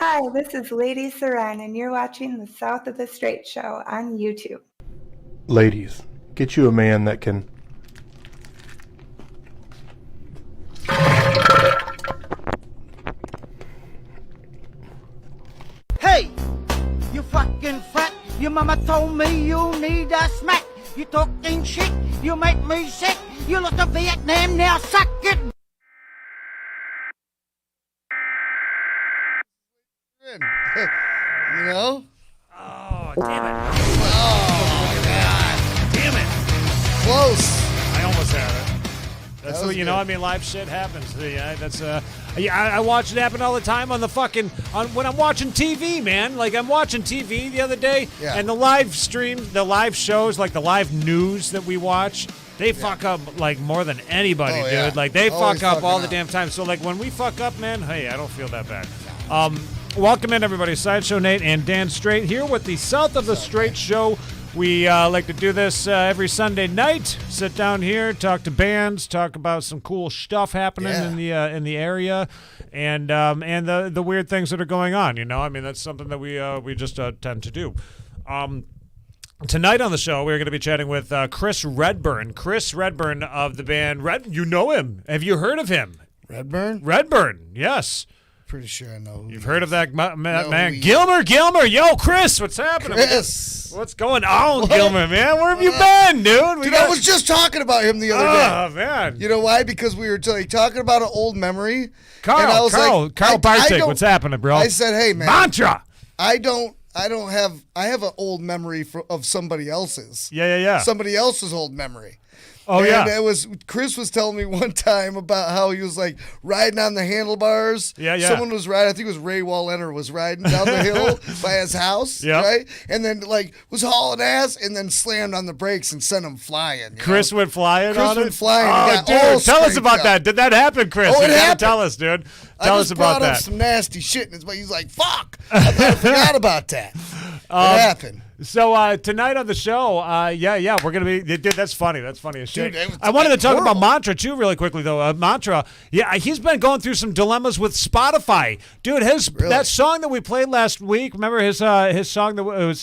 Hi, this is Lady Seren, and you're watching the South of the Straits show on YouTube. Ladies, get you a man that can... Hey, you fucking fat. Your mama told me you need a smack. You talking shit, you make me sick. You lost to Vietnam, now suck it. You know? Oh, damn it. Oh, God. Damn it. Close. I almost had it. That's That was what, you know, good. I mean, live shit happens. Yeah, that's, I watch it happen all the time on the fucking, when I'm watching TV, man. Like, I'm watching TV the other day, Yeah. and the live streams, the live shows, like the live news that we watch, they fuck up, like, more than anybody, Oh, dude. yeah. Like, they Always fuck up fucking all the up. damn time. So, like, when we fuck up, man, hey, I don't feel that bad. Welcome in, everybody. Sideshow Nate and Dan Strait here with the South of the Straits show. We like to do this every Sunday night. Sit down here, talk to bands, talk about some cool stuff happening in the area, and the weird things that are going on. You know, I mean, that's something that we just tend to do. Tonight on the show, we're going to be chatting with Chris Redburn. Chris Redburn of the band Red. You know him? Have you heard of him? Redburn? Redburn, yes. Pretty sure I know. You've heard of that man, he- Gilmer. Yo, Chris, what's happening? Chris. What's going on, Gilmer, man? Where have you been, dude? Dude, I was just talking about him the other day. Oh, man. You know why? Because we were talking about an old memory. and I Carl was like, Bartik, don't- what's happening, bro? I said, hey, man. Mantra. I have an old memory of somebody else's. Yeah. Somebody else's old memory. Oh, and yeah. Chris was telling me one time about how he was like riding on the handlebars. Yeah. Someone was riding, I think it was Ray Wallener was riding down the hill by his house, Yep. right? And then like was hauling ass and then slammed on the brakes and sent him flying. Chris went flying Chris on it? went flying Oh, and got all dude, tell us scraped about up. that. Did that happen, Chris? Oh, it You gotta happened. tell us, dude. I Tell just us about brought up that. some nasty shit in his but he's like, fuck. I thought I forgot about that. It happened. So tonight on the show, we're gonna be. Dude, that's funny. That's funny as shit. Dude, I wanted to talk horrible. about Mantra too, really quickly though. Mantra, he's been going through some dilemmas with Spotify, dude. That song that we played last week. Remember his song that was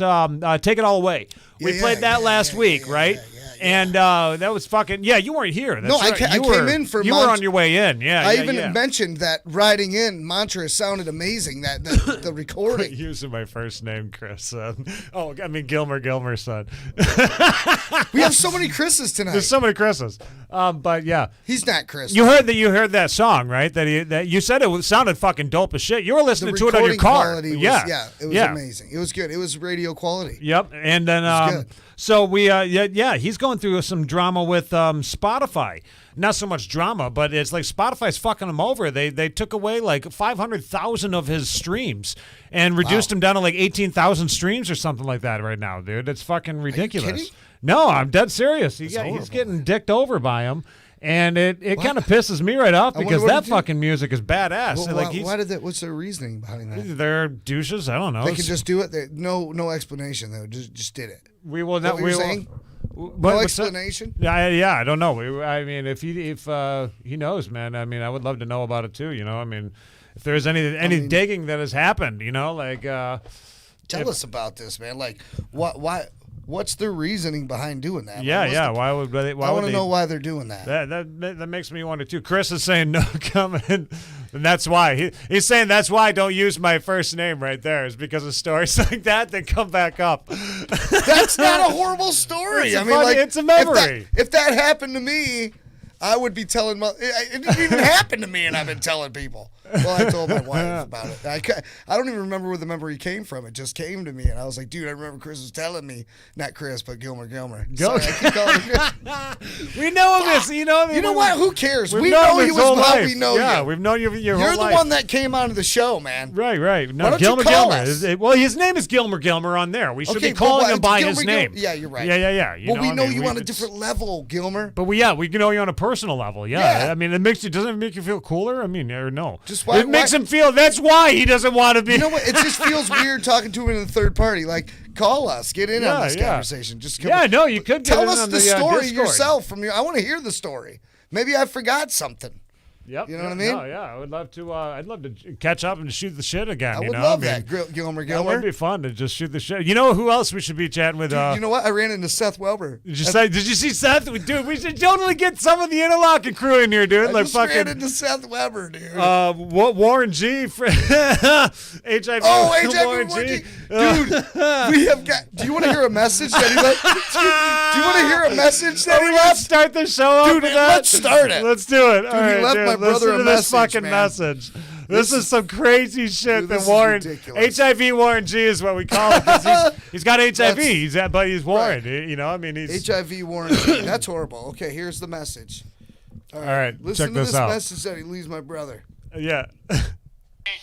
"Take It All Away." We Yeah, played that last week, yeah, right? yeah. And that was fucking. Yeah, you weren't here. That's No, I right. came in for You were on your way in. Yeah, I yeah, even yeah. mentioned that riding in Mantra sounded amazing. That the recording. Using my first name, Chris. Gilmer's son. We have so many Chris's tonight. There's so many Chris's. But yeah. He's not Chris. You heard that song, right? That you said it sounded fucking dope as shit. You were listening to it on your car. Quality was, it was amazing. It was good. It was radio quality. Yep. And then good. so he's going through some drama with Spotify. Not so much drama, but it's like Spotify's fucking him over. They took away like 500,000 of his streams and reduced him down to like 18,000 streams or something like that right now, dude. It's fucking ridiculous. kidding? No, I'm dead serious. He's horrible, getting dicked over by him. And it kind of pisses me right off I wonder because what that he did. fucking music is badass. Well, Like why did that? What's their reasoning behind that? they're douches. I don't know. They can just do it. No explanation though. Just did it. We will Is that not. what We you're will. saying? But, No but- explanation. Yeah, I don't know. I mean, if he knows, man. I mean, I would love to know about it too. You know, I mean, if there's any digging that has happened, you know, like. Tell us about this, man. Like, what's their reasoning behind doing that? Yeah. Why would they? Why I would want to they? know why they're doing that. That makes me wonder too. Chris is saying no comment, and that's why he's saying that's why I don't use my first name right there is because of stories like that come back up. That's not a horrible story. It's a memory. If that happened to me, I would be telling it didn't even happen to me, and I've been telling people. Well, I told my wife about it. I don't even remember where the memory came from. It just came to me, and I was like, dude, I remember Chris was telling me, not Chris, but Gilmer. Sorry, I keep calling him Chris. We know him. You know him. You know what? Who cares? We've We known know him you his as whole well. life. We know Yeah, you. we've known you your You're whole the life. one that came onto the show, man. Right. No, Why don't you Gilmer. call us? Well, his name is Gilmer on there. We should Okay, be calling but him by Gilmer, his name. Yeah, you're right. Yeah. Well, we know you on a it's- different level, Gilmer. But we know you on a personal level. Yeah. Yeah. I mean, doesn't it make you feel cooler? I mean, or no? Just why- it makes why- him feel. That's why he doesn't want to be. You know what? It just feels weird talking to him in the third party. Like, call us, get in on this Yeah. conversation. Just come Yeah, no, you could get tell in us on the the, story Discord. yourself. I want to hear the story. Maybe I forgot something. Yep. You know what I mean? No, yeah, I would love to. I'd love to catch up and shoot the shit again. I you would know? love I mean, that. Gilmer. That would be fun to just shoot the shit. You know who else we should be chatting with? Dude, you know what? I ran into Seth Welber. Did you see Seth? Dude, we should totally get some of the interlocking crew in here, dude. I Like just fucking ran into Seth Weber, dude. Warren G. HIV. Oh, HIV Warren Warren G. G. Dude, we have got. Do you want to hear a message that he left? Do you want to hear a message that he Let's left? start the show off Dude, with that. let's start it. Let's do it. All he right, left dude, my brother listen a to this message, fucking man. message. This is some crazy shit Dude, that this is Warren ridiculous. HIV Warren G is what we call it. 'Cause he's got HIV. That's- But he's Warren. right. You know, I mean, he's HIV Warren G. That's horrible. Okay, here's the message. all right. Listen Check to this this out. message that he leaves my brother. Yeah. Hey,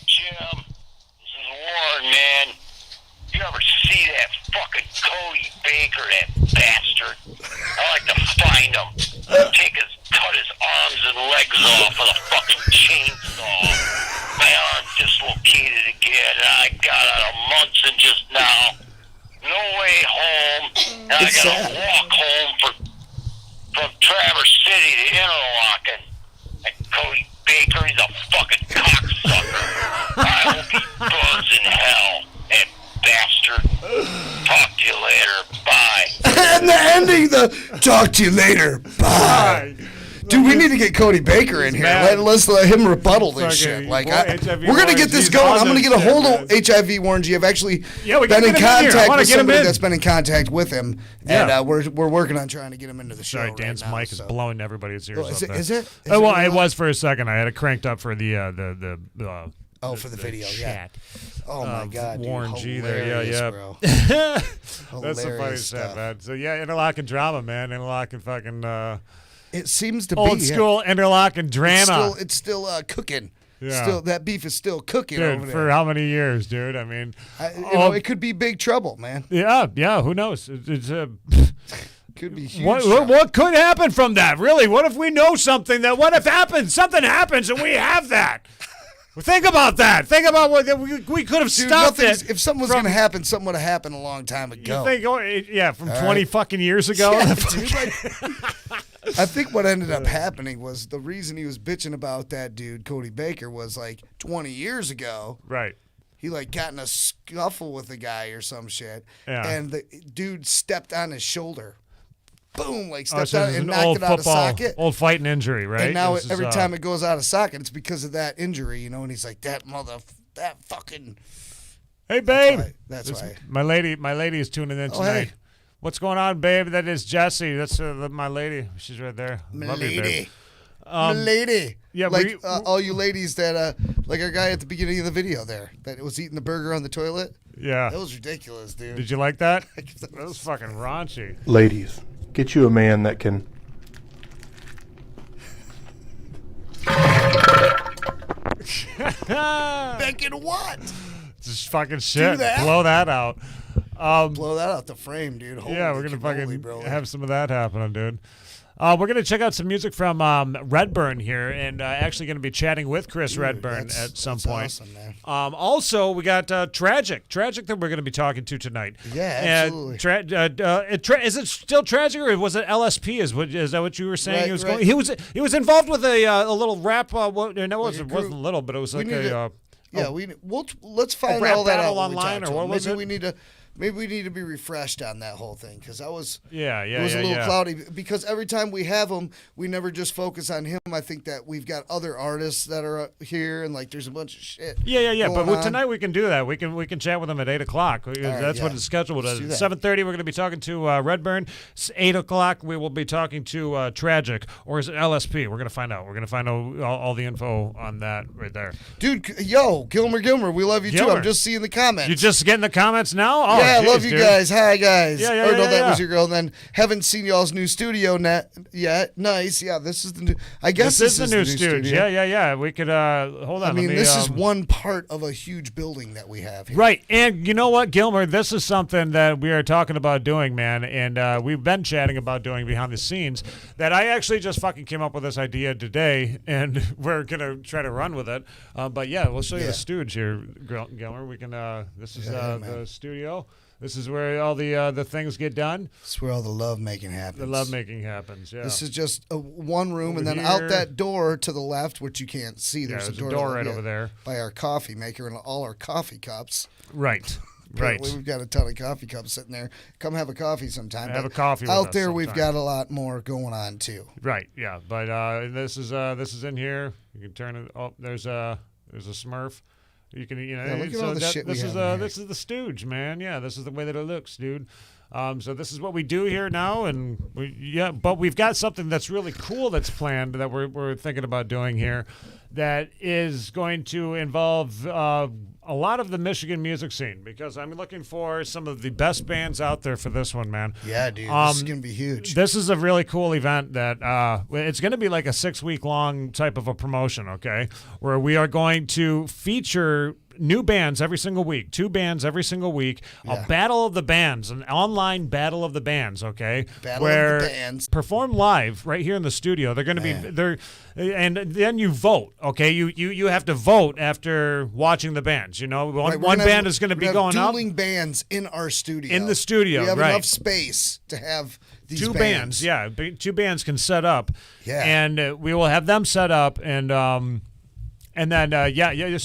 Jim. This is Warren, man. You ever see that fucking Cody Baker, that bastard? I like to find him. Cut his arms and legs off with a fucking chainsaw. My arm dislocated again, and I got out of Munson just now. No way home. And I It's gotta sad. walk home from Traverse City to Interlaken. And Cody Baker, he's a fucking cocksucker. I hope he burns in hell, that bastard. Talk to you later. Bye. And the ending, talk to you later. Bye. Dude, we need to get Cody Baker in here. mad. Let's let him rebuttal this Fucking shit. Like, HIV we're gonna get this Warren G's going. on I'm gonna this get a shit, hold man. of HIV Warren G. I've actually Yeah, we been gotta in get him in here. I contact wanna with get him somebody in. that's been in contact with him, and Yeah. we're working on trying to get him into the show. Sorry, right Dan's now, mic is so. blowing everybody's ears Oh, is up it? there. Is it? Is Oh, well, really it loud? was for a second. I had it cranked up for the Oh, for the video, yeah. chat. Oh my God, dude. Warren G there, Hilarious, yeah. bro. That's the funny Hilarious stuff, stuff. man. So yeah, interlocking drama, man. Interlocking fucking It seems to old be school interlocking drama. It's still cooking. Yeah. Still, that beef is still cooking over Dude, there. for how many years, dude? I mean, it could be big trouble, man. yeah. Who knows? It's Could be huge. what trouble. could happen from that? Really? What if we know something that? What if something happens and we have that? Well, think about that. Think about what we could have Dude, stopped nothing's- it. If something was from- going to happen, something would have happened a long time You ago. think? From All 20 right. fucking years ago. Yeah, dude, like, I think what ended up happening was the reason he was bitching about that dude, Cody Baker, was like 20 years ago. Right. He like got in a scuffle with a guy or some shit, Yeah. and the dude stepped on his shoulder. Boom! Like Oh, stepped so on this it is and an knocked old it out of football, socket. old fighting injury, right? And now This is, every time it goes out of socket, it's because of that injury, you know. And he's like, that fucking. Hey, babe. That's why. My lady is tuning in Oh, tonight. hey. What's going on, babe? That is Jessie. That's my lady. She's right there. Love you, babe. Lady. Lady. yeah, like all you ladies that, like our guy at the beginning of the video there, that was eating the burger on the toilet. Yeah. That was ridiculous, dude. Did you like that? That That was fucking raunchy. Ladies, get you a man that can Back in what? Just fucking shit. that? Blow that out. Blow that out the frame, dude. Holy Yeah, we're gonna cannoli, fucking bro. have some of that happening, dude. We're gonna check out some music from Redburn here, and actually gonna be chatting with Chris Redburn That's- at some that's point. awesome, man. Also, we got Tragic that we're gonna be talking to tonight. Yeah, absolutely. Is it still Tragic, or was it LSP? Is that what you were saying? Right, he was right. going. He was involved with a little rap. No, it wasn't group. little, but it was We like need a. to- Yeah, let's find rap all that battle out when we online, talk or to what him. was it? Maybe we need to be refreshed on that whole thing because it was Yeah, a little cloudy because every time we have him, we never just focus on him. I think that we've got other artists that are here and like there's a bunch of shit. Yeah. But going with on. tonight we can do that. We can chat with him at 8:00. That's what yeah. it's scheduled Let's as. do that. 7:30 we're going to be talking to Redburn. 8:00 we will be talking to Tragic, or is it LSP? We're going to find out. We're going to find out all the info on that right there. Dude, yo, Gilmer, we love you too. Gilmer. I'm just seeing the comments. You just getting the comments now? Oh, yeah, I geez, love you dude. guys. Hi, guys. Yeah, Or no, that yeah. was your girl. And then haven't seen y'all's new studio yet. Nice. Yeah, this is the new. I guess This is the new studio. Yeah. We could hold on. I mean, let me, this is one part of a huge building that we have here. Right. And you know what, Gilmer? This is something that we are talking about doing, man. And we've been chatting about doing behind the scenes that I actually just fucking came up with this idea today, and we're going to try to run with it. But yeah, we'll show you the stooge here, Gilmer. We can, this is Yeah, the studio. This is where all the things get done. That's where all the love making happens. The lovemaking happens. Yeah. This is just one room, Over and then here. out that door to the left, which you can't see. There's, there's a a door, door right over there. by our coffee maker and all our coffee cups. Right. Apparently we've got a ton of coffee cups sitting there. Come have a coffee sometime. Have But a coffee with out us there. We've sometime. got a lot more going on too. Right. Yeah. But this is in here. You can turn it. Oh, there's a Smurf. You can look at all the shit we this have is in here. this is the stooge, man. Yeah, this is the way that it looks, dude. So this is what we do here now, and but we've got something that's really cool that's planned that we're thinking about doing here, that is going to involve a lot of the Michigan music scene, because I'm looking for some of the best bands out there for this one, man. Yeah, dude. This is gonna be huge. This is a really cool event that it's going to be like a 6-week long type of a promotion, okay, where we are going to feature new bands every single week, 2 bands every single week, a battle of the bands, an online battle of the bands, okay, Battle where of the bands. perform live right here in the studio. They're going to be there, and then you vote, okay. You have to vote after watching the bands. You know, Right, one we're gonna band have- is going to we're be gonna going have up. dueling bands in our studio. In the studio, we have right. enough space to have these Two bands, yeah. 2 bands can set up. Yeah. And we will have them set up, and then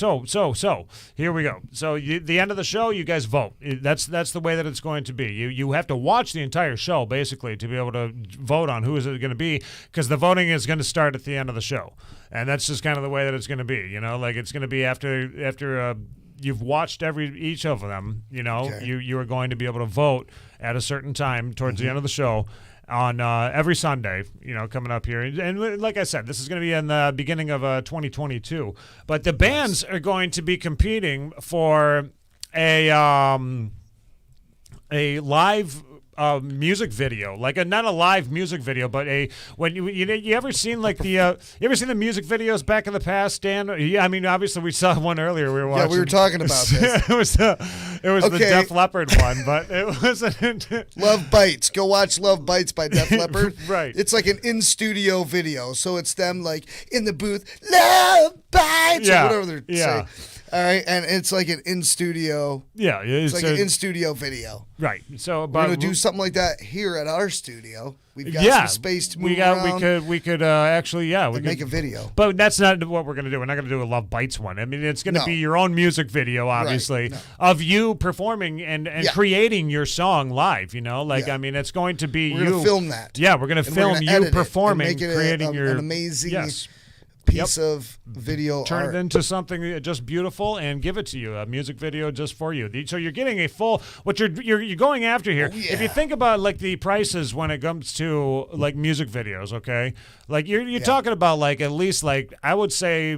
so here we go. So the end of the show, you guys vote. That's the way that it's going to be. You have to watch the entire show basically to be able to vote on who is it going to be, because the voting is going to start at the end of the show, and that's just kind of the way that it's going to be. You know, like it's going to be after you've watched each of them. You know, Okay. you are going to be able to vote at a certain time towards the end of the show on every Sunday, you know, coming up here. And like I said, this is going to be in the beginning of 2022. But the bands are going to be competing for a live music video, like not a live music video, but when you ever seen like you ever seen the music videos back in the past, Dan? Yeah, I mean, obviously we saw one earlier. We were watching. Yeah, we were talking about this. it was the Okay. Def Leppard one, but it wasn't. Love Bites. Go watch Love Bites by Def Leppard. Right. It's like an in-studio video. So it's them like in the booth, Love Bites, Yeah. or whatever they're Yeah. saying. All right, and it's like an in-studio. Yeah, It's like an in-studio video. right. So, We're but gonna do something like that here at our studio. We've got some space to move around. we could actually we and could make a video. But that's not what we're gonna do. We're not gonna do a Love Bites one. I mean, it's gonna No. be your own music video, obviously, no. of you performing and Yeah. creating your song live. You know, like Yeah. I mean, it's going to be We're you gonna film that. Yeah, we're gonna And we're film gonna you edit it and performing, make it creating an amazing yes. piece of video Turn art. it into something just beautiful and give it to you, a music video just for you. So you're getting a full what you're going after here. Oh, If you yeah. think about like the prices when it comes to like music videos, okay, like you're talking about like at least like I would say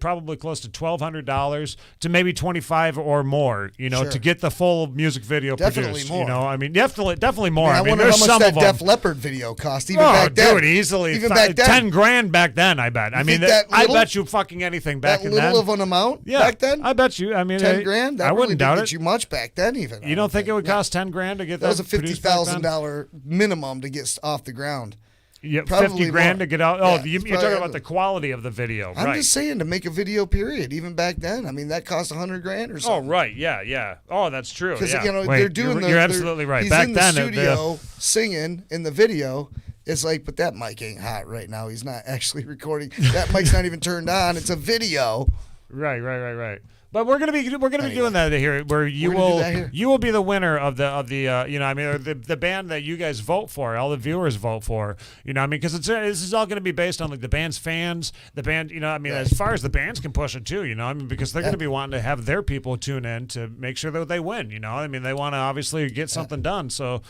probably close to $1,200 to maybe $25 or more, you know, Sure. to get the full music video Definitely produced. more. You know, I mean definitely more. Man, I wonder there's how much some that of them. Def Leppard video cost even Oh, back then. dude, easily Even back then. 10 grand back then. I bet. I mean, think that I little- bet you fucking anything back That in little then. of an amount Yeah, back then? I bet you. I mean, 10 grand? That I really wouldn't didn't doubt get it. you much back then even. You don't think it would cost 10 grand to get That was a produced back then? $50,000 minimum to get off the ground. Yeah, probably 50 grand more. to get out. Oh, Yeah, you're it's talking probably- about the quality of the video, I'm right? just saying, to make a video period, even back then, I mean, that cost 100 grand or Oh, something. right. Yeah. Oh, that's true. Because, Yeah. you know, Wait, they're doing you're, the... you're they're- absolutely right. He's Back in the then, studio singing in the video. It's like, but that mic ain't hot right now. He's not actually recording. That mic's not even turned on. It's a video. Right. But we're gonna be doing that here, where you We're gonna do will that here. you will be the winner of the you know, I mean, the band that you guys vote for, all the viewers vote for, you know, I mean, because this is all going to be based on like the band's fans, the band, you know, I mean, as far as the bands can push it too, you know, I mean, because they're going to be wanting to have their people tune in to make sure that they win, you know, I mean, they want to obviously get something done, so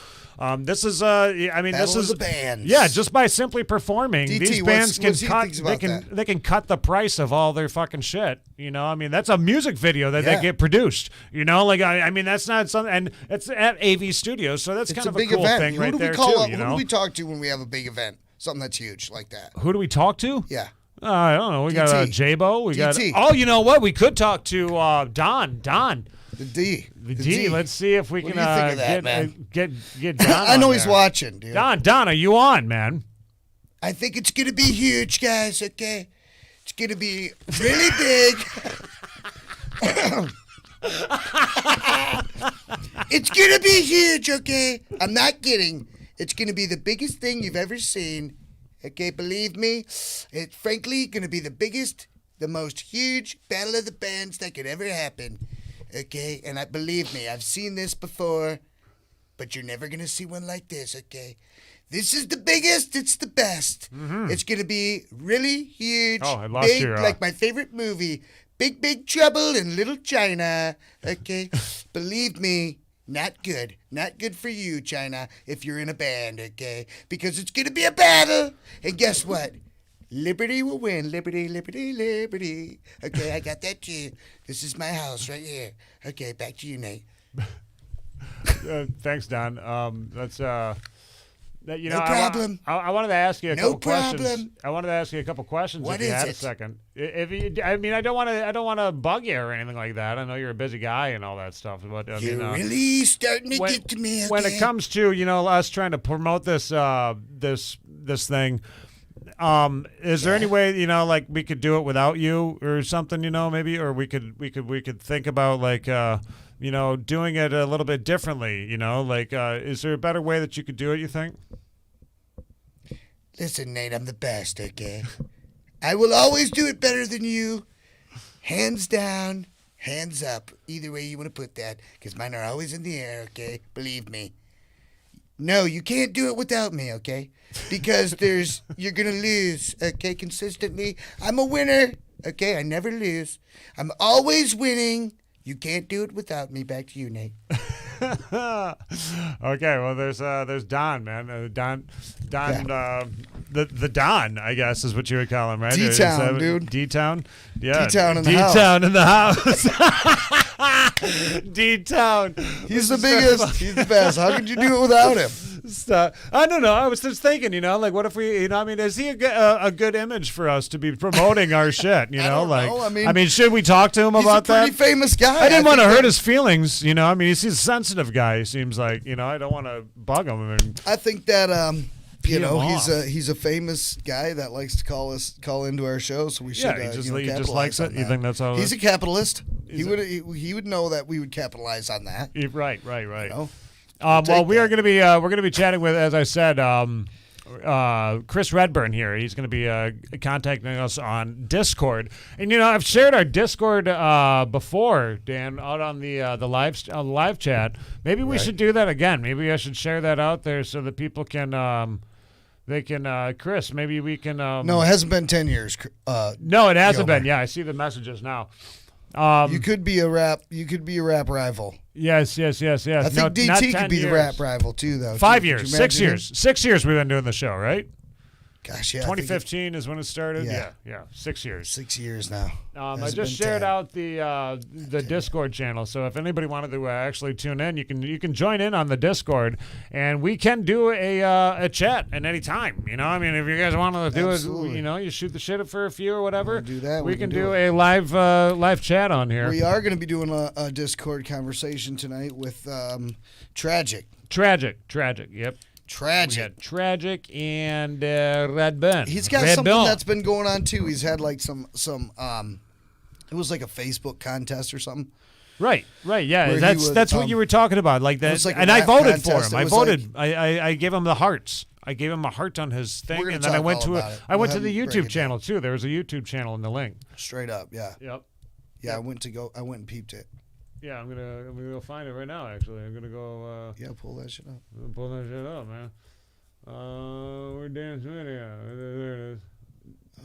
this is I mean, Battle this of is the bands. yeah, just by simply performing, DT, these what's bands he can cut, thinks about they can cut the price of all their fucking shit, you know, I mean, that's a music video that Yeah. they get produced, you know, like I mean, that's not something, and it's at AV Studios, so that's It's kind a of big a cool event. thing Who right do we there call too, up? you Who know. do we talk to when we have a big event? Something that's huge like that. Who do we talk to? Yeah. I don't know. We got DT. J-Bo. We got. DT. Oh, you know what? We could talk to Don. The D. The D. Let's see if we What can do you think of that, man? get Don. I know on he's there. watching, dude. Don, are you on, man? I think it's going to be huge, guys, okay? It's going to be really big. It's gonna be huge, okay? I'm not kidding. It's gonna be the biggest thing you've ever seen. Okay, believe me. It's frankly gonna be the biggest, the most huge battle of the bands that could ever happen. Okay, and believe me, I've seen this before, but you're never gonna see one like this. Okay, this is the biggest. It's the best. It's gonna be really huge. Oh, I lost big, your, like my favorite movie, Big Trouble in Little China. Okay, believe me. Not good. Not good for you, China, if you're in a band, okay? Because it's going to be a battle. And guess what? Liberty will win. Liberty, liberty, liberty. Okay, I got that too. This is my house right here. Okay, back to you, Nate. Thanks, Don. That's you know, No problem. I wanted to ask you a No couple questions. problem. I wanted to ask you a couple questions What if you is had a it? second. If you, I mean, I don't want to bug you or anything like that. I know you're a busy guy and all that stuff. But I You're mean, really starting to get to me, okay? when it comes to us trying to promote this this thing, is there any way like we could do it without you or something? Maybe, or we could think about like doing it a little bit differently. Is there a better way that you could do it? You think? Listen, Nate, I'm the best, okay? I will always do it better than you. Hands down, hands up. Either way you want to put that, because mine are always in the air, okay? Believe me. No, you can't do it without me, okay? Because you're going to lose, okay, consistently. I'm a winner, okay? I never lose. I'm always winning. You can't do it without me. Back to you, Nate. Okay, well, there's Don, man. Don, the Don, I guess, is what you would call him, right? D-Town, dude. D-Town? Yeah. D-Town in the house. D-Town in the house. D-Town. He's the biggest. He's the best. How could you do it without him? I don't know. I was just thinking, like, what if we, I mean, is he a good image for us to be promoting our shit? I don't know. I mean, should we talk to him about He's a pretty that? famous guy. I didn't want to think hurt that- his feelings, I mean, he's a sensitive guy. He seems like, I don't want to bug him. I think that Pee him he's off. he's a famous guy that likes to call into our show, so we should. Yeah, he just capitalize likes on it? You that. think that's how it He's is? a capitalist. He He's would know that we would capitalize on that. Right. You know? Well, take we that. are going to be we're going to be chatting with, as I said, Chris Redburn here. He's going to be contacting us on Discord, and I've shared our Discord before, Dan, out on the live chat. Maybe we should do that again. Maybe I should share that out there so that people can Chris. Maybe we can. No, it hasn't been 10 years. No, it hasn't Gilbert. been. Yeah, I see the messages now. You could be a rap. You could be a rap rival. Yes. I think DT could be the rap rival too, though. 5 Could you years, 6 imagine him? years, 6 years we've been doing the show, right? Gosh, yeah. I think 2015 is when it started. Yeah. Yeah, 6 years. 6 years now. I Hasn't just been shared 10. out the Discord channel, so if anybody wanted to actually tune in, you can join in on the Discord, and we can do a chat at any time. I mean, if you guys want to do Absolutely. it, you shoot the shit for a few or whatever. Wanna do that, We we can can do do a live chat on here. We are going to be doing a Discord conversation tonight with Tragic. Tragic. Yep. We Tragic. got Tragic and Redburn. He's got something that's been going on too. He's had like some it was like a Facebook contest or something. Right, yeah. Where he That's was, what you were talking about, like that. was like a and I rap voted for contest. him. It I was voted. I gave him the hearts. I gave him a heart on his thing, We're gonna and then I talk went all to about it. I went We'll to the have him break YouTube it channel too. There was a YouTube channel in the link. Straight up, yeah. Yep. Yeah, I went and peeped it. Yeah, I'm gonna go find it right now. Actually, I'm gonna go Yeah, pull that shit up. pull that shit up, man. Where Dan Smitty? There it is.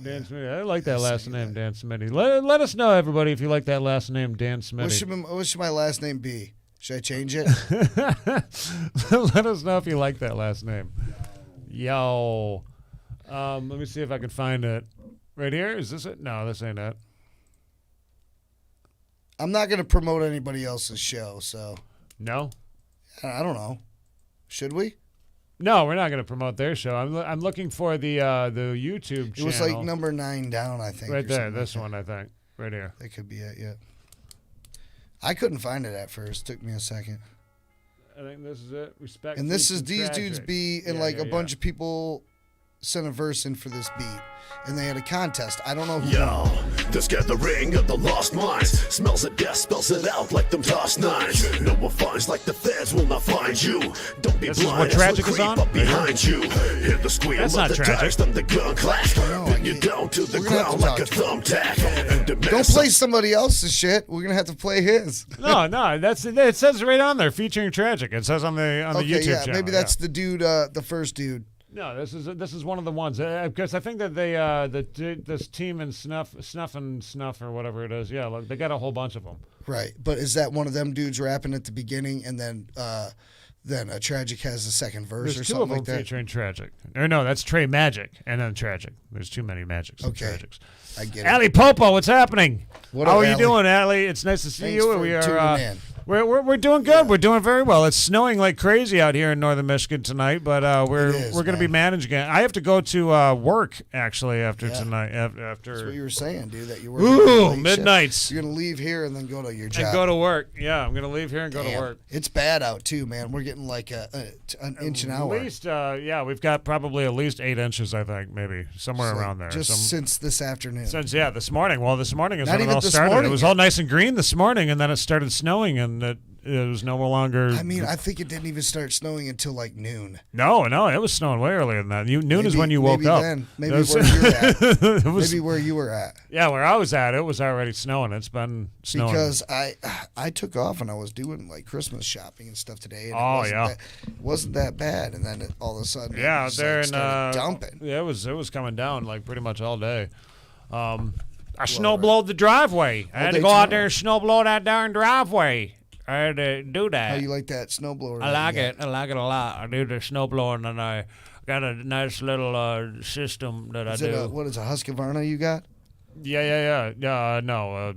Dan Smitty. I like that last name, Dan Smitty. Let us know, everybody, if you like that last name, Dan Smitty. What should my last name be? Should I change it? Let us know if you like that last name. Yo. Let me see if I can find it. Right here? Is this it? No, this ain't it. I'm not going to promote anybody else's show, so No? I don't know. Should we? No, we're not going to promote their show. I'm looking for the YouTube It channel. was like number 9 down, I think. right or there. something This like one, I think. Right here. that. That could be it, yeah. I couldn't find it at first. Took me a second. I think this is it. Respect. And this is these dudes be and like a bunch of people sent a verse in for this beat, and they had a contest. I don't know who. Yo, this gathering of the lost minds smells of death, spells it out like them tossed nines. No one finds like the feds will not find you. Don't be This is blind what Tragic is creep on? up behind you. Hear the squeal That's of not the Tragic. dice, then the gun clash. know, Pin you down to the we're gonna have ground to like a talk thumbtack. And demand Don't play somebody else's shit. We're gonna have to play his. No, it says right on there featuring Tragic. It says on the YouTube yeah, channel. maybe that's the dude, the first dude. No, this is one of the ones because I think that they this team in Snuff or whatever it is. Yeah, look, they got a whole bunch of them. Right, but is that one of them dudes rapping at the beginning, and then Tragic has the second verse There's or two of something them like that? featuring Tragic. Or no, that's Trey Magic and then Tragic. There's too many Magics and Okay. Tragics. I get it. Allie Popo, what's happening? What How up, are you Allie? doing, Allie? It's nice to see Thanks you. for We are tuning in. we're doing good. We're doing very well. It's snowing like crazy out here in northern Michigan tonight, but we're is, going to be man. managing it. I have to go to work actually after Yeah. tonight. That's what After you were saying, dude. That you were Ooh, midnights. You're gonna leave here and then go to your job. and go to work. Yeah, I'm going to leave here and go to Damn. work. It's bad out too, man. We're getting like an inch an hour. At least, we've got probably at least 8 inches. I think maybe somewhere around there. Just since this afternoon. Since this morning. Well, this morning is Not when it even all this started. It morning was yet. all nice and green this morning, and then it started snowing, and it was no longer. I mean, I think it didn't even start snowing until like noon. No, it was snowing way earlier than that. Noon is Maybe- when you woke maybe up. Then. Maybe It was- where you're at. it was- Maybe where you were at. yeah, where I was at, it was already snowing. It's been snowing. Because I took off and I was doing like Christmas shopping and stuff today. And it wasn't that bad. And then all of a sudden, it yeah, just, there like, in started dumping. yeah, it was coming down like pretty much all day. I snowblowed the driveway. I had to day go out tomorrow. there and snowblow that darn driveway. I had to do that. How you like that snowblower? I that like you it. I like it a lot. I do the snowblowing, and I got a nice little system that got? Is I it do. what is a Husqvarna you got? Yeah. No, I don't know.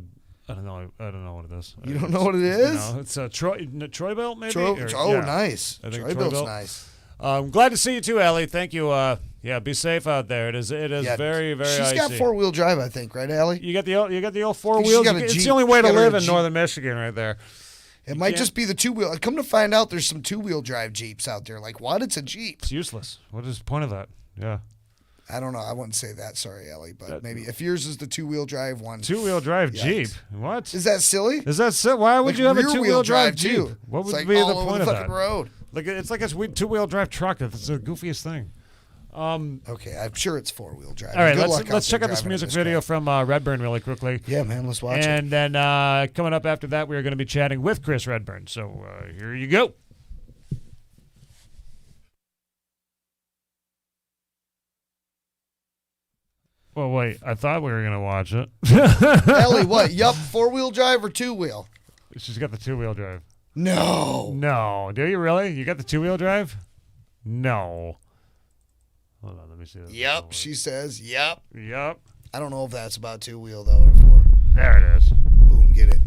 I don't know what it is. You don't know what it is? No, it's a Troy-Bilt, maybe. Oh, Yeah. nice. I think Troy-Bilt's Troy-Bilt. nice. Glad to see you too, Ellie. Thank you. Be safe out there. It is Yeah, very, very She's icy. got 4-wheel drive, I think, right, Allie? You got the old four She's wheels. got a It's Jeep. the only way to She's got her live in Jeep. northern Michigan, right there. It might can't- just be the 2-wheel. Come to find out, there's some 2-wheel drive Jeeps out there. Like, what? It's a Jeep. It's useless. What is the point of that? Yeah. I don't know. I wouldn't say that. Sorry, Ellie. But maybe if yours is the 2-wheel drive one. 2-wheel drive Yikes. Jeep. What? Is that silly? Is that so? Why would Like you have a rear-wheel 2-wheel drive too. Jeep? What It's would like be all the over point the of fucking that? road. Like it's like a 2-wheel drive truck. It's the goofiest thing. Okay, I'm sure it's 4-wheel drive. All right, Good luck out let's there check out this driving music in video crap. from Redburn really quickly. Yeah, man, let's watch it. And then coming up after that, we are going to be chatting with Chris Redburn. So here you go. Well, wait. I thought we were going to watch it. Ellie, what? Yup, 4-wheel drive or 2-wheel? She's got the 2-wheel drive. No. No. Do you really? You got the 2-wheel drive? No. Hold on. Let me see this. Yep, she says. Yep. Yep. I don't know if that's about 2-wheel though or 4. There it is. Boom, get it.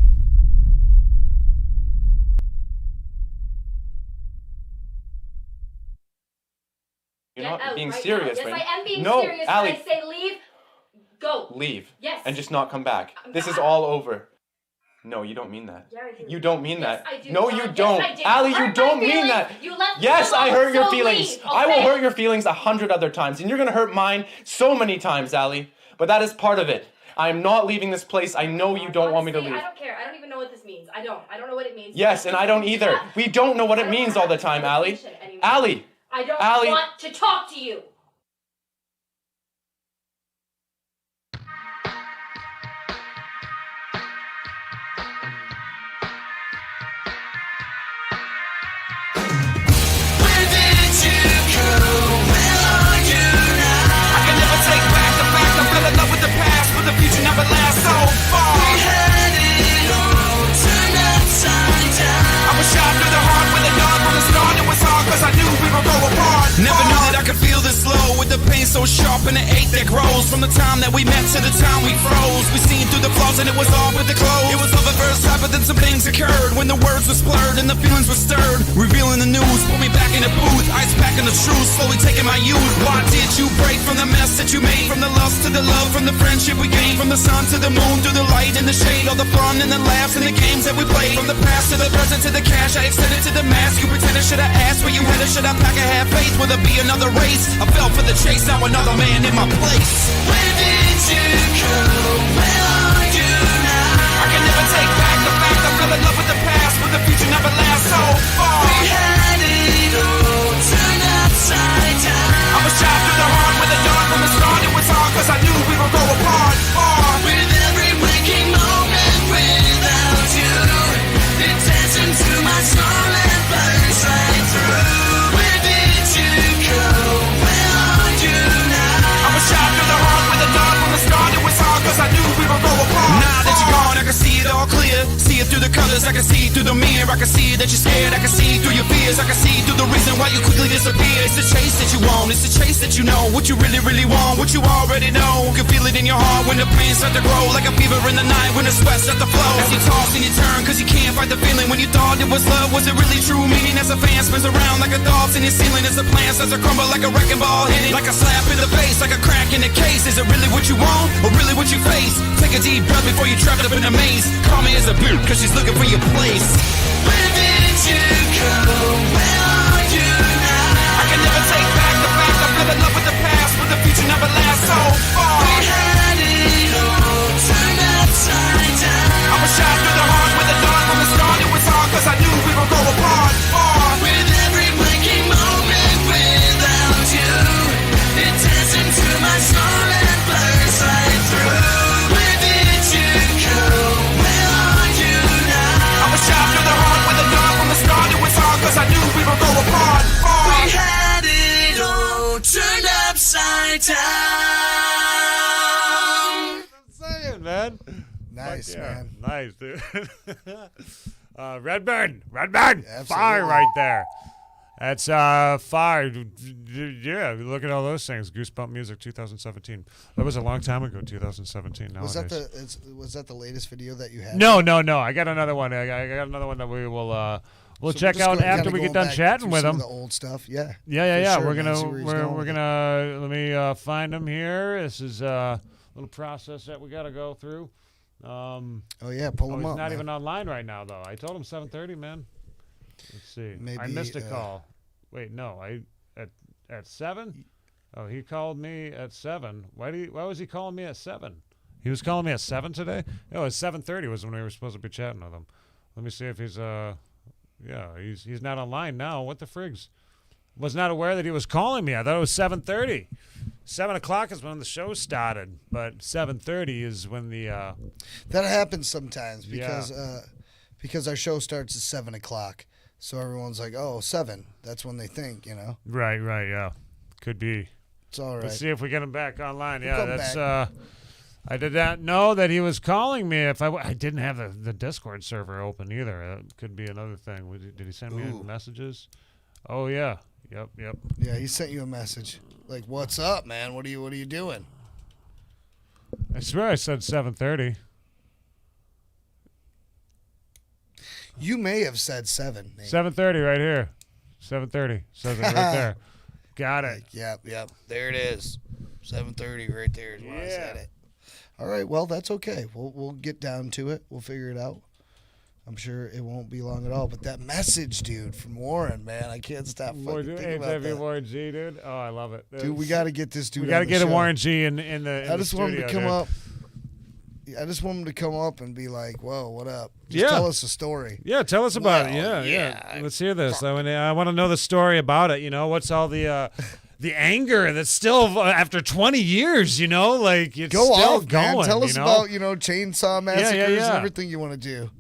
You're not Get out being right serious now. Yes, right I am being No, serious. Allie. When I say leave, go. Leave. Yes. And just not come back. I'm This is not. all over. No, you don't mean that. Yeah, I do. You don't mean Yes, that. I do. No, Yes, you don't. I did. Allie, You you hurt don't my mean feelings. that. You left me Yes, I alone, hurt your so feelings. leave, I will okay? hurt your feelings 100 other times, and you're gonna hurt mine so many times, Allie. But that is part of it. I am not leaving this place. I know you don't want me to Honestly, leave. I don't care. I don't even know what this means. I don't know what it means. Yes, and I don't either. Yeah. We don't know what I it don't means have all the this time, Allie. conversation anymore. Allie. I don't Allie. want to talk to you. I can never take back the fact I fell in love with the past, but the future never lasts so far. We had it all turned upside down. I was shot through the heart with a gun from the start. It was hard 'cause I knew we would go apart. Never knew that I could feel this low with the pain so sharp and the ache that grows from the time that we met to the time we froze. We seen through the flaws and it was all with the clothes. It was love at first sight, but then some things occurred when the words were slurred and the feelings were stirred. Revealing the news, put me back in the booth, ice packing the truth, slowly taking my youth. Why did you break from the mess that you made from the the lust to the love, from the friendship we gained, from the sun to the moon, through the light and the shade, all the fun and the laughs and the games that we played. From the past to the present to the cash, I extended to the mask. You pretended, should I ask where you headed? Should I pack a half faith? Will there be another race? I fell for the chase, now another man in my place. Where did you go? Where are you now? I can never take back the fact I fell in love with the past, but the future never lasts so far. We had it all turned upside down. I was shot through the heart with a dart from the start. It was hard cause I knew we would go apart. Far. With every waking moment without you, it tears into my soul and burns right through. Where did you go? Where are you now? I was shot through the heart with a dart from the start. It was hard cause I knew we would go apart. Now that you're gone, I can see it all clear. See it through the colors, I can see through the mirror. I can see that you're scared, I can see through your fears. I can see through the reason why you quickly disappear. It's the chase that you want, it's the chase that you know. What you really, really want, what you already know. You can feel it in your heart when the pain starts to grow. Like a fever in the night when the sweat starts to flow. As you toss and you turn, cause you can't fight the feeling. When you thought it was love, was it really true? Meaning as a fan spins around like a thoughts in your ceiling. As the plan starts to crumble like a wrecking ball hitting. Like a slap in the face, like a crack in the case. Is it really what you want, or really what you face? Take a deep breath before you trap it up in a maze. Call me as a boot, cause she's looking for your place. Where did you go? Where are you now? I can never take back the fact I fell in love with the past, but the future never lasts so far. We had it all turned upside down. I was shot through the heart with a dart from the start. It was hard cause I knew we would go apart. Far. With every waking moment without you, it tears into my soul and burns right through. Where did you go? Where are you now? I was shot through the heart with a dart from the start. It was hard cause I knew we would go apart. Far. We had it all turned upside down. I'm saying, man. Nice, Yeah, man. nice, dude. Redburn, fire Absolutely. right there. That's fire. Yeah, look at all those things. Goosebump Music 2017. That was a long time ago, 2017. Nowadays. Was that the latest video that you had? No. I got another one. I got another one that we will we'll So check we're just out kinda after we going get done back chatting through with some him. of the old stuff. Yeah. Yeah. For sure, We're man. gonna See where he's going we're with it. gonna let me find him here. This is a little process that we got to go through. Oh yeah, pull him he's up. not man. even online right now though. I told him 7:30, man. Let's see. I Maybe, missed a call. Wait, no. At 7? Oh, he called me at 7. Why was he calling me at 7? He was calling me at 7 today? No, it's 7:30 was when we were supposed to be chatting with him. Let me see if he's he's not online now. What the frigs? Was not aware that he was calling me. I thought it was 7:30. 7 o'clock is when the show started, but 7:30 is when the That happens sometimes because our show starts at 7 o'clock. So everyone's like, "Oh, 7." That's when they think, you know. Right, yeah. Could be. It's all right. Let's see if we get him back online. We'll Yeah, come that's. back. I did not know that he was calling me. I didn't have the Discord server open either. That could be another thing. Did he send me any messages? Oh yeah. Yep. Yeah, he sent you a message like, "What's up, man? What are you doing?" I swear I said 7:30. You may have said 7. Nate. 7:30 right here. 7:30 says it right there. Got it. Yep. There it is. 7:30 right there is when I said it. All right, well, that's okay. We'll get down to it. We'll figure it out. I'm sure it won't be long at all. But that message, dude, from Warren, man, I can't stop fucking thinking about that. Warren G, dude. Oh, I love it. Dude, we got to get this dude. We got to on the get a show. Warren G in the. I just want him to come dude. up. I just want him to come up and be like, "Whoa, what up?" Just Yeah. tell us a story. Yeah, tell us about it. Well, Yeah. Let's hear this. I want to know the story about it. You know, what's all the anger that's still after 20 years? You know, like it's Go still off, man. going. Tell us you know? about chainsaw massacres yeah. and everything you want to do.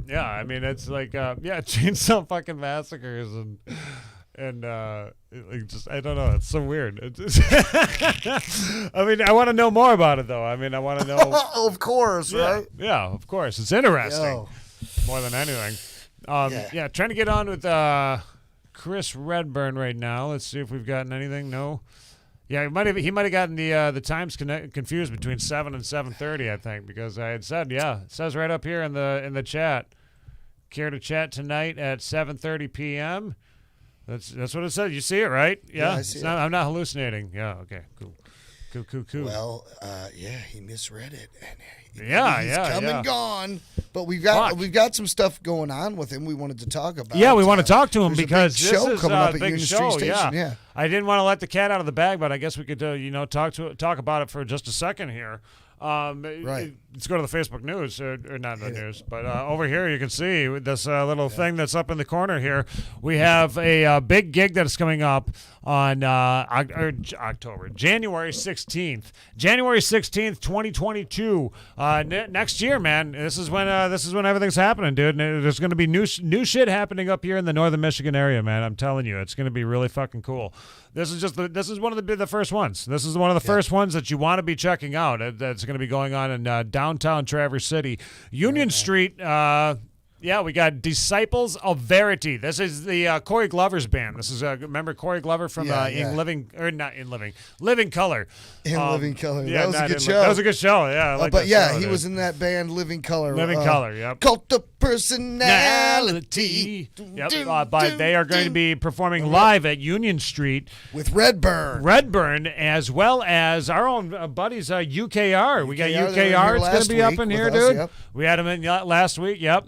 Yeah, I mean it's like chainsaw fucking massacres and like just I don't know. It's so weird. I mean, I want to know more about it though. I mean, I want to know. Of course, right? Yeah, of course. It's interesting Yo. more than anything. Yeah. Trying to get on with Chris Redburn right now. Let's see if we've gotten anything. No. Yeah, he might have gotten the times confused between 7 and 7:30, I think, because I had said, it says right up here in the chat. Care to chat tonight at 7:30 p.m. That's what it says. You see it, right? Yeah, I see it. I'm not hallucinating. Yeah, okay, cool. Cool. Well, yeah, he misread it, and he's come and gone. But we've got some stuff going on with him. We wanted to talk about. Yeah, we want to talk to him there's because a big this show is coming up a at big Union show. Street Station. Yeah. I didn't want to let the cat out of the bag, but I guess we could talk about it for just a second here. Right. Let's go to the Facebook news, or not the news, but over here you can see this little thing that's up in the corner here. We have a big gig that is coming up on January 16th. January 16th, 2022. Next year, man. This is when everything's happening, dude. And there's going to be new shit happening up here in the northern Michigan area, man. I'm telling you, it's going to be really fucking cool. This is one of the first ones. This is one of the first ones that you want to be checking out. That's going to be going on in downtown Traverse City, Union Street. We got Disciples of Verity. This is the Corey Glover's band. This is remember Corey Glover from Living Color. In Living Color. Yeah, That was a good show. That was a a good show. Yeah, I like but that yeah, show, he dude. was in that band Living Color. Living Color. Yep. Cult of Personality. Yep. But they are going to be performing live at Union Street with Redburn. Redburn, as well as our own buddies, UKR. We got UKR. It's going to be up in here, dude. Yep. We had them in last week. Yep.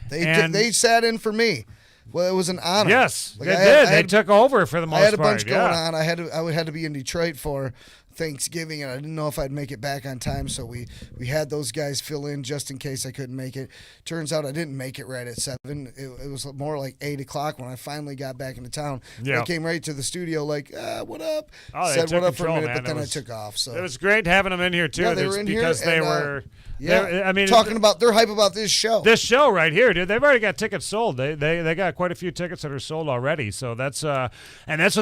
They sat in for me. Well, it was an honor. Yes, they did. They took over for the most part. I had a bunch going on. I had to be in Detroit for Thanksgiving, and I didn't know if I'd make it back on time, so we had those guys fill in just in case I couldn't make it. Turns out I didn't make it right at 7. It was more like 8 o'clock when I finally got back into town. Yeah. I came right to the studio like, what up? Oh, Said what up for a control, minute, man. but then I took off. So it was great having them in here too. Yeah, they were in here because they and, were. Yeah, I mean, they're hype about this show. This show right here, dude. They've already got tickets sold. They got quite a few tickets that are sold already. So that's what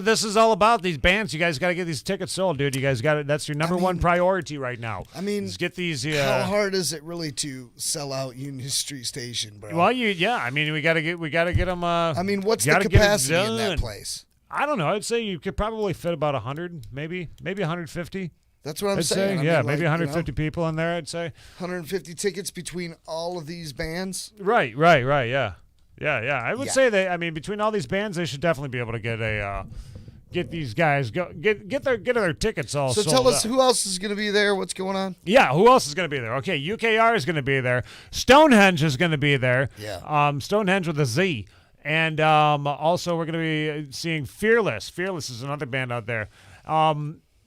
this is all about. These bands, you guys got to get these tickets sold, dude. You guys got it. That's your number one priority right now. I mean, just get these. How hard is it really to sell out Union Street Station, bro? Well, I mean, we got to get them. I mean, what's the capacity in that place? I don't know. I'd say you could probably fit about 100, maybe 150. That's what I'm saying. Yeah, maybe 150 people in there, I'd say. 150 tickets between all of these bands? Right, yeah. I would say between all these bands, they should definitely be able to get these guys get their tickets all sold. So tell us who else is going to be there, what's going on? Yeah, who else is going to be there? Okay, UKR is going to be there. Stonehengz is going to be there. Yeah. Stonehengz with a Z. And also we're going to be seeing Fearless. Fearless is another band out there.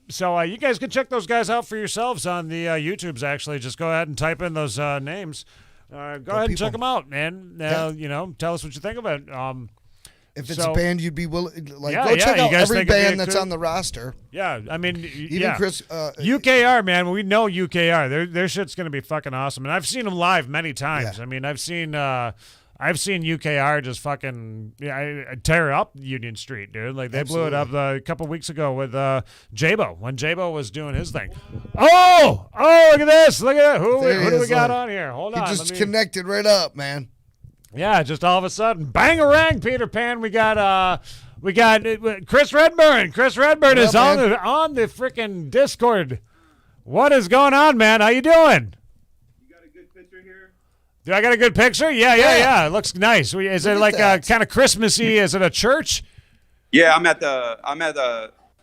So you guys can check those guys out for yourselves on the YouTubes, actually. Just go ahead and type in those names. Go ahead and check them out, man. Tell us what you think of it. If it's a band you'd be willing, go check out every band that's on the roster. Yeah, I mean, even Chris. UKR, man, we know UKR. Their shit's going to be fucking awesome. And I've seen them live many times. Yeah. I mean, I've seen UKR just fucking tear up Union Street, dude. Like, they blew it up a couple weeks ago with Jabo, when Jabo was doing his thing. Oh, look at this. Look at that. Who do we got on here? Hold on. He just connected right up, man. Yeah, just all of a sudden, bang-a-rang, Peter Pan. We got Chris Redburn. Chris Redburn is on the freaking Discord. What is going on, man? How you doing? Do I got a good picture? Yeah. It looks nice. Is it like kind of Christmassy? Is it a church? Yeah, I'm at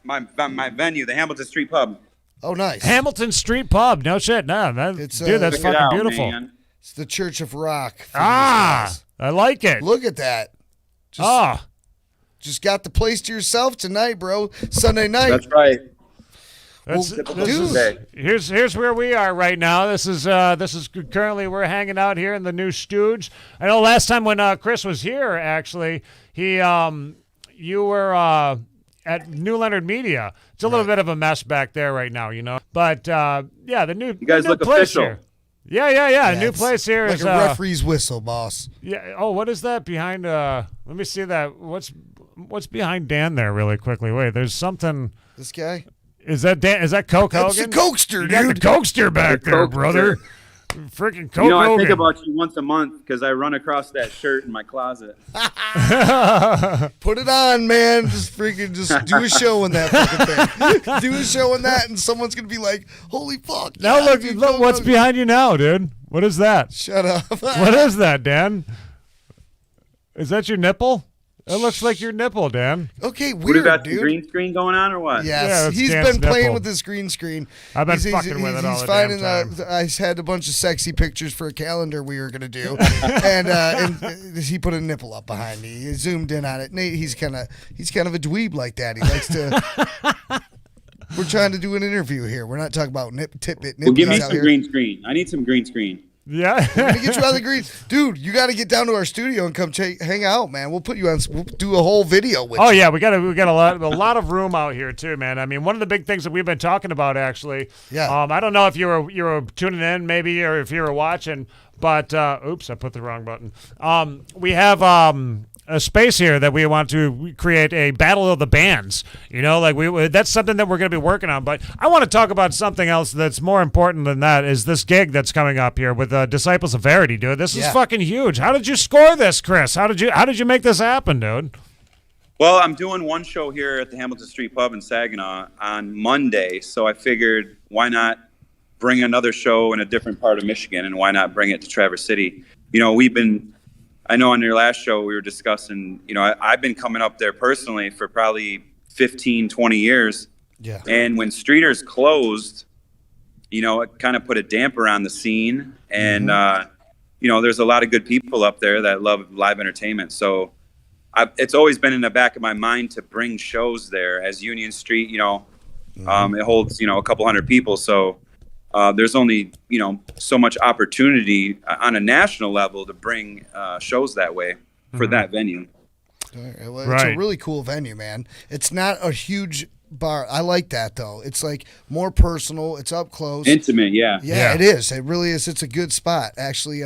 my venue, the Hamilton Street Pub. Oh, nice. Hamilton Street Pub. No shit. No, that's fucking beautiful. Man. It's the Church of Rock. I like it. Look at that. Just got the place to yourself tonight, bro. Sunday night. That's right. Here's where we are right now. This is currently we're hanging out here in the new Stooge. I know last time when Chris was here, actually, you were at New Leonard Media. It's a little bit of a mess back there right now, But the new you guys new look place official. here. Yeah. New place here like is a referee's whistle, boss. Yeah. Oh, what is that behind? Let me see that. What's behind Dan there, really quickly? Wait, there's something. This guy. Is that Dan? Is that Coke Hogan? That's the Cokester, dude. You got the Cokester back there, brother. Freaking Coke I Hogan. think about you once a month because I run across that shirt in my closet. Put it on, man. Just do a show in that fucking thing. Do a show in that, and someone's gonna be like, "Holy fuck!" Now look what's behind you now, dude. What is that? Shut up. What is that, Dan? Is that your nipple? It looks like your nipple, Dan. Okay, What do you weird, got? dude. Green screen going on or what? Yes, Yeah, it's he's Dan's been playing nipple. with this green screen. I've been fucking with it all the damn time. I had a bunch of sexy pictures for a calendar we were gonna do, and he put a nipple up behind me. He zoomed in on it. Nate, he's kind of a dweeb like that. He likes to. We're trying to do an interview here. We're not talking about tidbit. Well, give me out some here. green screen. I need some green screen. Yeah. We're gonna get you out of the green, dude. You got to get down to our studio and come hang out, man. We'll put you on. We'll do a whole video with. Oh you. yeah, we got a lot of room out here too, man. I mean, one of the big things that we've been talking about actually. Yeah. I don't know if you were tuning in maybe or if you were watching, but oops, I put the wrong button. We have a space here that we want to create a battle of the bands. You know, like that's something that we're going to be working on. But I want to talk about something else that's more important than that. Is this gig that's coming up here with Disciples of Verity, dude? This is fucking huge. How did you score this, Chris? How did you make this happen, dude? Well, I'm doing one show here at the Hamilton Street Pub in Saginaw on Monday, so I figured why not bring another show in a different part of Michigan, and why not bring it to Traverse City? You know, I know on your last show we were discussing, you know, I've been coming up there personally for probably 15, 20 years. Yeah. And when Streeters closed, you know, it kind of put a damper on the scene. And, you know, there's a lot of good people up there that love live entertainment. So it's always been in the back of my mind to bring shows there. As Union Street, you know, it holds, you know, a couple hundred people. So there's only, you know, so much opportunity on a national level to bring shows that way for that venue. Well, it's a really cool venue, man. It's not a huge bar. I like that though. It's like more personal. It's up close, intimate. Yeah, it is. It really is. It's a good spot, actually.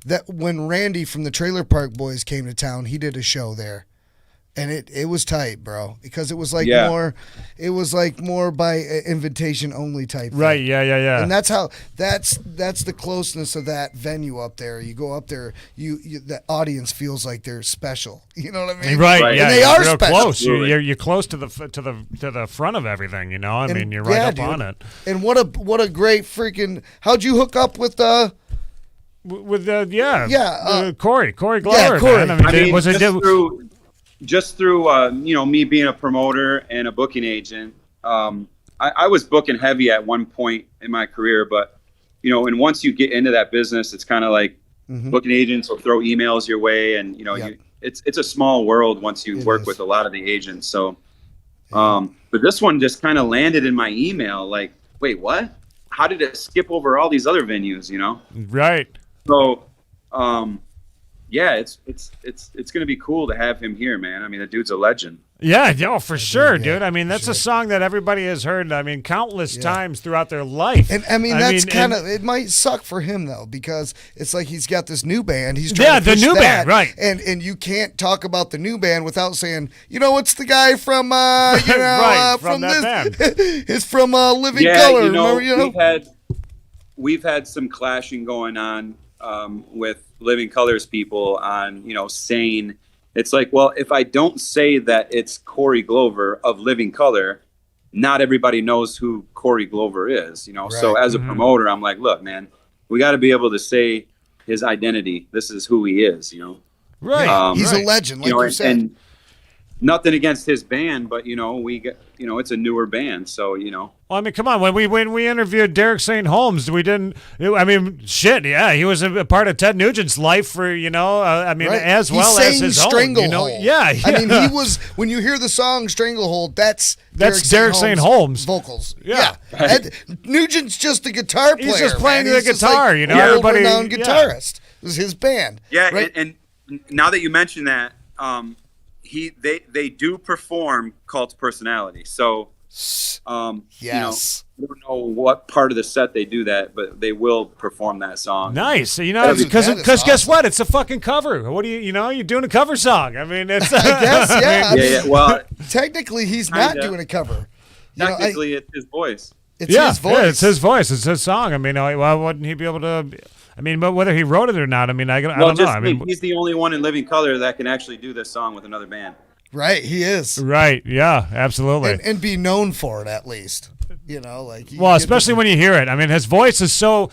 That when Randy from the Trailer Park Boys came to town, he did a show there. And it was tight, bro, because it was like more by invitation only type thing. Right, yeah. And that's the closeness of that venue up there. You go up there, the audience feels like they're special. You know what I mean? Right. Yeah, and they are special. Close. You're close to the front of everything. You know, I mean, you're right up on it. And what a great freaking. How'd you hook up with Corey Glover? Yeah, Corey. Man. I mean, was it just through you know, me being a promoter and a booking agent. I was booking heavy at one point in my career, but you know, and once you get into that business, it's kind of like booking agents will throw emails your way, and you know, it's a small world once you work with a lot of the agents. So, but this one just kind of landed in my email. Like, wait, what? How did it skip over all these other venues? You know? Right. So, yeah, it's gonna be cool to have him here, man. I mean, the dude's a legend. Yeah, for sure, dude. I mean, that's a song that everybody has heard. I mean, countless times throughout their life. And I mean, that's kind of it. Might suck for him though, because it's like he's got this new band. He's trying to push the new that, band, right? And you can't talk about the new band without saying, you know, it's the guy from from that band. It's from Living Yeah, Color. you know, remember, we've had some clashing going on with Living Colors people on, you know, saying. It's like, well, if I don't say that it's Corey Glover of Living Color, not everybody knows who Corey Glover is, you know? Right. So as a promoter, I'm like, look, man, we got to be able to say his identity. This is who he is, you know? Right. He's a legend, like you said. And nothing against his band, but, you know, it's a newer band. So, you know. Well, I mean, come on. When we interviewed Derek St. Holmes, we didn't. I mean, shit. Yeah, he was a part of Ted Nugent's life for, you know. I mean, as well as his own. You know? Yeah. I mean, he was. When you hear the song "Stranglehold," that's Derek St. Holmes vocals. Yeah. Right. Nugent's just a guitar player. He's just playing the guitar. Like, you know, everybody. World-renowned guitarist. It was his band. Yeah, right? and now that you mention that, they do perform Cult Personality. So, you know, I don't know what part of the set they do that, but they will perform that song. Nice, you know, because awesome. Guess what? It's a fucking cover. What do you know? You're doing a cover song. I mean, it's. I guess, yeah. Yeah. Well, technically, he's not doing a cover. Technically, it's his voice. It's his voice. Yeah, it's his voice. It's his song. I mean, why wouldn't he be able to? I mean, but whether he wrote it or not, I mean, I don't know. I mean, he's the only one in Living Color that can actually do this song with another band. Right, he is. Right. Yeah. Absolutely. And be known for it at least. You know, like well, especially when you hear it. I mean, his voice is so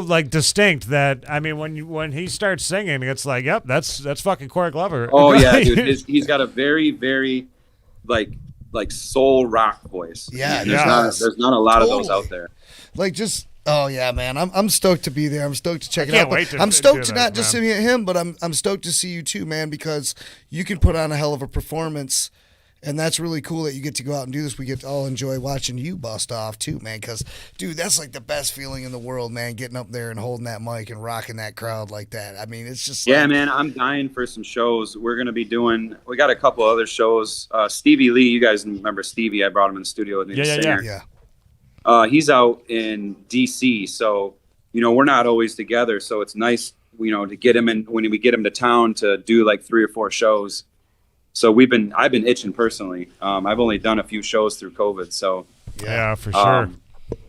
like distinct that I mean, when he starts singing, it's like, yep, that's fucking Corey Glover. Oh yeah, dude, he's got a very, very like soul rock voice. Yeah, there's not a lot of those out there. Like just. Oh yeah, man! I'm stoked to be there. I'm stoked to check it out. I'm stoked to not just see him, but I'm stoked to see you too, man. Because you can put on a hell of a performance, and that's really cool that you get to go out and do this. We get to all enjoy watching you bust off too, man. Because dude, that's like the best feeling in the world, man. Getting up there and holding that mic and rocking that crowd like that. I mean, it's just man. I'm dying for some shows. We're gonna be doing. We got a couple other shows. Stevie Lee, you guys remember Stevie? I brought him in the studio with me. Yeah. He's out in DC, so we're not always together. So it's nice, to get him in when we get him to town to do like 3 or 4 shows. So I've been itching personally. I've only done a few shows through COVID, so yeah, for sure.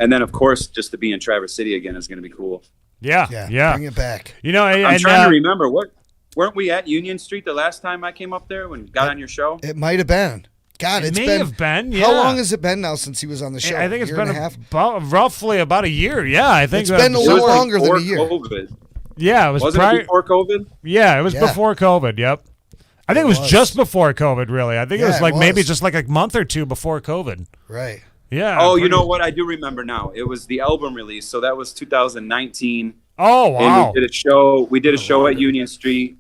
And then of course, just to be in Traverse City again is going to be cool. Yeah. Bring it back. I'm trying to remember weren't we at Union Street the last time I came up there when got on your show? It might have been. God, it may have been. Yeah. How long has it been now since he was on the show? I think it's been roughly about a year. Yeah, I think it's been a little longer than a year. COVID. Yeah, it was. Wasn't it before COVID? Yeah, it was before COVID. Yep. I think it was just before COVID. Really, I think it was like maybe just like a month or two before COVID. Right. Yeah. Oh, you know what? I do remember now. It was the album release, so that was 2019. Oh wow! And we did a show. We did a show at Union Street.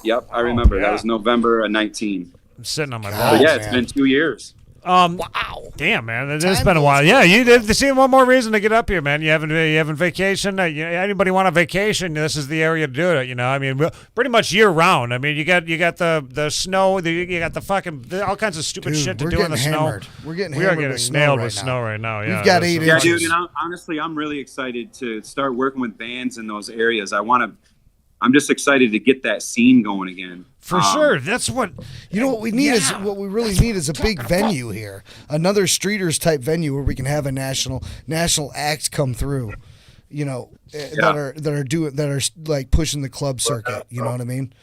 Yep, I remember. That was November of 19. I'm sitting on my balls. Yeah, it's been 2 years. Wow. Damn, man, it's been a while. Yeah, you did see one more reason to get up here, man. You having vacation? Anybody want a vacation? This is the area to do it. I mean, pretty much year round. I mean, you got the snow. You got the fucking all kinds of stupid shit to do in the hammered. snow. We're getting nailed with snow right now. Yeah, we've got 8 inches. Yeah, dude. Honestly, I'm really excited to start working with bands in those areas. I'm just excited to get that scene going again. For sure. That's what what we need is what we really need is a big venue here. Another Streeters type venue where we can have a national act come through. That are like pushing the club circuit. You know what I mean?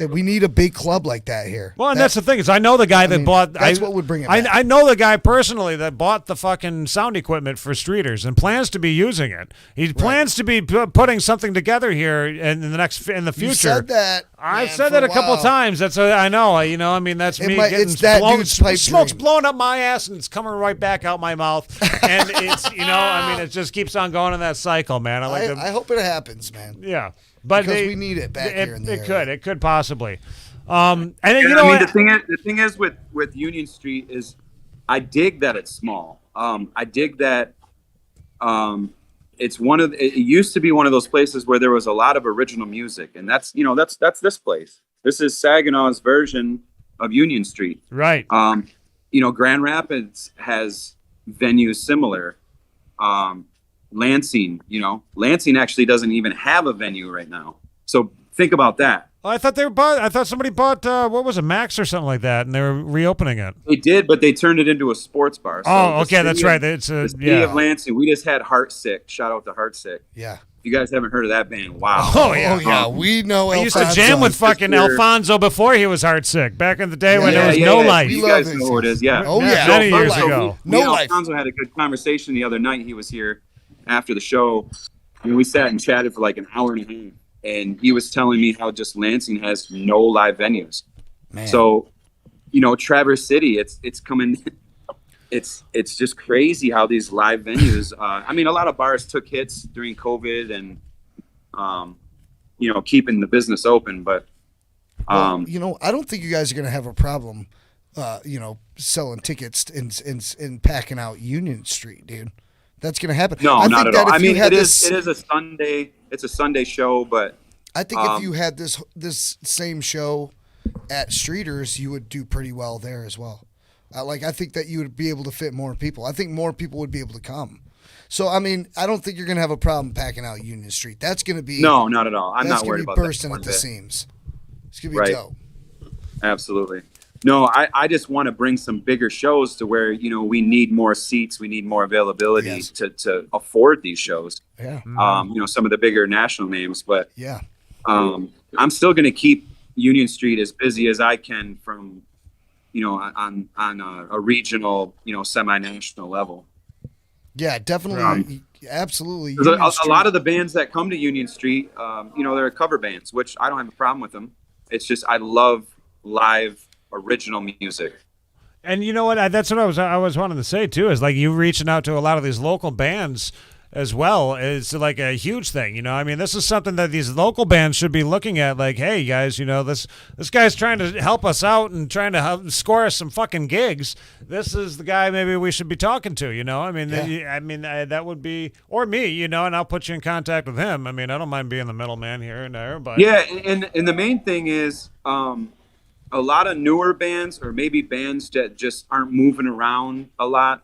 We need a big club like that here. Well, and that's the thing is, I know the guy that bought. That's what would bring it back. I know the guy personally that bought the fucking sound equipment for Streeters and plans to be using it. He plans to be putting something together here in the future. You said that. I've said that a couple times. That's I know. I mean, that's me getting it's that dude's pipe smoke's dream. blowing up my ass and it's coming right back out my mouth. And it's I mean, it just keeps on going in that cycle, man. I hope it happens, man. Yeah. But because we need it back here in the area. It could possibly. And then, the thing is with Union Street is, I dig that it's small. I dig that it used to be one of those places where there was a lot of original music, and that's this place. This is Saginaw's version of Union Street. Right. Grand Rapids has venues similar. Lansing actually doesn't even have a venue right now. So think about that. I thought somebody bought what was it, Max or something like that, and they were reopening it. They did, but they turned it into a sports bar. So okay, that's right. It's the city of Lansing. We just had Heartsick. Shout out to Heartsick. Yeah. If you guys haven't heard of that band, wow. Oh yeah, we know. I used to jam with fucking Alfonso before he was Heartsick. Back in the day when there was no life. You guys know who it is, yeah. Oh yeah, many years ago. Alfonso had a good conversation the other night. He was here after the show, and we sat and chatted for like an hour and a half. And he was telling me how just Lansing has no live venues. Man. So, Traverse City, it's coming. It's just crazy how these live venues. I mean, a lot of bars took hits during COVID and, keeping the business open. But, I don't think you guys are going to have a problem, selling tickets and packing out Union Street, dude. That's going to happen. No, not at all. I mean, it is a Sunday. It's a Sunday show, but I think if you had this same show at Streeters, you would do pretty well there as well. I think that you would be able to fit more people. I think more people would be able to come. So, I mean, I don't think you're going to have a problem packing out Union Street. That's going to be no, not at all. I'm not worried about that. Bursting at the seams. It's going to be dope. Absolutely. No, I just want to bring some bigger shows to where, we need more seats. We need more availability to afford these shows. Yeah. Some of the bigger national names. But yeah, I'm still going to keep Union Street as busy as I can from, on a regional, semi-national level. Yeah, definitely, absolutely. 'Cause Union a Street. lot of the bands that come to Union Street, they're cover bands, which I don't have a problem with them. It's just I love live original music. And you know what? That's what I was wanting to say too. Is like you reaching out to a lot of these local bands as well is like a huge thing. I mean, this is something that these local bands should be looking at. Like, hey guys, this guy's trying to help us out and trying to score us some fucking gigs. This is the guy maybe we should be talking to. I mean, that would be, or me. And I'll put you in contact with him. I mean, I don't mind being the middleman here and there. But Yeah, and the main thing is a lot of newer bands, or maybe bands that just aren't moving around a lot.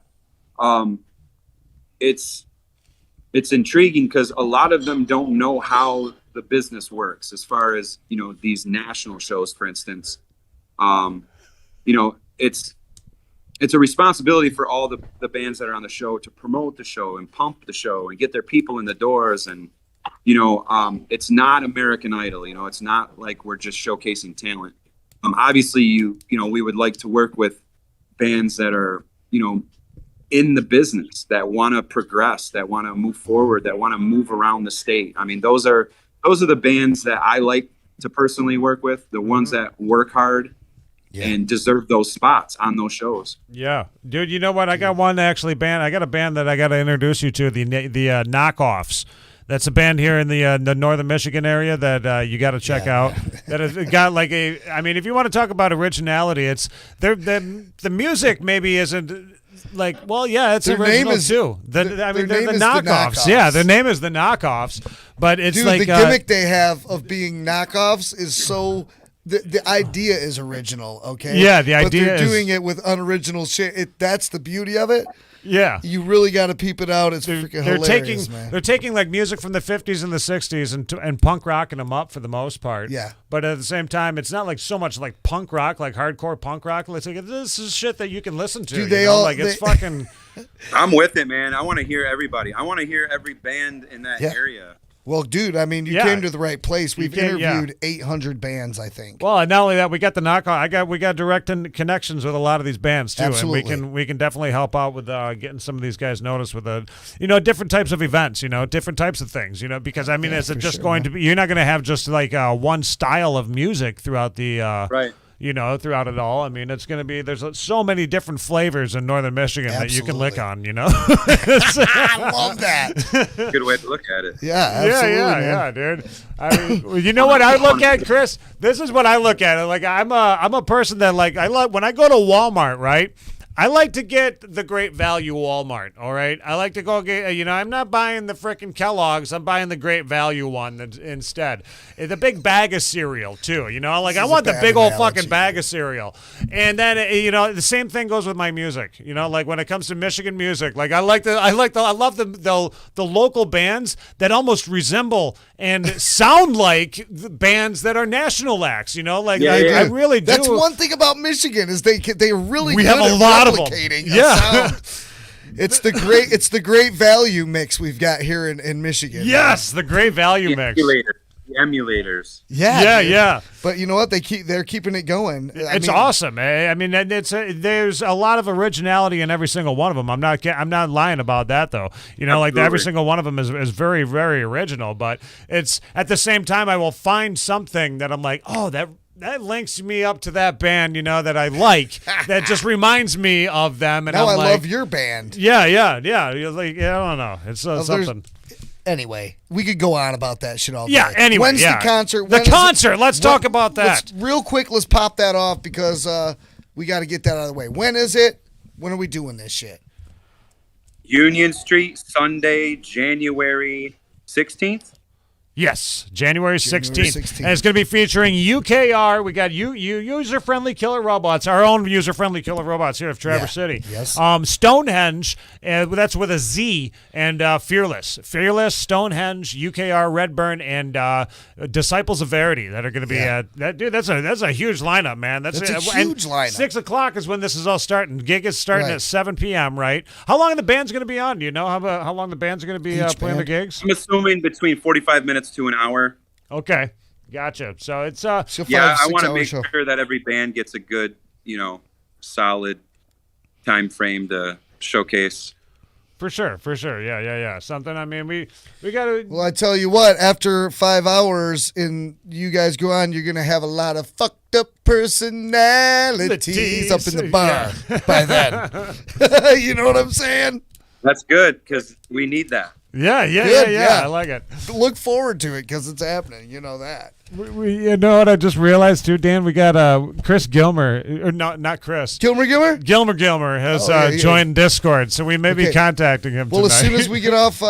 It's intriguing because a lot of them don't know how the business works as far as, these national shows, for instance. It's a responsibility for all the bands that are on the show to promote the show and pump the show and get their people in the doors. And, it's not American Idol, it's not like we're just showcasing talent. Obviously we would like to work with bands that are, in the business, that want to progress, that want to move forward, that want to move around the state. I mean, those are the bands that I like to personally work with, the ones that work hard and deserve those spots on those shows. Yeah, dude, you know what? I got one actually band. I got a band that I got to introduce you to, the Knockoffs. That's a band here in the northern Michigan area that you got to check out. That has got like if you want to talk about originality, it's the music maybe isn't like, well, yeah, it's Their original name is, too. They're name the is Knockoffs. Yeah, their name is the Knockoffs. But it's Dude, like the gimmick they have of being knockoffs is so. The idea is original, okay? Yeah, the idea but they're is doing it with unoriginal shit. That's the beauty of it. Yeah, you really got to peep it out. It's freaking hilarious, man. They're taking like music from the 50s and the 60s and punk rocking them up for the most part. Yeah. But at the same time, it's not like so much like punk rock, like hardcore punk rock. It's like this is shit that you can listen to. Dude, it's fucking. I'm with it, man. I want to hear everybody. I want to hear every band in that area. Well, dude, I mean, you came to the right place. We've interviewed 800 bands, I think. Well, and not only that, we got the knockoff. We got direct connections with a lot of these bands too, Absolutely. and we can definitely help out with getting some of these guys noticed with different types of events, different types of things, because I mean, is it just going to be? You're not going to have just like one style of music throughout the right. Throughout it all. I mean, it's going to be, there's so many different flavors in northern Michigan that you can lick on, I love that. Good way to look at it. Yeah, absolutely, yeah, dude. I mean, you know what I look at, Chris? This is what I look at. Like, I'm a person that, like, when I go to Walmart, right? I like to get the great value Walmart, all right? I like to go get, I'm not buying the frickin' Kellogg's. I'm buying the great value one instead. The big bag of cereal, too, I want the big old fucking bag of cereal. And then, the same thing goes with my music, like when it comes to Michigan music. Like, I love the local bands that almost resemble and sound like the bands that are national acts, I really do. That's one thing about Michigan is they are really we good have a at lot of them. Yeah. It's the great value mix we've got here in Michigan. Yes, the great value mix. The emulators. Yeah. But you know what? They're keeping it going. It's awesome. I mean, there's a lot of originality in every single one of them. I'm not lying about that though. Like every single one of them is very, very original. But it's at the same time, I will find something that I'm like, oh, that links me up to that band, that I like. That just reminds me of them. And now I love your band. Yeah. You're like, I don't know. It's something. Anyway, we could go on about that shit all day. Yeah, anyway. When's the concert? Let's talk about that. Real quick, let's pop that off because we got to get that out of the way. When is it? When are we doing this shit? Union Street, Sunday, January 16th. Yes, January 16th. And it's going to be featuring UKR. We got user-friendly killer robots, our own user-friendly killer robots here of Traverse City. Yes. Stonehengz, that's with a Z, and Fearless, Stonehengz, UKR, Redburn, and Disciples of Verity that are going to be that's a huge lineup, man. That's a huge lineup. 6 o'clock is when this is all starting. Gig is starting at 7 p.m., right? How long are the band's going to be on? Do you know how long the band's going to be playing the gigs? I'm assuming between 45 minutes to an hour. Okay. Gotcha. So it's So Yeah, I 5-6 want to hour make show. sure that every band gets a good, solid time frame to showcase. for sure. Yeah. Something. I mean, we got to. Well, I tell you what, after 5 hours and you guys go on, you're going to have a lot of fucked up personalities up in the bar by then. You know what I'm saying? That's good because we need that. Yeah. Good, yeah. I like it. Look forward to it because it's happening. You know that. You know what I just realized too, Dan? We got Chris Gilmer, or not Chris. Gilmer? Gilmer has yeah. joined Discord, so we may be Okay. contacting him Well, tonight. as soon as we get off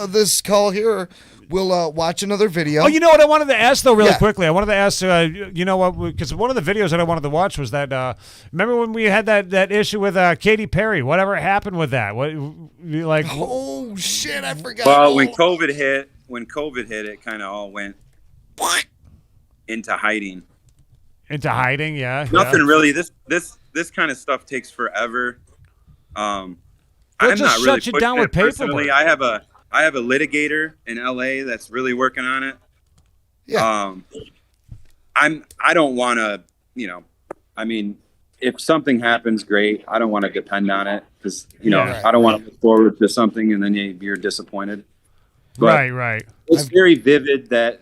this call here, we'll watch another video. Oh, you know what I wanted to ask though, really Yeah. quickly. I wanted to ask, you know what? Because one of the videos that I wanted to watch was that. Remember when we had that issue with Katy Perry? Whatever happened with that? Oh shit! I forgot. Well, when COVID hit, it kind of all went into hiding. Into hiding? Yeah. Nothing really. This kind of stuff takes forever. I'm just not really shut you pushing down with it personally. paperwork. I have a litigator in LA that's really working on it. Yeah. I don't want to, I mean, if something happens, great. I don't want to depend on it because, Yeah. I don't want to look forward to something and then you're disappointed. But Right. it's very vivid that,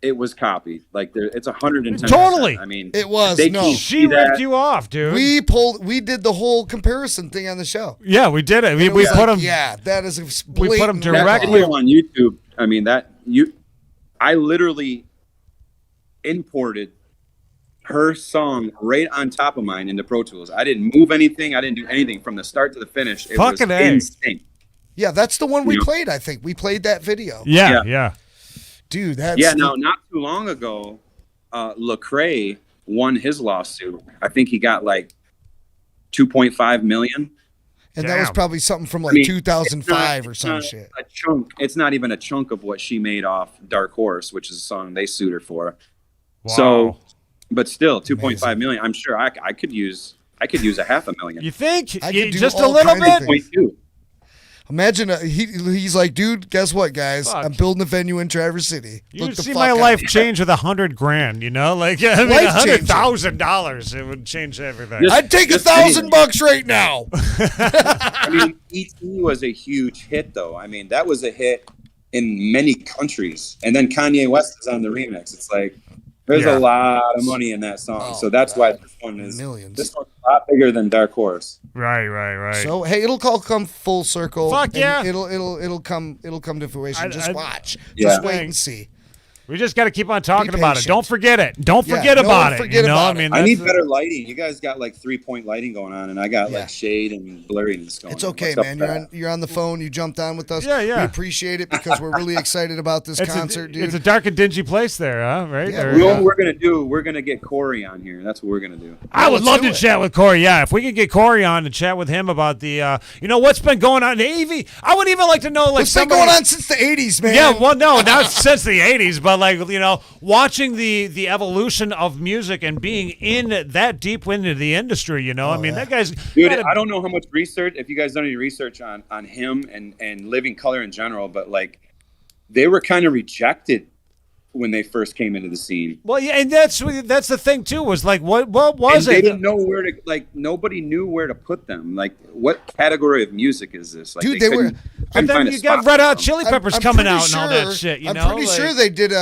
it was copied. Like it's 110%. Totally. I mean, It was, they no. can't She see that. ripped you off, dude. We did the whole comparison thing on the show. Yeah, we did it. We It was put like, them. Yeah, that is a We put 'em blatant That directly- video on YouTube. I mean, I literally imported her song right on top of mine into Pro Tools. I didn't move anything. I didn't do anything from the start to the finish. It Fucking was A. insane. Yeah, that's the one we Yeah. played. I think we played that video. Yeah. Dude, that's Yeah. Now, not too long ago, Lecrae won his lawsuit. I think he got like 2.5 million. and that was Damn. probably something from like I mean, 2005 or it's some not shit. A chunk. It's not even a chunk of what she made off Dark Horse, which is a song they sued her for. Wow. So, but still, 2.5 million. I'm sure I could use a half a million. You think? I could do Just a all little kind of bit? things. 2.2. Imagine he's like, dude, guess what, guys? Fuck. I'm building a venue in Traverse City. You Look would the see fuck my out. life change with $100,000, you know? Like, I mean, Life-changing. $100,000, it would change everything. Just- I'd take Just $1,000 right now. I mean, E.T. was a huge hit, though. I mean, that was a hit in many countries. And then Kanye West is on the remix. It's like, there's Yeah. a lot of money in that song. Oh, so that's why this one is Millions. This one's a lot bigger than Dark Horse. Right. So hey, it'll all come full circle. Fuck and yeah. It'll come to fruition. Just watch. Yeah. Just wait and see. We just got to keep on talking Be about it. patient. Don't forget it. Don't Yeah, forget don't about it. forget You know, about I mean, I need that's- better lighting. You guys got like 3-point lighting going on, and I got Yeah. like shade and blurriness going It's on. okay, What's up man. with that? You're on the phone. You jumped on with us. Yeah. We appreciate it because we're really excited about this concert, dude. It's a dark and dingy place there, huh? Right? Yeah, Or- You know what we're gonna do? We're gonna get Corey on here. That's what we're gonna do. I would let's love do to it. chat with Corey. Yeah, if we could get Corey on and chat with him about the, what's been going on in AV. I would even like to know, like, It's been somebody- going on since the 80s, man. Yeah, well, no, not since the '80s, but like watching the evolution of music and being in that deep into the industry. I mean, that guy's Dude, got a- I don't know how much research. If you guys done any research on him and Living Color in general, but like they were kind of rejected when they first came into the scene. Well, yeah, and that's the thing too. Was like, what was And they it? didn't know where to nobody knew where to put them. Like, what category of music is this? Like, Dude, they were- couldn't And then find a you got spot Red for Hot them. Chili Peppers I'm coming pretty out and all that sure- shit. I'm pretty sure they did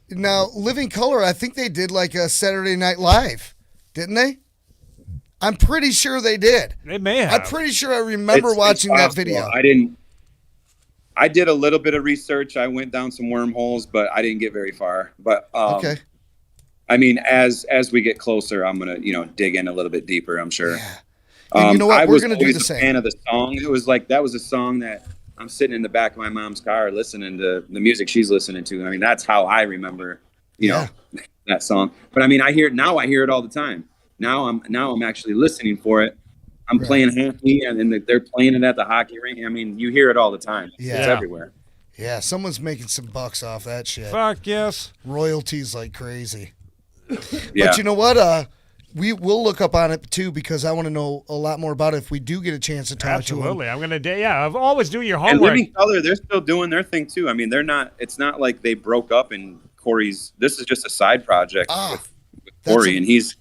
now Living Color. I think they did like a Saturday Night Live, didn't they? I'm pretty sure they did. They may have. I'm pretty sure I remember It's watching that possible. video. I did a little bit of research. I went down some wormholes, but I didn't get very far. But Okay. I mean, as we get closer, I'm gonna dig in a little bit deeper. I'm sure. Yeah. And you know what? I We're was gonna do always the a same. fan of the song. It was like that was a song that I'm sitting in the back of my mom's car listening to the music she's listening to. I mean, that's how I remember, that song. But I mean, I hear it all the time. Now I'm actually listening for it. I'm playing hockey, and they're playing it at the hockey rink. I mean, you hear it all the time. Yeah. It's everywhere. Yeah, someone's making some bucks off that shit. Fuck yes. Royalties like crazy. Yeah. But you know what? we'll look up on it too because I want to know a lot more about it if we do get a chance to talk to him. Absolutely. I'm going to, I've always do your And homework. Living Color, they're still doing their thing too. I mean, it's not like they broke up and Corey's, this is just a side project with Corey, and he's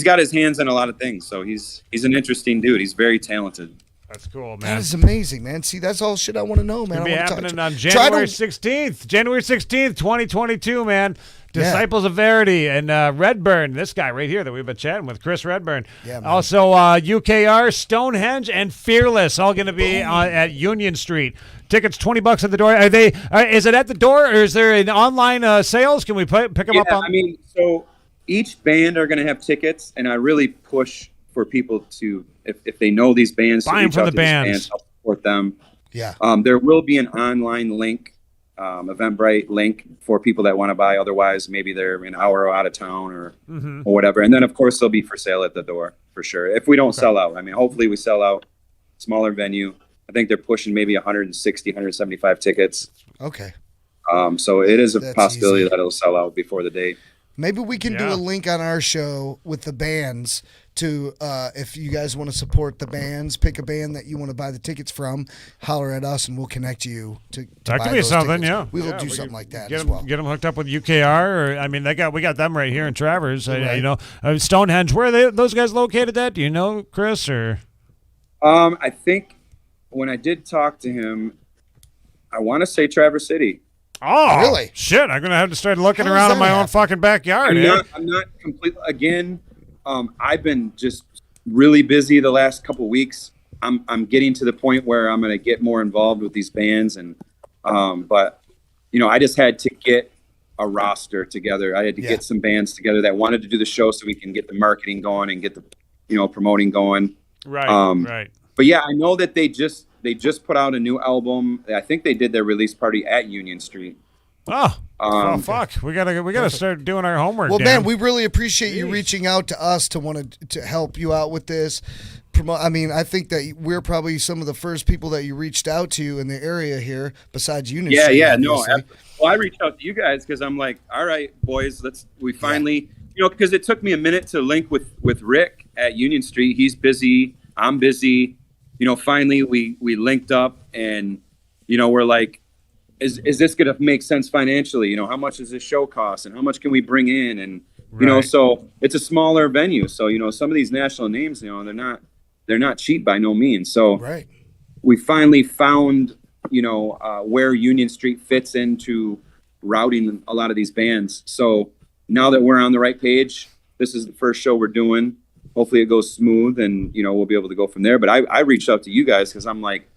got his hands in a lot of things. So he's an interesting dude. He's very talented. That's cool, man. That is amazing, man. See, that's all shit I want to know, man. It'll be I wanna happening talk on to- January 16th. January 16th, 2022, man. Disciples of Verity and Redburn, this guy right here that we've been chatting with, Chris Redburn. Yeah, man. Also, UKR, Stonehengge, and Fearless, all going to be at Union Street. Tickets $20 at the door. Are they? Is it at the door, or is there an online sales? Can we pick them up on? I mean, so each band are going to have tickets, and I really push for people to, if they know these bands, Buy to 'em reach from out the to these bands. bands, help support them. Yeah. There will be an online link, Eventbrite link for people that want to buy. Otherwise, maybe they're an hour out of town or whatever. And then, of course, they'll be for sale at the door for sure. If we don't sell out, I mean, hopefully we sell out. Smaller venue. I think they're pushing maybe 160, 175 tickets. Okay. So it is a That's possibility easy. that it'll sell out before the date. Maybe we can do Yeah. a link on our show with the bands to, if you guys want to support the bands, pick a band that you want to buy the tickets from, holler at us and we'll connect you to That buy could be those something, tickets. yeah. We will Yeah, do we something could like that Get as them, well. get them hooked up with UKR, or I mean, we got them right here in Travers. Right. You know, Stonehenge. Where are those guys located at? Do you know, Chris? Or I think when I did talk to him, I want to say Traverse City. oh, Really? Shit! I'm gonna have to start looking How does around in that my own happen? fucking backyard. eh? I'm not completely. Again, I've been just really busy the last couple of weeks. I'm getting to the point where I'm going to get more involved with these bands, and but you know, I just had to get a roster together. I had to get some bands together that wanted to do the show, so we can get the marketing going and get the promoting going. Right. Right. But yeah, I know that they just put out a new album. I think they did their release party at Union Street. Oh, fuck! We gotta start doing our homework. Well, Dan. man, we really appreciate you reaching out to us to want to help you out with this. I mean, I think that we're probably some of the first people that you reached out to in the area here, besides Union Yeah, Street, yeah, no. obviously. Well, I reached out to you guys because I'm like, all right, boys, we finally, because it took me a minute to link with Rick at Union Street. He's busy, I'm busy. Finally we linked up, and we're like, is this going to make sense financially? How much does this show cost, and how much can we bring in? And so it's a smaller venue. So some of these national names, they're not cheap by no means. So we finally found where Union Street fits into routing a lot of these bands. So now that we're on the right page, this is the first show we're doing. Hopefully it goes smooth, and we'll be able to go from there. But I reached out to you guys because I'm like,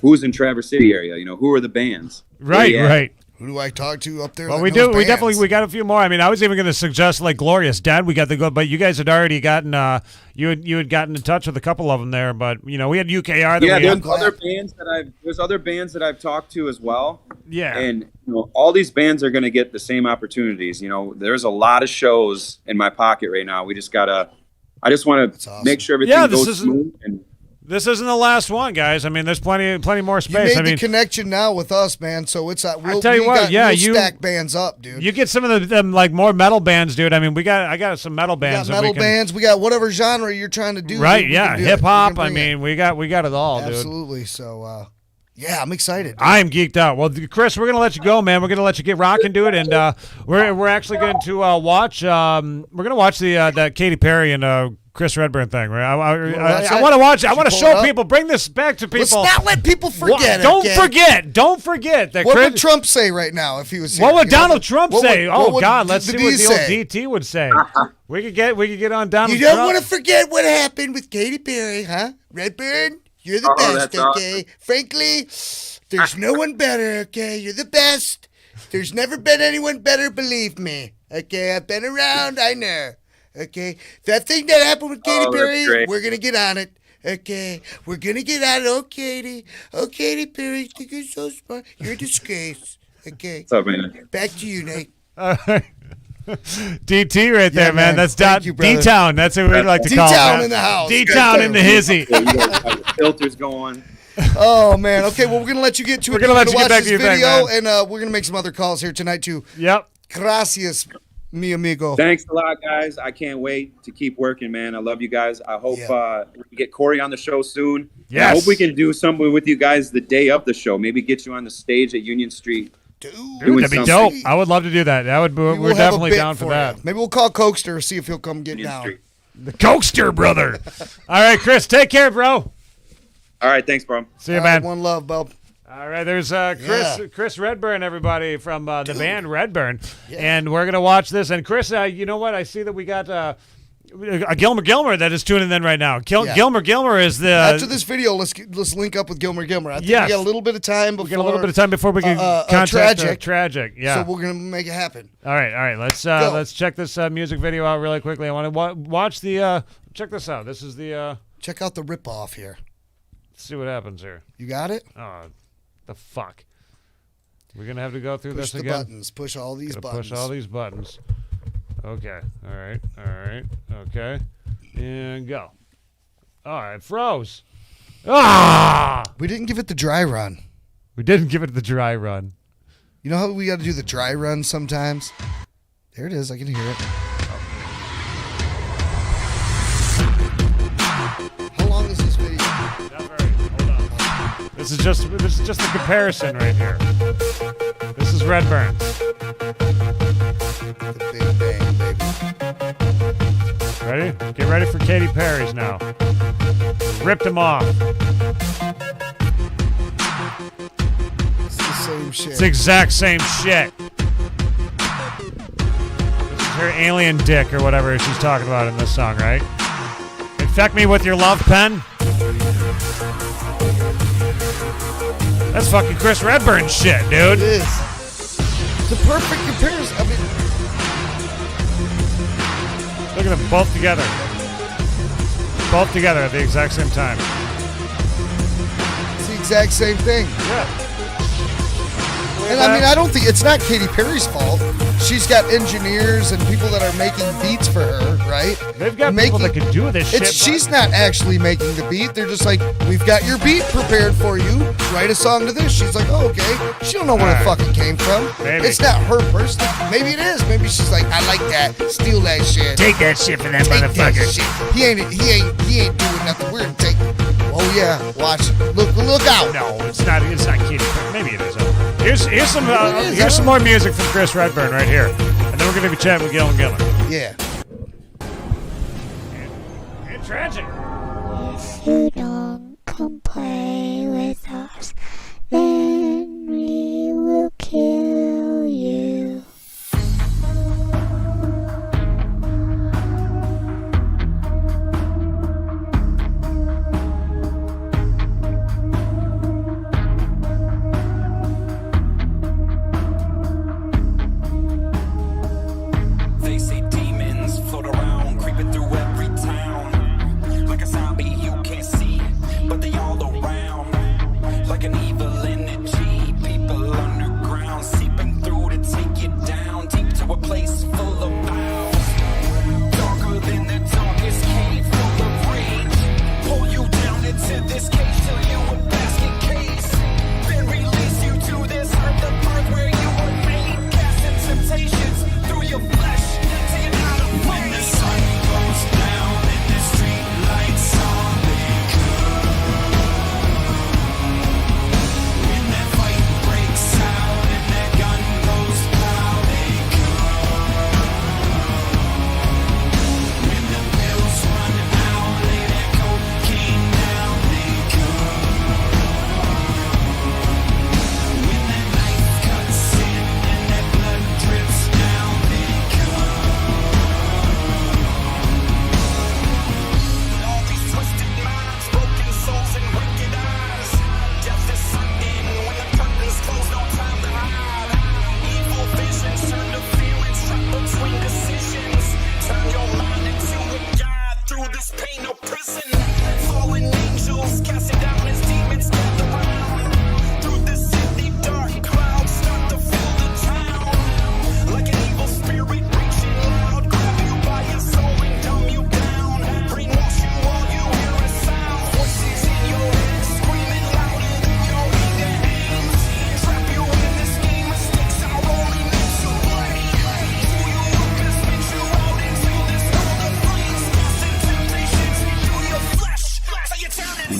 who's in Traverse City area? Who are the bands? Right. Right. Who do I talk to up there? Well, that we knows do. We bands? definitely got a few more. I mean, I was even going to suggest like Glorious Dead. We got the good, but you guys had already gotten. You had gotten in touch with a couple of them there, but we had UKR. That There's other bands that I've talked to as well. Yeah. And all these bands are going to get the same opportunities. There's a lot of shows in my pocket right now. I just want to make sure everything goes smooth. And this isn't the last one, guys. I mean, there's plenty more You space. made the connection now with us, man. So it's I'll tell you what. We'll stack bands up, dude. You get some of them like more metal bands, dude. I mean, I got some metal bands. We got metal bands. We got whatever genre you're trying to do. Right? dude, we Yeah. can do it. Hip hop. We can I bring it. mean, we got it all, dude. Absolutely. So, yeah, I'm excited. dude. I'm geeked out. Well, Chris, we're gonna let you go, man. We're gonna let you get rocking to it, and we're actually going to watch. We're gonna watch the Katy Perry and Chris Redburn thing. Right? I want to watch. I want to show people. Bring this back to people. Let's not let people forget. Don't okay? forget. Don't forget that. What Chris, would Trump say right now if he was here? What would Donald Trump say? What would God, let's the see what D's the old say? DT would say. We could get on Donald You Trump. don't want to forget what happened with Katy Perry, huh? Redburn, you're the best, that's okay? Frankly, there's no one better, okay? You're the best. There's never been anyone better, believe me. Okay, I've been around, I know. Okay, that thing that happened with Katy that's Perry, great. we're going to get on it. Okay, we're going to get on it. Oh, Katy. Oh, Katy Perry, you think you're so smart. You're a disgrace. Okay, what's up, man? back to you, Nate. DT right there, Yeah, man. man. That's Thank you, brother. D-Town. That's what we like to call it. D-Town man. in the house. D-Town in the hizzy. Yeah, you guys have the filters going. Oh man. Okay. Well, we're gonna let you get to it. We're gonna let you get watch back to this your thing, video, man. and we're gonna make some other calls here tonight too. Yep. Gracias, mi amigo. Thanks a lot, guys. I can't wait to keep working, man. I love you guys. I hope we can get Corey on the show soon. Yes. I hope we can do something with you guys the day of the show. Maybe get you on the stage at Union Street. Dude, that'd be dope. I would love to do that. We're definitely down for that. You. Maybe we'll call Cokester, see if he'll come get Union down. Street. The Cokester, brother. All right, Chris, take care, bro. All right, thanks, bro. See you, man. One love, bub. All right, there's Chris Redburn, everybody, from the band Redburn. And we're going to watch this. And, Chris, you know what? I see that we got a Gilmer that is tuning in right now. Gilmer is the... After this video, let's link up with Gilmer. I think we got a little bit of time before... We got a little bit of time before we can contact Tragic. Yeah. So we're going to make it happen. All right. Let's check this music video out really quickly. I want to watch the... check this out. This is the... Check out the ripoff here. Let's see what happens here. You got it? Oh, the fuck. We're going to have to go through this again. Push the buttons. Push all these buttons. Push all these buttons. Okay. All right. Okay. And go. All right. Froze. Ah! We didn't give it the dry run. We didn't give it the dry run. You know how we got to do the dry run sometimes? There it is. I can hear it. How long is this video? Not very. Hold on. This is just the comparison right here. This is Redburn. The Big Bang, baby. Ready? Get ready for Katy Perry's now. Ripped him off. It's the same shit. It's the exact same shit. This is her alien dick or whatever she's talking about in this song, right? Infect me with your love pen. That's fucking Chris Redburn shit, dude. It is. It's the perfect comparison. I mean, look at them both together. Both together at the exact same time. it's the exact same thing. Yeah. And I mean, I don't think it's not Katy Perry's fault. She's got engineers and people that are making beats for her, right? They've got people that can do this shit. She's not actually making the beat. They're just like, we've got your beat prepared for you. Write a song to this. She's like, oh, okay. She don't know where it fucking came from. Maybe. It's not her personally. Maybe it is. Maybe she's like, I like that. Steal that shit. Take that shit from that Take motherfucker. that shit. He ain't doing nothing. We're gonna take. Oh yeah, watch. Look out. No, it's not Katy Perry. Maybe it is. Here's some more music from Chris Redburn right here. And then we're going to be chatting with Gillen Gillen. Yeah. And Tragic. If you don't come play with us, then we will kill you. They say demons float around, creeping through every town. Like a zombie you can't see,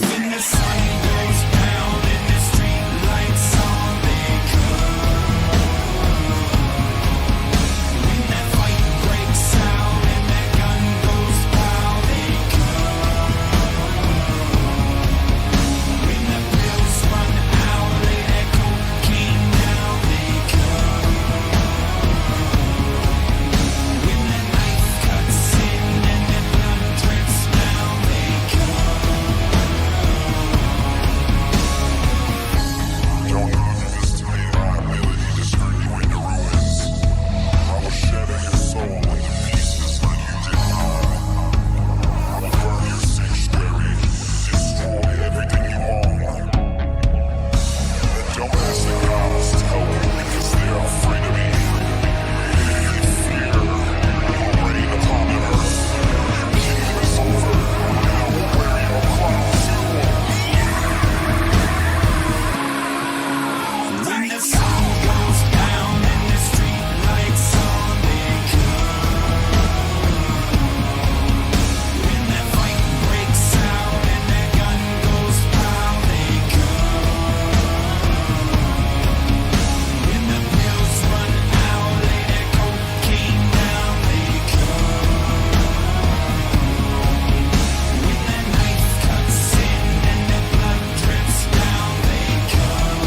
When the sun goes down and the street lights on, they come. When that fight breaks out and that gun goes pow, they come. When the pills run out, lay that cocaine down, they come. When the knife cuts in and the blood drips down, they come. Don't do this to me, liability to screw you into ruins. I will shatter your soul into pieces that you did not. I will burn your sanctuary, destroy everything you own. And don't ask the gods to help you because they are afraid of me. In fear, I will reign upon the earth. Your kingdom is over, and I will wear your crown. When the sun goes down and the street lights on, they come. When that fight breaks out and that gun goes pow, they come. When the pills run out, lay that cocaine down, they come. When that knife cuts in and that blood drips down, they come.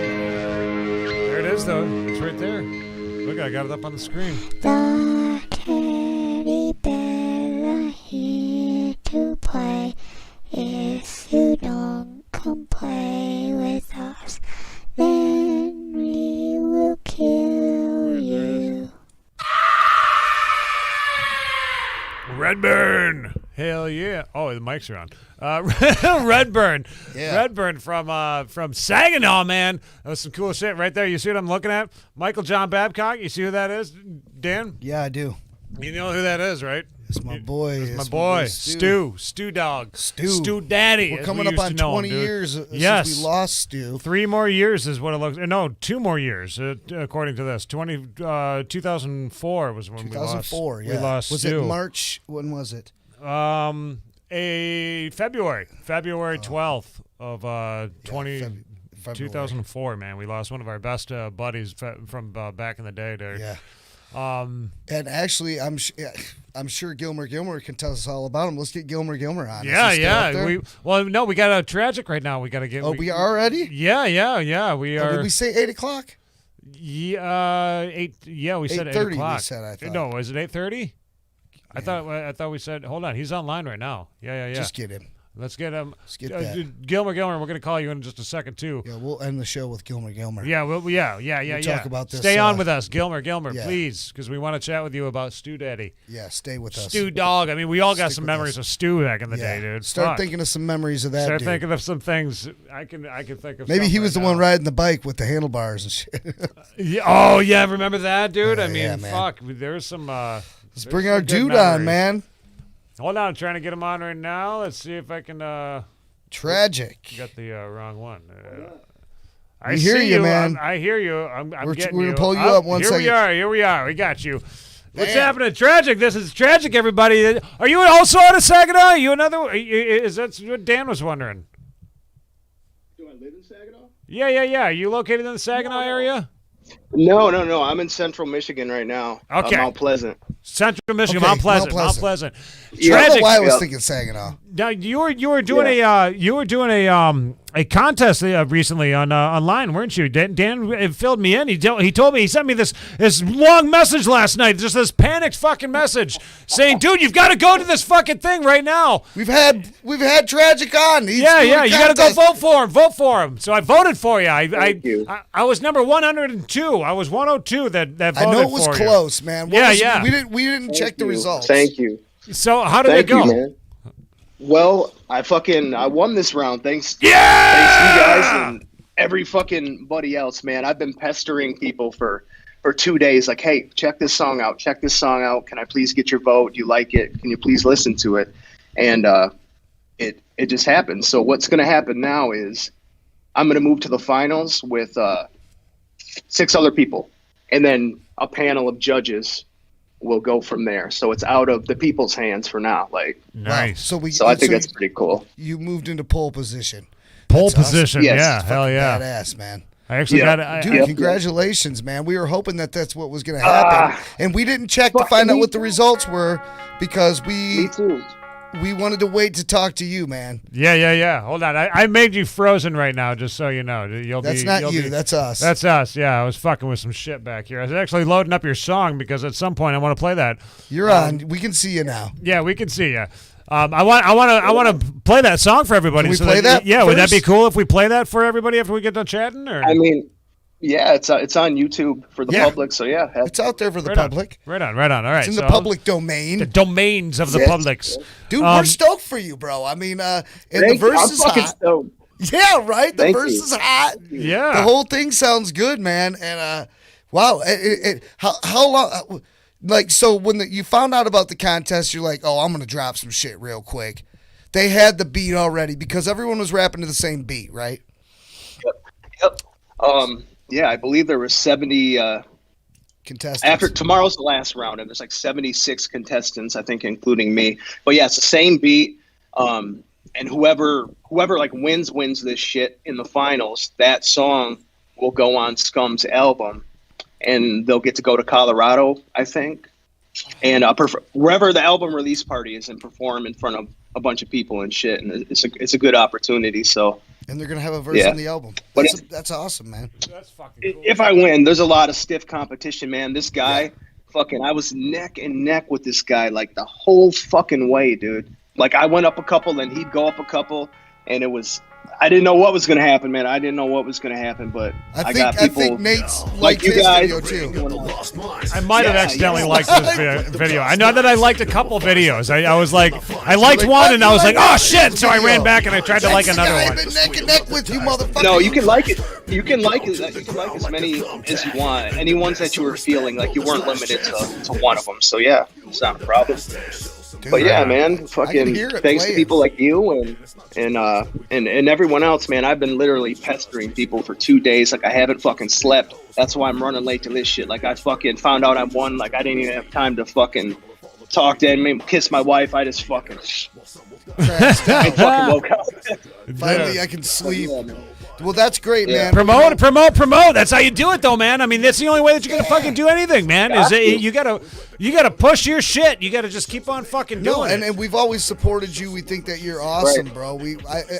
There it is, though. It's right there. Look, I got it up on the screen. The teddy bear are here to play. If you don't come play with us, then we will kill you. Redburn. Hell yeah. Oh, the mics are on. Redburn. Yeah. Redburn from Saginaw, man. That was some cool shit right there. You see what I'm looking at? Michael John Babcock. You see who that is, Dan? Yeah, I do. You know who that is, right? It's my boy. It's my It's boy, Stu. Stu Dog. Stu. Stu Daddy. We're as coming we up used on to know him, 20 dude. years Yes. since we lost Stu. 3 more years is what it looks. No, 2 more years, according to this. 2004 was when 2004, we yeah. lost Was Stu. it March? When was it? February 12th of 2004, man. We lost one of our best buddies from back in the day, dude. Yeah. And actually, I'm sure Gilmer can tell us all about him. Let's get Gilmer on. Yeah. We got a tragic right now. We got to get. Oh, we are already? Yeah. We are. Did we say 8 o'clock? Yeah, 8. Yeah, we said 8 8:30 o'clock. we said, I thought. No, was it 8:30? I thought we said. Hold on, he's online right now. Yeah. Just get him. Let's get him. Let's get that. Gilmer. We're going to call you in just a second too. Yeah, we'll end the show with Gilmer. Yeah. We'll talk about this. Stay on with us, Gilmer, yeah. please, because we want to chat with you about Stu Daddy. Yeah, stay with us. Stu Dog. I mean, we all got Stick some with memories us. of Stu back in the day, dude. Start Fuck. thinking of some memories of that. Start dude. thinking of some things. I can think of. Maybe some he was right the one now. riding the bike with the handlebars and shit. Yeah. Oh yeah, remember that, dude? I mean, yeah, man. fuck. There's some. Let's bring our dude on, man. Hold on, I'm trying to get him on right now. Let's see if I can. Tragic. You got the wrong one. I hear you, man. I hear you. I'm getting we're you. gonna pull you up one second. Here we are. We got you. What's Damn. happening? Tragic. This is tragic, everybody. Are you also out of Saginaw? Are you another? Is that what Dan was wondering? Do I live in Saginaw? Yeah. Are you located in the Saginaw area? No. I'm in central Michigan right now. Okay. Mount Pleasant. Central Michigan, Okay, Mount Pleasant. Mount Mount Pleasant. Yeah. I don't know Tragic. why I was thinking Saginaw. Now you were doing a contest recently on online, weren't you? Dan filled me in. He told me, he sent me this long message last night, just this panicked fucking message saying, "Dude, you've got to go to this fucking thing right now." We've had Tragic on. You got to go vote for him. So I voted for you. I was number 102. I was 102 that voted for you. I know it was close, man. We didn't check the results. Thank you. So how did it go? You, man. Well, I won this round. Thanks to you guys and every fucking buddy else, man. I've been pestering people for 2 days, like, hey, check this song out. Can I please get your vote? Do you like it? Can you please listen to it? And it just happened. So what's going to happen now is I'm going to move to the finals with 6 other people, and then a panel of judges will go from there. So it's out of the people's hands for now. Like, nice. Wow. So I think that's pretty cool. You moved into pole position. Pole position, Yes. yeah, hell yeah, badass, man. I actually got it. Dude, congratulations, man. We were hoping that's what was going to happen, and we didn't check to find out what the results were because we wanted to wait to talk to you, man. Yeah. Hold on, I made you frozen right now, just so you know. That's not you. That's us. That's us. Yeah, I was fucking with some shit back here. I was actually loading up your song because at some point I want to play that. You're on. We can see you now. Yeah, we can see you. I want to play that song for everybody. Can we play that? Yeah, first? Would that be cool if we play that for everybody after we get done chatting? Or I mean, yeah, it's on YouTube for the public. So yeah, it's out there for the public. Right on. All right, it's in the public domain. The domains of the publics. Dude, we're stoked for you, bro. I mean, and the verse is hot. Stoked. Yeah, right. The verse is hot. Yeah, the whole thing sounds good, man. And wow, how long? Like, so when you found out about the contest, you're like, oh, I'm going to drop some shit real quick. They had the beat already because everyone was rapping to the same beat, right? Yep. Yeah, I believe there were 70 contestants. After tomorrow's the last round, and there's like 76 contestants, I think, including me. But yeah, it's the same beat. And whoever like wins this shit in the finals, that song will go on Scum's album. And they'll get to go to Colorado, I think, and wherever the album release party is, and perform in front of a bunch of people and shit. And it's a good opportunity. So, and they're gonna have a verse on the album. That's awesome, man. That's fucking cool. If I win, there's a lot of stiff competition, man. This guy, I was neck and neck with this guy like the whole fucking way, dude. Like I went up a couple, then he'd go up a couple, and I didn't know what was going to happen, man. I didn't know what was going to happen, but I think Nate's like you his guys video too. I might have accidentally liked this video. I know that I liked a couple videos. I was like, I liked one, and I was like, oh shit! So I ran back and I tried to like another one. I've been neck and neck with you, motherfucker. No, you can like it. You can like as many as you want. Any ones that you were feeling, like you weren't limited to one of them. So yeah, it's not a problem. Dude, but yeah, man, fucking thanks to people like you and everyone else, man. I've been literally pestering people for 2 days. Like I haven't fucking slept. That's why I'm running late to this shit. Like I fucking found out I won. Like I didn't even have time to fucking talk to him, kiss my wife. I just fucking woke up. Finally, I can sleep. Well, that's great, man. Promote. That's how you do it, though, man. I mean, that's the only way that you're gonna fucking do anything, man. You gotta push your shit. You gotta just keep on fucking doing it. And we've always supported you. We think that you're awesome, bro.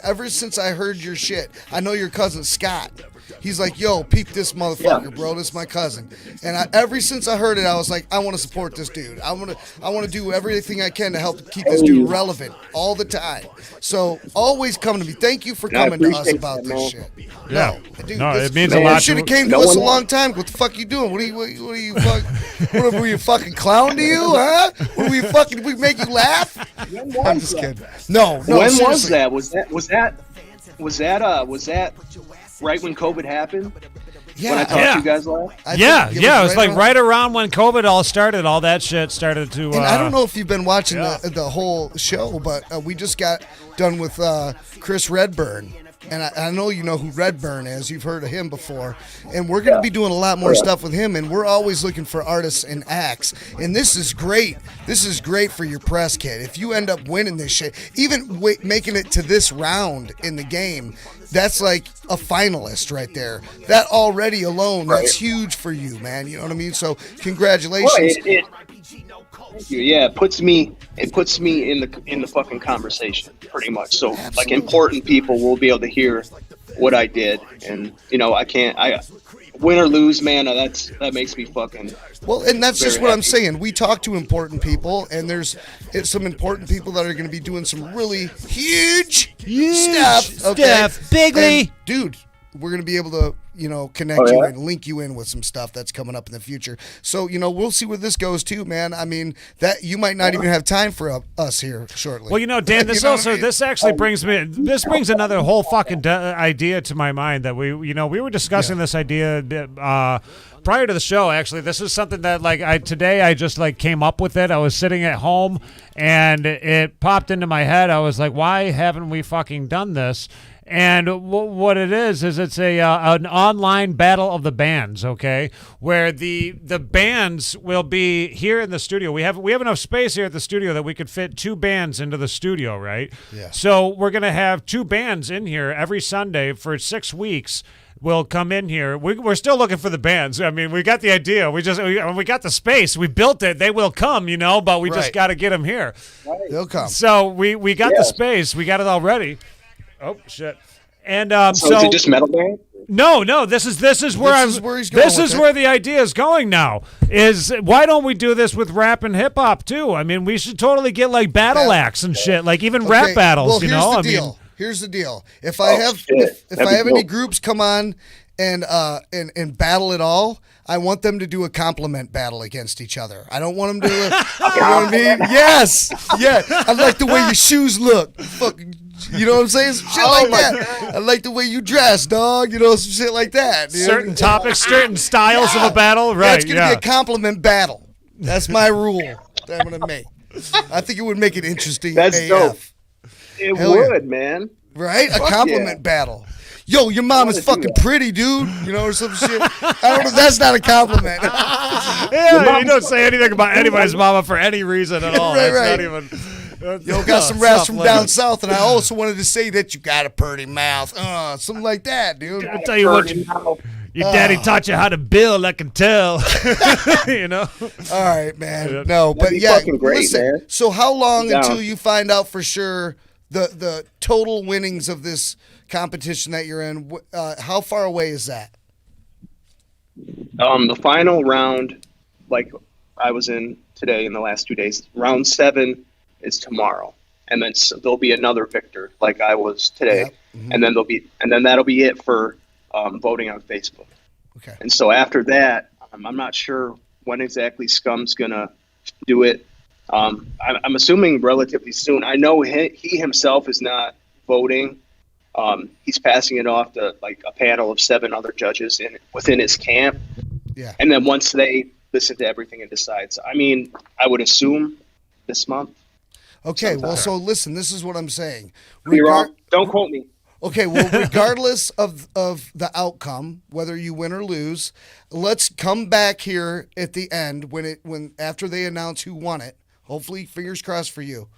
Ever since I heard your shit, I know your cousin Scott. He's like, yo, peep this motherfucker, bro. This is my cousin. And ever since I heard it, I was like, I want to support this dude. I want to do everything I can to help keep this dude relevant all the time. So always come to me. Thank you for coming to us about this shit. Yeah. Dude, it means a lot. You should have came to us a long time. What the fuck you doing? What are you were you fucking clown to you, huh? We make you laugh? I'm just kidding. No, when seriously. was that? Was that right when COVID happened? Yeah. When I talked to you guys last? It was like right around when COVID all started. All that shit started to. And I don't know if you've been watching the whole show, but we just got done with Chris Redburn. And I know you know who Redburn is. You've heard of him before. And we're going to be doing a lot more stuff with him. And we're always looking for artists and acts. And this is great. This is great for your press kit. If you end up winning this shit, even making it to this round in the game, that's like a finalist right there. That already alone, that's huge for you, man. You know what I mean? So congratulations. Thank you. Yeah, it puts me in the fucking conversation pretty much. So like important people will be able to hear what I did, and I win or lose, man. That makes me fucking. Well, and that's just what I'm happy. saying. We talk to important people, and there's some important people that are going to be doing some really huge stuff. Okay? Bigly. And, dude, we're going to be able to, connect you and link you in with some stuff that's coming up in the future. So, we'll see where this goes too, man. I mean, that you might not even have time for us here shortly. Well, Dan, this this actually brings another whole fucking idea to my mind that we were discussing this idea prior to the show. Actually, this is something that today I just came up with it. I was sitting at home and it popped into my head. I was like, why haven't we fucking done this? And what it is it's an online battle of the bands, okay? Where the bands will be here in the studio. We have enough space here at the studio that we could fit 2 bands into the studio, right? Yeah. So we're gonna have 2 bands in here every Sunday for 6 weeks. Will come in here. We're still looking for the bands. I mean, we got the idea. We got the space. We built it. They will come, but we just got to get them here. They'll come. So we got the space. We got it all ready. Oh shit! And So is it just metal band? No. This is where This is where he's going This with is it. where the idea is going now. Is why don't we do this with rap and hip hop too? I mean, we should totally get battle acts and shit, even rap battles. Well, here's the deal. If I have any groups come on and battle at all, I want them to do a compliment battle against each other. I don't want them to. You know what I mean? Yes. Yeah. I like the way your shoes look. Fucking. You know what I'm saying? Some shit like that. I like the way you dress, dog. Some shit like that. Dude. Certain topics, certain styles of a battle, right? That's gonna be a compliment battle. That's my rule that I'm gonna make. I think it would make it interesting. That's AF. dope. It Hell would, man. Right? Fuck A compliment battle. Yo, your mom is fucking pretty, dude. Or some shit. I don't know. That's not a compliment. Yeah, you don't say anything about anybody's mama for any reason at all. Right, That's right. not even. Yo, got some raps from down south, and I also wanted to say that you got a pretty mouth. Something like that, dude. I'll tell you what, your daddy taught you how to build, I can tell. All right, man. No, but be yeah, fucking great, listen. man. So how long Down. until you find out for sure the total winnings of this competition that you're in? How far away is that? The final round, like I was in today in the last 2 days, round 7 is tomorrow, and then there'll be another victor like I was today, and then that'll be it for voting on Facebook. Okay. And so after that, I'm not sure when exactly Scum's gonna do it. I'm assuming relatively soon. I know he himself is not voting. He's passing it off to a panel of 7 other judges within his camp. Yeah. And then once they listen to everything and decide. So, I mean, I would assume this month. Okay, well, so listen, this is what I'm saying. You're wrong. Don't quote me. Okay, well, regardless of the outcome, whether you win or lose, let's come back here at the end when after they announce who won it. Hopefully, fingers crossed for you.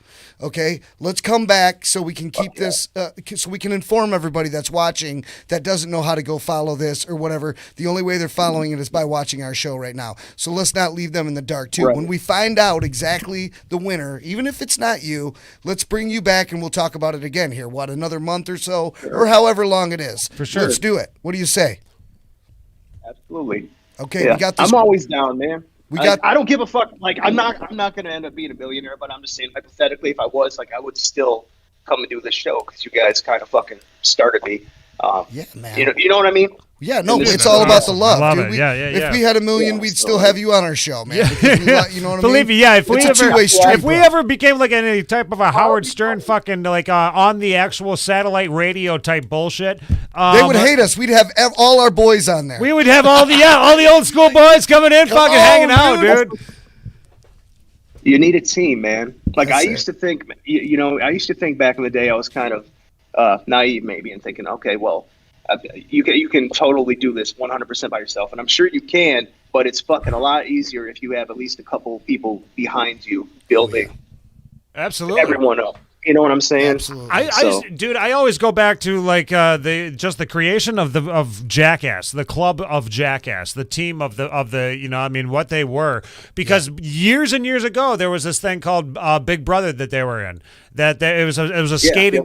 Okay, let's come back so we can keep this, so we can inform everybody that's watching that doesn't know how to go follow this or whatever. The only way they're following it is by watching our show right now. So let's not leave them in the dark too. Right. When we find out exactly the winner, even if it's not you, let's bring you back and we'll talk about it again here. What, another month or so, or however long it is. For sure. Let's do it. What do you say? Absolutely. Okay, Yeah. we got this. I'm always down, man. We got- I don't give a fuck. I'm not going to end up being a millionaire, but I'm just saying hypothetically, if I was, I would still come and do this show because you guys kind of fucking started me. Yeah, man. You know what I mean? Yeah, no, And this it's is all about awesome. the love. I love dude. it. Yeah. If we had $1 million, we'd still have you on our show, man. Because you know what I mean? Believe me, yeah. If we It's a two-way street, if we bro. ever became any type of a Howard Stern fucking on the actual satellite radio type bullshit, They would hate us. We'd have all our boys on there. we would have all the old school boys coming in, Come fucking on, hanging out, dude. dude. You need a team, man. That's I used to think, I used to think back in the day I was kind of naive maybe and thinking, okay, well, you can totally do this 100% by yourself. And I'm sure you can, but it's fucking a lot easier if you have at least a couple of people behind you building Absolutely. everyone up. You know what I'm saying? Absolutely. I always go back to like the creation of Jackass, the club of Jackass, the team of the you know, I mean, what they were, because years and years ago there was this thing called Big Brother that they were in. It was a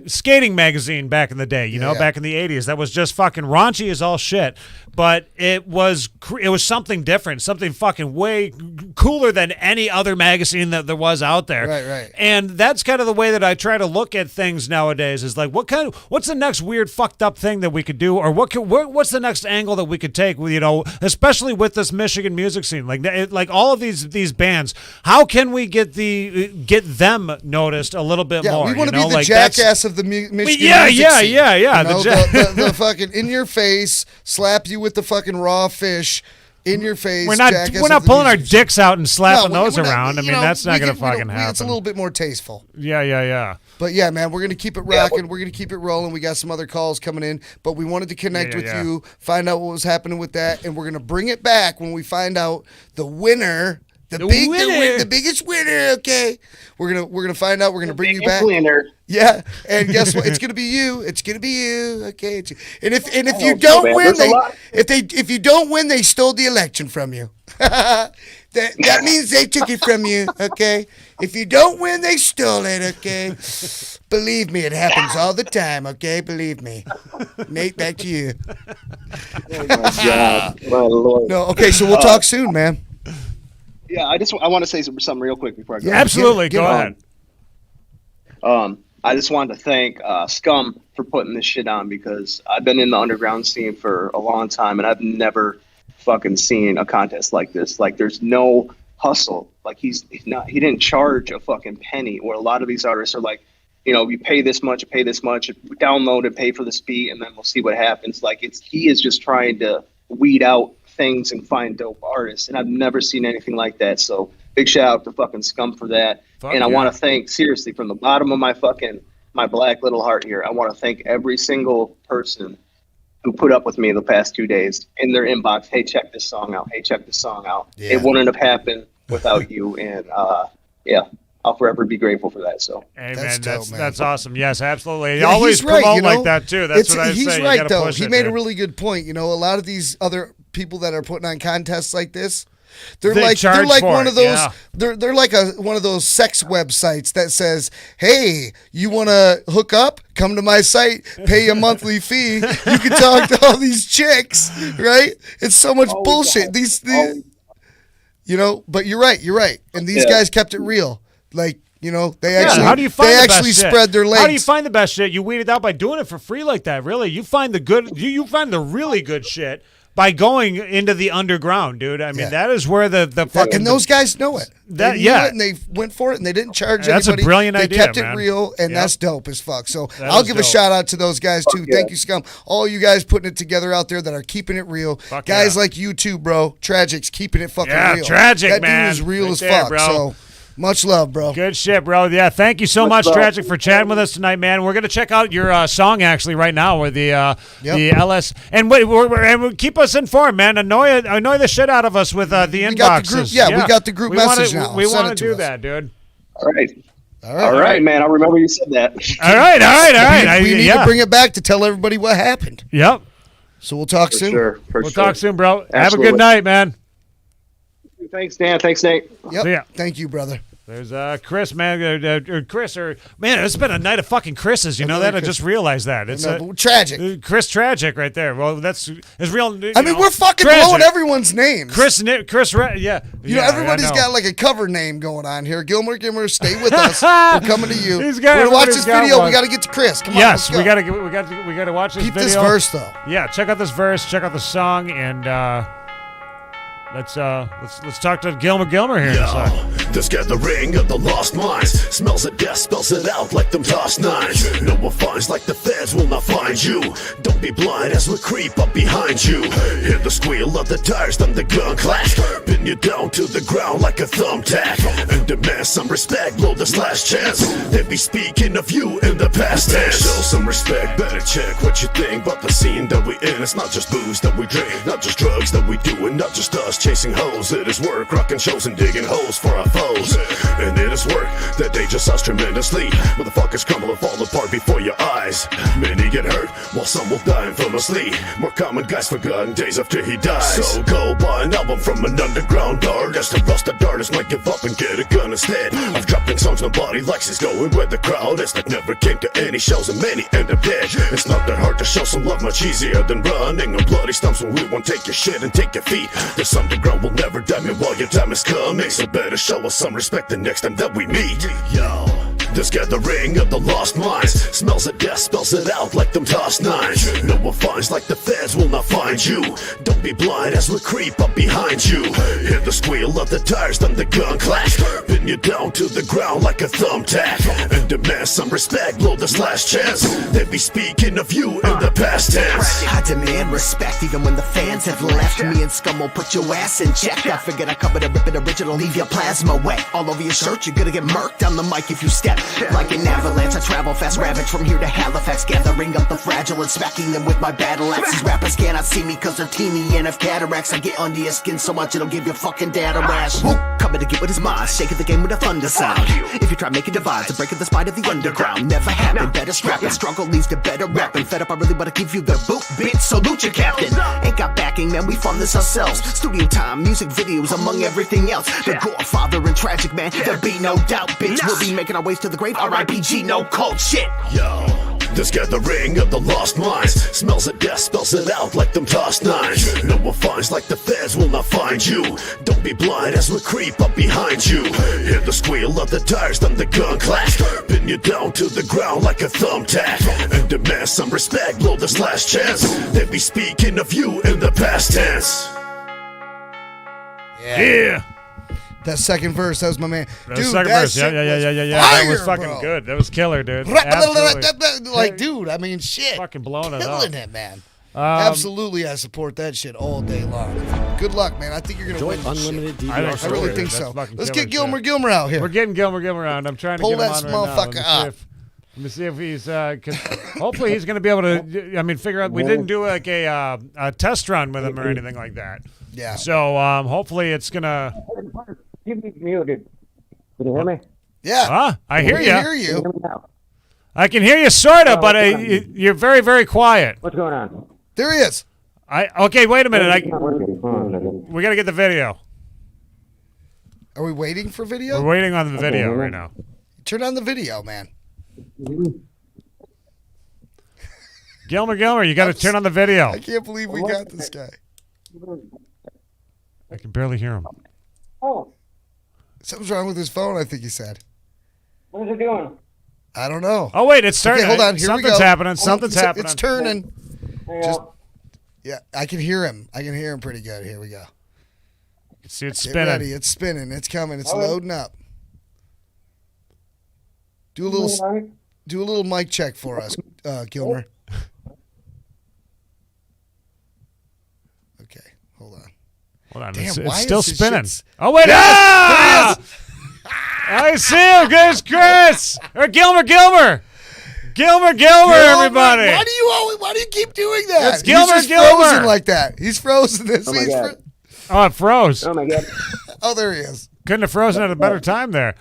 skating magazine back in the day, you know, back in the 80s. That was just fucking raunchy as all shit, but it was something different, something fucking way cooler than any other magazine that there was out there. Right. And that's kind of the way that I try to look at things nowadays. Is like, what's the next weird fucked up thing that we could do, or what's the next angle that we could take? You know, especially with this Michigan music scene, like all of these bands. How can we get them noticed a little bit? Yeah, more, we want to you know? be the like Jackass of the Michigan music scene. Yeah. You know, the fucking in your face, slap you with the fucking raw fish in your face. We're not pulling our dicks out and slapping those around. I mean, that's not going to fucking happen. It's a little bit more tasteful. Yeah. But yeah, man, we're going to keep it rocking. We're going to keep it rolling. We got some other calls coming in, but we wanted to connect with you, find out what was happening with that, and we're going to bring it back when we find out the winner. The biggest winner, okay? We're gonna find out. We're gonna bring you back. Winner. Yeah, and guess what? It's gonna be you. It's gonna be you, okay? And if you don't win, if you don't win, they stole the election from you. that means they took it from you, okay? If you don't win, they stole it, okay? Believe me, it happens all the time, okay? Believe me. Nate, back to you. Oh my God, my Lord. No, okay. So we'll talk soon, man. Yeah, I want to say something real quick before I go. Absolutely, go ahead. I just wanted to thank Scum for putting this shit on, because I've been in the underground scene for a long time and I've never fucking seen a contest like this. Like, there's no hustle. Like, he didn't charge a fucking penny, where a lot of these artists are like, you know, you pay this much, download and pay for the speed, and then we'll see what happens. Like, he is just trying to weed out things and find dope artists, and I've never seen anything like that. So big shout out to fucking Scum for that. I want to thank, seriously, from the bottom of my black little heart here, I want to thank every single person who put up with me the past 2 days in their inbox. Hey, check this song out. Yeah. It wouldn't have happened without you, and I'll forever be grateful for that. So, hey, that's awesome. Yes, absolutely. Yeah, always promote like that too. That's what I say. He's right, though. He made a really good point. You know, a lot of these other people that are putting on contests like this, they're like one of those. They're like one of those sex websites that says, "Hey, you want to hook up? Come to my site, pay a monthly fee. You can talk to all these chicks, right?" It's so much bullshit. These, you know. But you're right. And these guys kept it real. Like, you know, they actually, how do you find they the actually best shit? spread their legs. How do you find the best shit? You weed it out by doing it for free like that. Really, you find the good. You find the really good shit by going into the underground, dude. I mean, that is where the fucking, and those guys know it. They knew it, and they went for it, and they didn't charge anybody. That's a brilliant idea. They kept it real, and that's dope as fuck. So I'll give a shout out to those guys too. Thank you, Scum. All you guys putting it together out there that are keeping it real. Guys like you too, bro. Tragic's keeping it fucking real. Tragic, that man. That dude is real right as there, fuck. Bro. So much love, bro. Good shit, bro. Yeah, thank you so much, Tragic, for chatting with us tonight, man. We're gonna check out your song actually right now, with the LS, and wait, keep us informed, man. Annoy the shit out of us with the inboxes. Got the group, we got the group message now. We want to do that, dude. All right, man. I'll remember you said that. All right. We need to bring it back to tell everybody what happened. Yep. So we'll talk soon. We'll talk soon, bro. Absolutely. Have a good night, man. Thanks, Dan. Thanks, Nate. Yep. Thank you, brother. There's Chris, man, man. It's been a night of fucking Chris's. You know that? I just realized that. It's tragic. Chris Tragic, right there. Well, it's real. I mean, we're fucking blowing everyone's names. Chris, yeah. You know, everybody's got like a cover name going on here. Gilmore, stay with us. We're coming to you. We're gonna watch this video. We got to get to Chris. Come on. Yes, we got to watch this video. Keep this verse though. Yeah, check out this verse. Check out the song, and let's talk to Gilmer here. This gathering of the lost minds smells of death, spells it out like them tossed nines. No one finds like the feds will not find you. Don't be blind as we creep up behind you. Hear the squeal of the tires, then the gun clash. Been Pin you down to the ground like a thumbtack and demand some respect, blow this last chance. They be speaking of you in the past tense. Show some respect, better check what you think about the scene that we in. It's not just booze that we drink, not just drugs that we do, and not just us chasing hoes. It is work, rocking shows and digging holes for our foes. And it is work that dangerous us tremendously. Motherfuckers crumble and fall apart before your eyes. Many get hurt while some will die infamously. More common guys forgotten days after he dies. So go buy an album from an underground artist. A rusted artist might give up and get a gun instead. I've dropped in songs nobody likes, is going where the crowd is. That never came to any shows and many end up dead. It's not that hard to show some love, much easier than running on bloody stumps when we won't take your shit and take your feet. This underground will never die me while your time is coming. So better show us some respect the next time that we meet. Yo, this gathering of the lost minds smells of death, spells it out like them tossed nines. No one finds like the feds will not find you. Don't be blind as we creep up behind you. Hear the squeal of the tires, then the gun clash. Pin you down to the ground like a thumbtack and demand some respect, blow this last chance. They be speaking of you in the past tense. I demand respect even when the fans have left. Me and Scum will put your ass in check. I figured I covered a ripping original, leave your plasma wet all over your shirt. You're gonna get murked on the mic if you step like an avalanche. I travel fast, ravage from here to Halifax, gathering up the fragile and smacking them with my battle axe. These rappers cannot see me cause they're teeny and have cataracts. I get under your skin so much it'll give your fucking dad a rash. Coming to get what is mine, shaking the game with a thunder sound. If you try making divides and breaking the spine of the underground, never happen. Better strap and struggle leads to better rapping. Fed up, I really wanna give you the boot, bitch. Salute your captain. Ain't got backing, man. We fund this ourselves. Studio time, music videos, among everything else. The Godfather and Tragic, man. There be no doubt, bitch. We'll be making our ways to the grave. R.I.P.G. No cold shit. Yo, this gathering of the lost minds smells of death, spells it out like them tossed nines. No one finds like the feds will not find you. Don't be blind as we creep up behind you. Hear the squeal of the tires, then the gun clash. Pin you down to the ground like a thumbtack and demand some respect, blow this last chance. They be speaking of you in the past tense. Yeah. That second verse, that was my man. That Dude, second that verse, shit yeah. fire, That was fucking bro. good. That was killer, dude. Absolutely. Like, dude, I mean, shit. Fucking blowing it up. Killing it, man. Absolutely, I support that shit all day long. Good luck, man. I think you're gonna win. Unlimited DVR. I I really dude. think That's so. fucking Let's killer get Gilmer shit. Gilmer out here. We're getting Gilmer out. I'm trying to Pull get him that on right motherfucker now. up. Let me see if he's, cause hopefully he's going to be able to, I mean, figure out, we didn't do like a test run with him or anything like that. Yeah. So hopefully it's going to. Keep me muted. Can you hear me? Yeah. Huh? I hear We you. can hear you. I can hear you sort of, but you're very, very quiet. What's going on? There he is. Okay, wait a minute. We got to get the video. Are we waiting for video? We're waiting on the video right now. Turn on the video, man. Gilmer, you got to turn on the video. I can't believe we got this guy. I can barely hear him. Oh, Something's wrong with his phone, I think he said. what is it doing? I don't know. Oh, wait, it's starting. Okay, hold on. Here we Something's go. happening. Hold on. Something's happening. It's turning. Just, Yeah, I can hear him. I can hear him pretty good. Here we go. See, it's Get spinning. ready. It's spinning. It's coming. It's loading up. Do a little mic check for us, Gilmer. Okay, hold on. Hold on, Damn, it's why still is this spinning. shit Oh wait! Yes! Ah! There he is! I see him. There's Chris or Gilmer. Gilmer, everybody. Why do you keep doing that? It's Gilmer, He's just Gilmer. frozen like that. He's frozen this. Oh my God. Oh, it froze. oh my God. Oh, there he is. Couldn't have frozen at a better time there.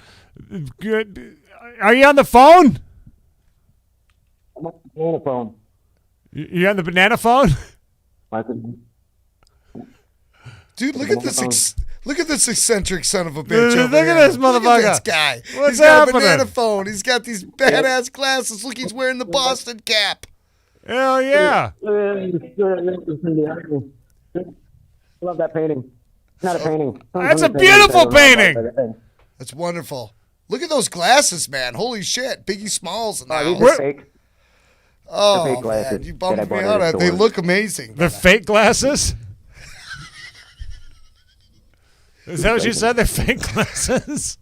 Good. Are you on the phone? I'm on the banana phone. You on the banana phone? Dude, look at this. Look at this eccentric son of a bitch over Look at here. this Look motherfucker. at this guy. What's He's got happening? a banana phone. He's got these badass glasses. Look, he's wearing the Boston cap. Hell yeah. I love that painting. It's not a painting. That's a beautiful painting. That's wonderful. Look at those glasses, man. Holy shit. Biggie Smalls in the These house. are fake. Oh, fake man. glasses You that bumped I me bought out. at the They store. look amazing. The fake glasses? Is that what you said? They're fake glasses?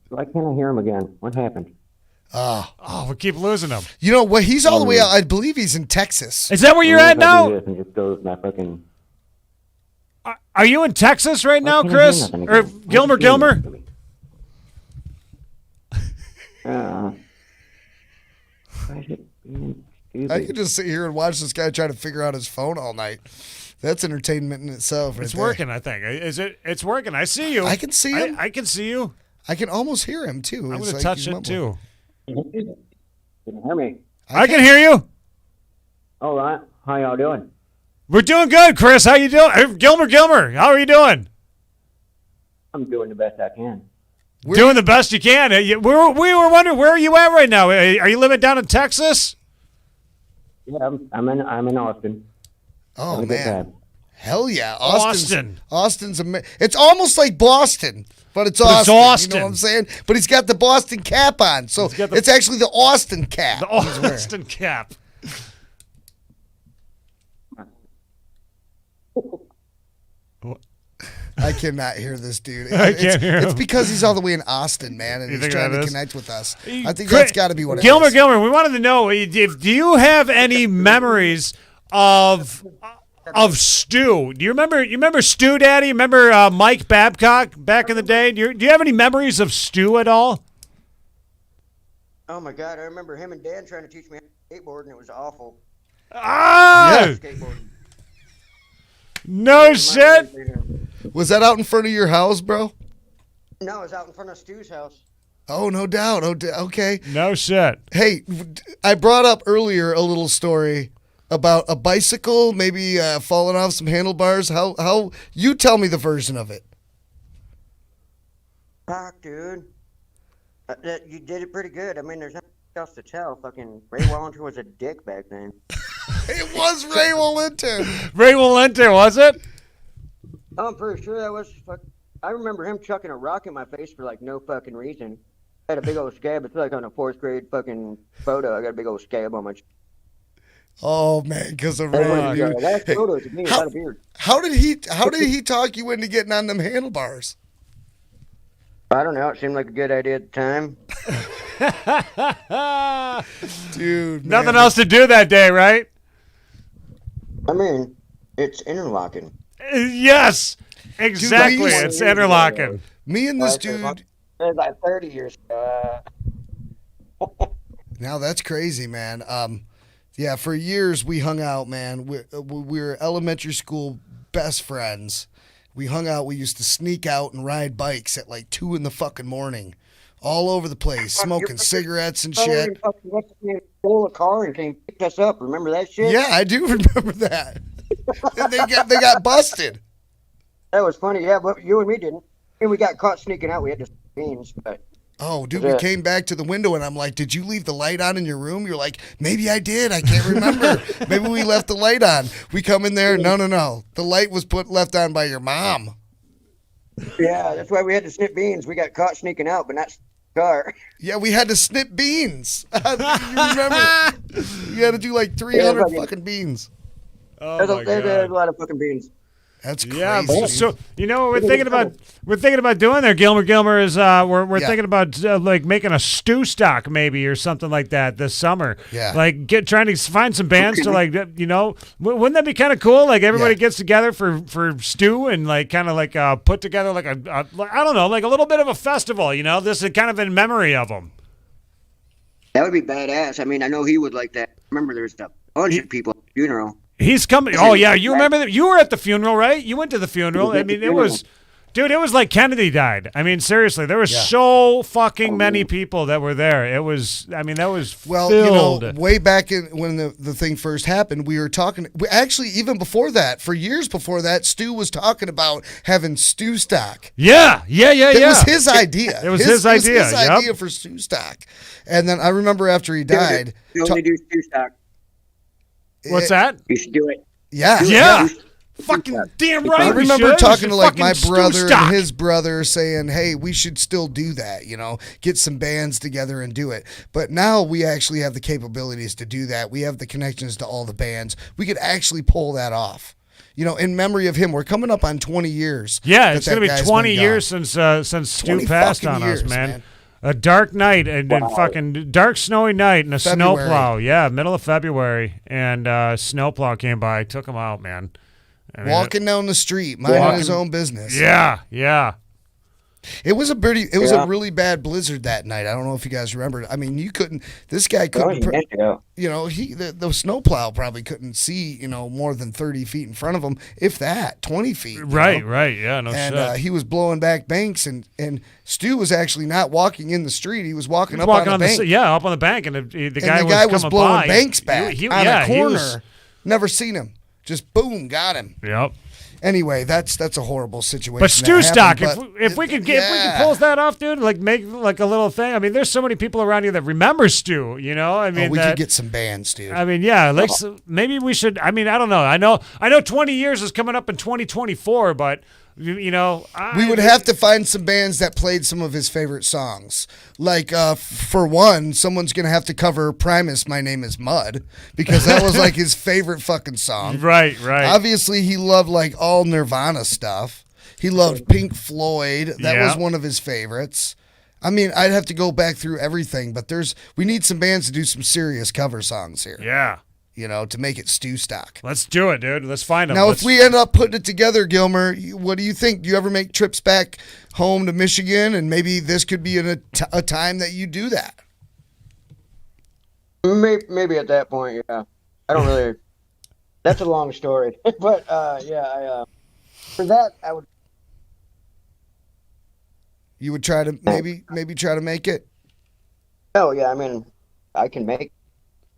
Why can't I hear him again? What happened? Oh, we keep losing them. You know what? He's all the way out. I believe he's in Texas. Is that where you're at now? And just goes my fucking. Are you in Texas right now, can't hear Chris? nothing Or again. Gilmer? I can see Gilmer? I could just sit here and watch this guy try to figure out his phone all night. That's entertainment in itself. Right It's there. working, I think. Is it? It's working. I see you. I can see him. I can see you. I can almost hear him too. I'm It's going to like touch he's it mumbling. too. Can you hear me? I can hear you. All right. How y'all doing? We're doing good, Chris. How you doing? Gilmer, how are you doing? I'm doing the best I can. Doing the best you can. We were wondering, where are you at right now? Are you living down in Texas? Yeah, I'm in Austin. Oh Having a good man, time. hell yeah, Austin. Austin's it's almost like Boston, but it's But it's Austin. Austin. You know what I'm saying? But he's got the Boston cap on, so it's actually the Austin cap. The he's wearing. Austin cap. I cannot hear this dude. I can't hear It's him. because he's all the way in Austin, man, and You he's think trying that to is? connect with us. I think that's got to be what it Gilmer, is. Gilmer, we wanted to know, do you have any memories of Stu? Do you remember Stu, Daddy? You remember Mike Babcock back in the day? Do you have any memories of Stu at all? Oh my God, I remember him and Dan trying to teach me how to skateboard, and it was awful. Ah! Skateboarding. No shit. Was that out in front of your house, bro? No, it was out in front of Stu's house. Oh, no doubt. Okay. No shit. Hey, I brought up earlier a little story about a bicycle maybe falling off some handlebars. How you tell me the version of it? Fuck, dude. You did it pretty good. I mean, there's nothing else to tell. Fucking Ray Wallinger was a dick back then. It was Ray Wallinger. Ray Wallinger, was it? I'm pretty sure that was. I remember him chucking a rock in my face for like no fucking reason. I had a big old scab. It's like on a 4th grade fucking photo. I got a big old scab on my. Oh man, because of Oh, Ray. my dude. God. That Hey, photo is me without a beard. how did he talk you into getting on them handlebars? I don't know. It seemed like a good idea at the time. Dude, Nothing man. else to do that day, right? I mean, it's interlocking. Yes, exactly. Dude, It's interlocking. Me and this dude. It was like 30 years ago. Now that's crazy, man. Yeah, for years we hung out, man. We were elementary school best friends. We hung out. We used to sneak out and ride bikes at like 2 in the fucking morning, all over the place, smoking cigarettes and shit. Stole a car and came pick us up. Remember that shit? Yeah, I do remember that. And they got busted. That was funny. Yeah, but you and me didn't. And we got caught sneaking out. We had to beans, but. Oh, dude, we came back to the window and I'm like, did you leave the light on in your room? You're like, maybe I did. I can't remember. Maybe we left the light on. We come in there. No. The light was left on by your mom. Yeah, that's why we had to snip beans. We got caught sneaking out, but not the car. Yeah, we had to snip beans. You remember? You had to do like 300 fucking beans. Oh my There's a God. lot of fucking beans. That's crazy. Yeah, so you know what we're thinking about doing there, Gilmer is we're thinking about like making a stew stock maybe or something like that this summer. Yeah. Like trying to find some bands to like wouldn't that be kind of cool? Like everybody gets together for stew and like kind of like put together like a I don't know, like a little bit of a festival. You know, this is kind of in memory of them. That would be badass. I mean, I know he would like that. Remember, there's a bunch of people at the funeral. He's coming. Oh yeah, you remember that? You were at the funeral, right? You went to the funeral. I mean, it was, dude. It was like Kennedy died. I mean, seriously, there were so fucking many people that were there. It was. I mean, that was filled. way back when the thing first happened, we were talking. Actually, even before that, for years before that, Stu was talking about having stew stock. Yeah. It was his idea. It was his idea. His idea for stew stock. And then I remember after he died. You only do stew stock. What's that? You should do it. Yeah. Fucking damn right. I remember talking to like my stew brother stock. and his brother saying, hey, we should still do that, get some bands together and do it. But now we actually have the capabilities to do that. We have the connections to all the bands. We could actually pull that off. In memory of him, we're coming up on 20 years. Yeah, it's going to be guy's 20 been years gone. since Stu passed on years, us, man. A dark night and fucking dark snowy night and a snowplow. Yeah, middle of February, and snowplow came by, took him out, man. I mean, walking down the street, minding his own business. Yeah, yeah. It was a really bad blizzard that night. I don't know if you guys remember. I mean, this guy couldn't, the snowplow probably couldn't see, more than 30 feet in front of him, if that, 20 feet. Right, yeah, no and, shit. he was blowing back banks, and Stu was actually not walking in the street. He was walking up on the bank. Up on the bank, and the guy, was blowing by. banks back on a corner. Never seen him. Just boom, got him. Yep. Anyway, that's a horrible situation. But Stu Stock, if we could yeah. pull that off, dude, like make like a little thing. I mean, there's so many people around here that remember Stu. I mean, we could get some bands, dude. I mean, yeah, like maybe we should. I mean, I don't know. I know 20 years is coming up in 2024, but we would have to find some bands that played some of his favorite songs. Like, for one, someone's going to have to cover Primus, My Name is Mud, because that was like his favorite fucking song. Right. Obviously, he loved like all Nirvana stuff. He loved Pink Floyd. That was one of his favorites. I mean, I'd have to go back through everything, but we need some bands to do some serious cover songs here. Yeah. To make it Stu Stock. Let's do it, dude. Let's find them. Now, if we end up putting it together, Gilmer, what do you think? Do you ever make trips back home to Michigan, and maybe this could be a time that you do that? Maybe at that point, yeah. I don't really. That's a long story, but for that I would. You would try to maybe try to make it. Oh yeah, I mean, I can make.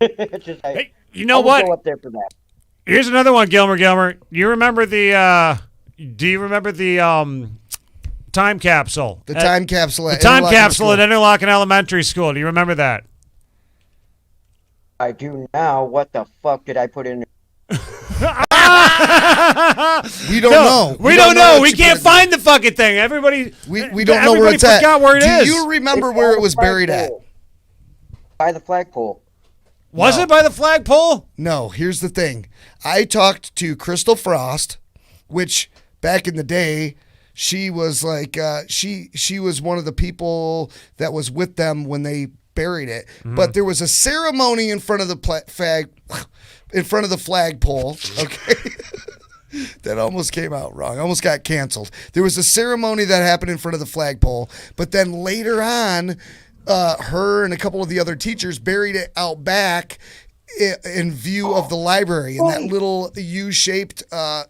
It's just hey, you know what? Go up there for that. Here's another one, Gilmer. Do you remember the? Time capsule? The time capsule. The time capsule at Interlochen Elementary School. Do you remember that? I do now. What the fuck did I put in? We don't know. We don't know. We can't find the fucking thing. Everybody. We don't know where it's at. Where it is. Do you remember where it was buried at? By the flagpole. Was it by the flagpole? No, here's the thing. I talked to Crystal Frost, which back in the day, she was like, she was one of the people that was with them when they buried it. But there was a ceremony in front of the flagpole. Okay. That almost came out wrong. Almost got canceled. There was a ceremony that happened in front of the flagpole, but then later on, her and a couple of the other teachers buried it out back in view of the library in that little U-shaped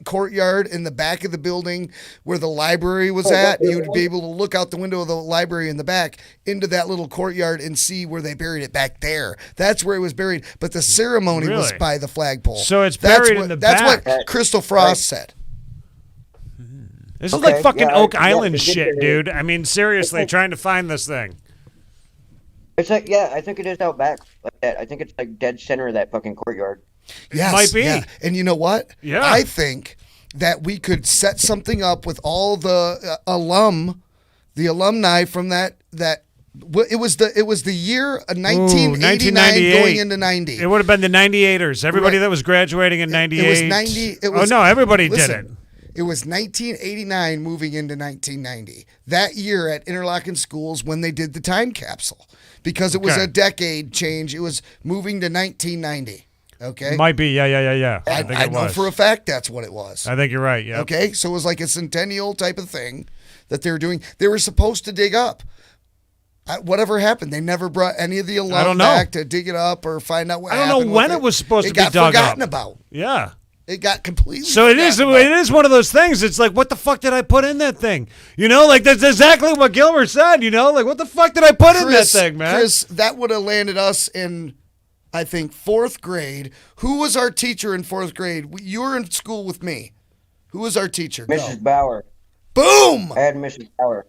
courtyard in the back of the building where the library was at. You would be able to look out the window of the library in the back into that little courtyard and see where they buried it back there. That's where it was buried. But the ceremony was by the flagpole. So it's buried in the back. That's what Crystal Frost said. This is like fucking Oak Island shit, dude. I mean, seriously, trying to find this thing. It's like, I think it is out back like that. I think it's like dead center of that fucking courtyard. Yes, might be. Yeah. And you know what? Yeah. I think that we could set something up with all the alumni from that. It was the year 1989 going into 90. It would have been the 98ers. Everybody that was graduating in 98. It was 90. Everybody did listen, it. It was 1989 moving into 1990. That year at Interlochen Schools when they did the time capsule. Because it was a decade change. It was moving to 1990. Okay? Might be. Yeah. I know for a fact that's what it was. I think you're right, yeah. Okay? So it was like a centennial type of thing that they were doing. They were supposed to dig up. Whatever happened, they never brought any of the alum back to dig it up or find out what happened. I don't know when it was supposed to be dug up. It got forgotten about. Yeah. It got completely. So it is one of those things. It's like, what the fuck did I put in that thing? Like that's exactly what Gilmer said. Like what the fuck did I put in that thing, man? Chris, that would have landed us in, I think, 4th grade. Who was our teacher in 4th grade? You were in school with me. Who was our teacher? Mrs. Bauer. Boom. I had Mrs. Bauer.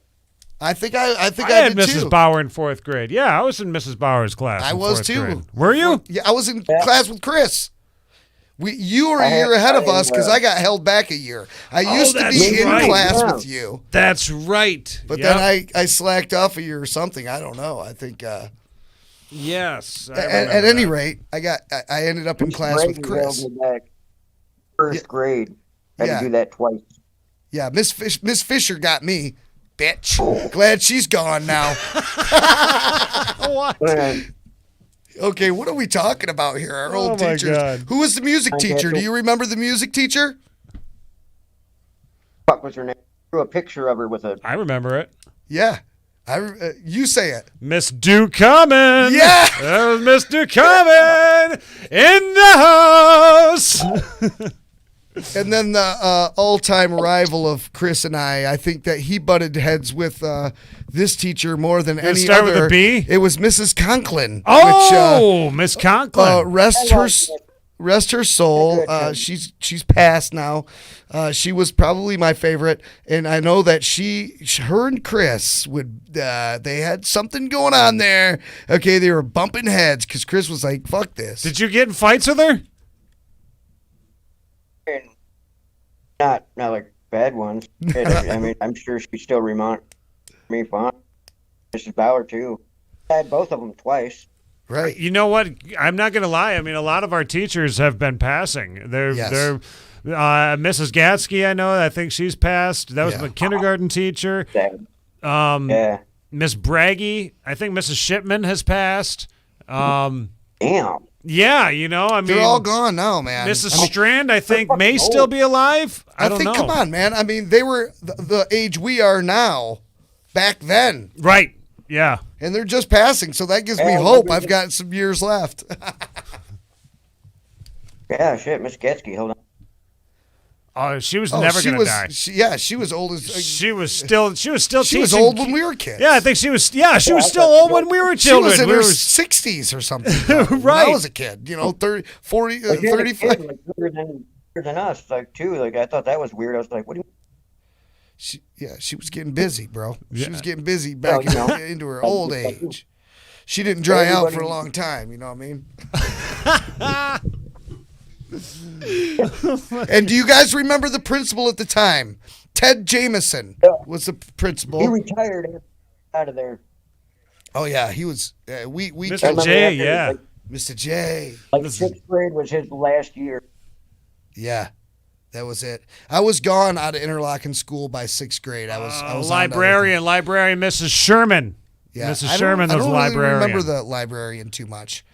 I think I had did Mrs. too. Bauer in 4th grade. Yeah, I was in Mrs. Bauer's class. I was too. Grade. Were you? Yeah, I was in class with Chris. You were a year ahead of us because I got held back a year. I used to be in class with you. That's right. But then I slacked off a year or something. I don't know. I think. Yes. At any rate, I ended up in class with Chris. First grade. Had to do that twice. Yeah, Miss Fisher got me. Bitch. Glad she's gone now. What? Okay, what are we talking about here? Our old my teachers. God. Who was the music teacher? Do you remember the music teacher? Fuck was her name? Drew a picture of her with a. I remember it. Yeah. You say it. Miss Ducommon. Yeah. That was Miss Ducommon in the house. And then the all-time rival of Chris and I think that he butted heads with this teacher more than any start other. with a B? It was Mrs. Conklin. Oh, Miss Conklin. Rest her soul. She's passed now. She was probably my favorite, and I know that her and Chris would. They had something going on there. Okay, they were bumping heads because Chris was like, "Fuck this." Did you get in fights with her? Not like bad ones. I mean, I'm sure she still reminds me fond. Mrs. Bauer too. I had both of them twice. Right. You know what? I'm not going to lie. I mean, a lot of our teachers have been passing. They're Mrs. Gatsky, I know. I think she's passed. That was my kindergarten teacher. Yeah. Miss Braggy. I think Mrs. Shipman has passed. Damn. Yeah, you know, I mean, they're all gone now, man. Mrs. Strand, I think, may still be alive. I don't know. Come on, man. I mean, they were the age we are now back then. Right. Yeah. And they're just passing, so that gives me hope. I've got some years left. Yeah, shit, Miss Gatsky, hold on. Oh, she was never going to die. She was old as. She was still teaching. She was old when we were kids. Yeah, I think she was. Yeah, she was still old when we were children. She was in her 60s or something. Right. When I was a kid, 30, 40, 35. Like, older than us, like, too. Like, I thought that was weird. I was like, what do you... She was getting busy, bro. Yeah. She was getting busy back into her old age. She didn't dry out for a long time, you know what I mean? And do you guys remember the principal at the time? Ted Jameson was the principal. He retired out of there. Oh yeah, he was. We Mr. J, yeah, Mr. J. Like sixth grade was his last year. Yeah, that was it. I was gone out of Interlochen school by sixth grade. I was librarian Mrs. Sherman. Yeah, Mrs. Sherman was librarian. I don't really remember the librarian too much.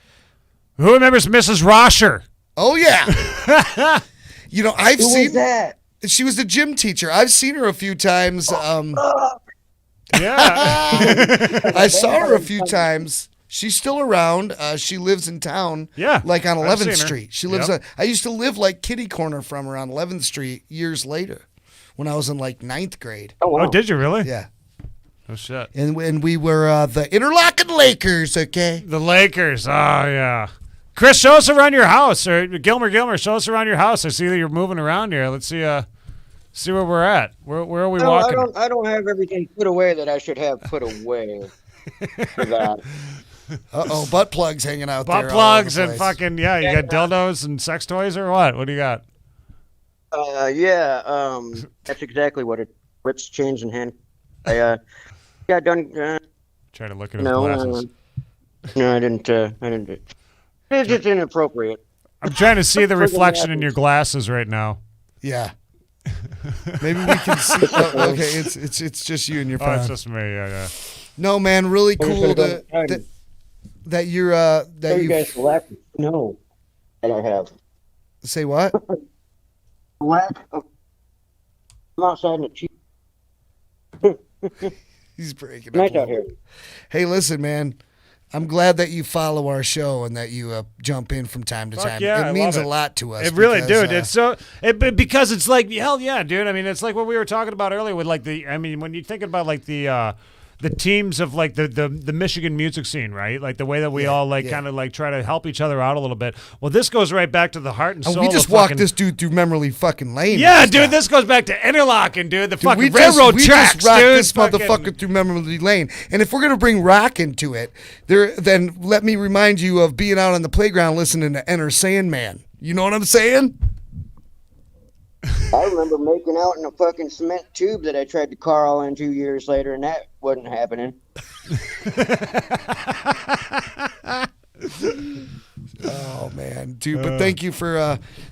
Who remembers Mrs. Rosher? Oh yeah. I've seen that. She was the gym teacher. I've seen her a few times. Yeah. I saw her a few times. She's still around. She lives in town. Yeah. Like on I've 11th seen her. Street. She lives I used to live like kitty corner from her on 11th Street years later when I was in like 9th grade. Oh, wow. Oh, did you really? Yeah. Oh, shit. And when we were the Interlochen Lakers, okay? The Lakers. Oh, yeah. Chris, show us around your house. Or Gilmer, show us around your house. I see that you're moving around here. Let's see where we're at. Where are we walking? I don't have everything put away that I should have put away for that. Uh-oh, butt plugs hanging out there. Butt plugs and fucking, you got dildos and sex toys or what? What do you got? That's exactly what what's changing hand. I got done. Try to look at his glasses. No, I didn't. It's just inappropriate. I'm trying to see the reflection in your glasses right now. Yeah. Maybe we can see. Okay, it's just you and your phone. Oh, it's just me. Yeah. No, man, really cool that you're that you guys lack no. I don't have. Say what? Lack of. I'm outside in the cheap. He's breaking nice up. out here. Hey, listen, man. I'm glad that you follow our show and that you jump in from time to time. Yeah, it means a lot to us. It really, dude. It's because it's like, hell yeah, dude. I mean, it's like what we were talking about earlier with like when you think about like the teams of like the Michigan music scene, right? Like the way that we all kind of like try to help each other out a little bit. Well, this goes right back to the heart and soul. We just walked this dude through memory fucking lane. Yeah, dude. This goes back to Interlochen, dude. The fucking railroad tracks, we just rocked dude. this motherfucker through memory lane. And if we're gonna bring rock into it, then let me remind you of being out on the playground listening to Enter Sandman. You know what I'm saying? I remember making out in a fucking cement tube that I tried to crawl in 2 years later, and that wasn't happening. Oh man, dude! But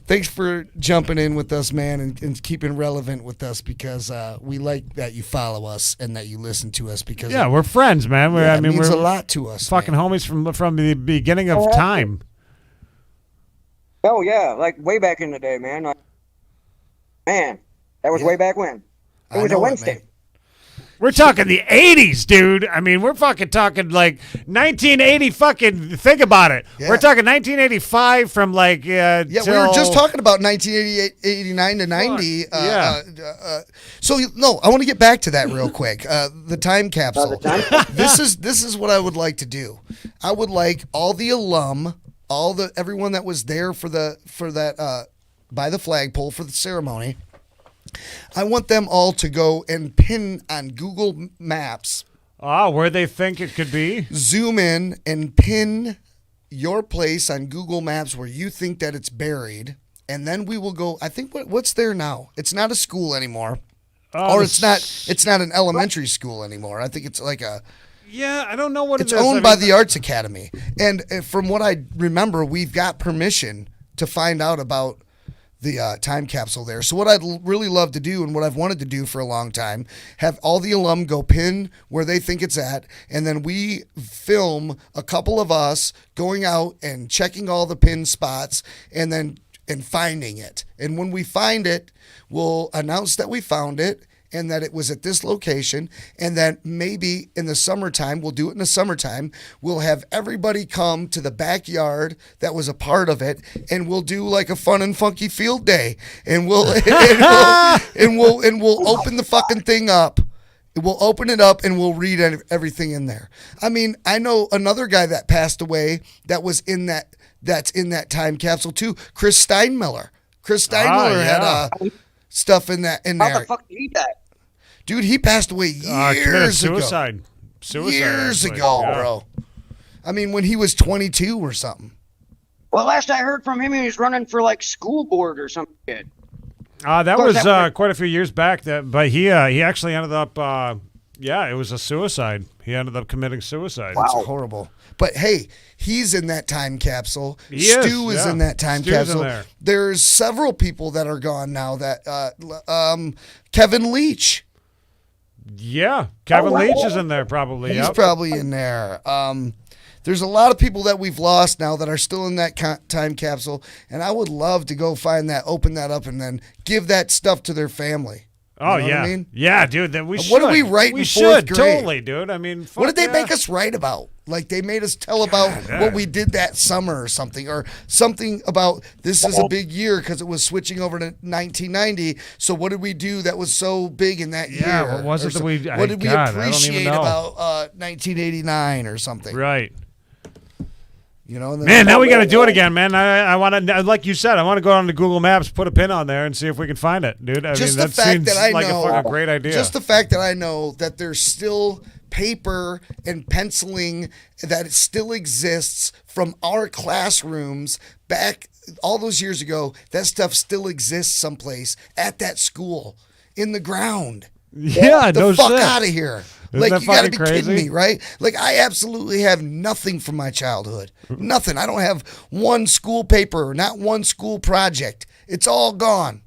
thanks for jumping in with us, man, and keeping relevant with us because we like that you follow us and that you listen to us because we're friends, man. It means a lot to us. Fucking homies from the beginning of time. Oh yeah, like way back in the day, man. Man, that was way back when. It was a Wednesday. We're talking the 80s, dude. I mean, we're fucking talking like 1980 fucking, think about it. Yeah. We're talking 1985 from like, Yeah, we were just talking about 1988, 89 to 90. So no, I want to get back to that real quick. The time capsule. This is what I would like to do. I would like all the alum, everyone that was there for that by the flagpole for the ceremony. I want them all to go and pin on Google Maps. Where they think it could be. Zoom in and pin your place on Google Maps where you think that it's buried. And then we will go, I think what's there now? It's not a school anymore. Or it's not an elementary school anymore. I think it's like a... Yeah, I don't know what it's owned by the Arts Academy. And from what I remember, we've got permission to find out about the time capsule there. So what I'd really love to do and what I've wanted to do for a long time, have all the alum go pin where they think it's at, and then we film a couple of us going out and checking all the pin spots and finding it. And when we find it, we'll announce that we found it and that it was at this location, and that maybe in the summertime, we'll do it in the summertime, we'll have everybody come to the backyard that was a part of it, and we'll do like a fun and funky field day, and we'll open the fucking thing up. We'll open it up and we'll read everything in there. I mean, I know another guy that passed away that's in that time capsule too, Chris Steinmiller. Chris Steinmiller had stuff in there. How the fuck did he die? Dude, he passed away years ago. Suicide. Years ago, bro. I mean, when he was 22 or something. Well, last I heard from him, he was running for like school board or some shit. That was quite a few years back. But he actually ended up. It was a suicide. He ended up committing suicide. Wow. That's horrible. But hey, he's in that time capsule. Stu is in that time Stu's capsule. in there. There's several people that are gone now. That Kevin Leach. Yeah, Kevin Leach is in there probably. He's probably in there. There's a lot of people that we've lost now that are still in that time capsule, and I would love to go find that, open that up, and then give that stuff to their family. Oh, you know yeah. what I mean? Yeah, dude. We should. What did we write in fourth grade? Totally, dude. I mean, what did they fuck make us write about? Like, they made us tell about what we did that summer or something about this is a big year because it was switching over to 1990. So what did we do that was so big in that year? Yeah, what was it that we... What did we appreciate about 1989 or something? Right. You know, man, now we got to do it again, man. I want to, like you said, I want to go on to Google Maps, put a pin on there, and see if we can find it, dude. Just mean, the fact that I like know, a fucking great idea. Just the fact that I know that there's still paper and penciling that it still exists from our classrooms back all those years ago. That stuff still exists someplace at that school in the ground. Yeah, the no fuck shit. out of here. Isn't Like, that you got to be fucking kidding crazy? me, right? Like, I absolutely have nothing from my childhood. Nothing. I don't have one school paper, not one school project. It's all gone.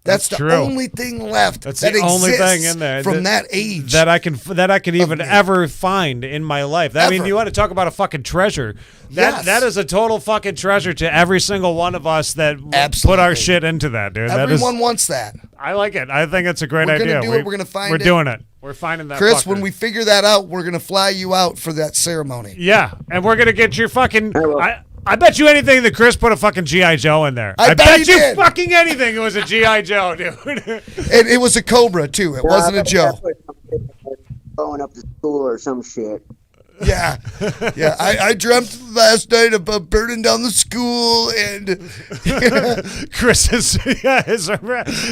That's the true. only thing left. That's that the only exists thing in there from that age that I can even ever find in my life. I mean, Ever. you want to talk about a fucking treasure? That is a total fucking treasure to every single one of us that put our shit into that, dude. Everyone wants that. I like it. I think it's a great We're idea. gonna do it. We're gonna find We're it. doing it. We're finding that. Chris, fucker. when we figure that out, we're gonna fly you out for that ceremony. Yeah, and we're gonna get your fucking. I bet you anything that Chris put a fucking G.I. Joe in there. I bet he you did. fucking anything it was a G.I. Joe, dude. And it was a Cobra too. It wasn't a Joe. Blowing up the school or some shit. Yeah, yeah. I dreamt last night about burning down the school, and Chris is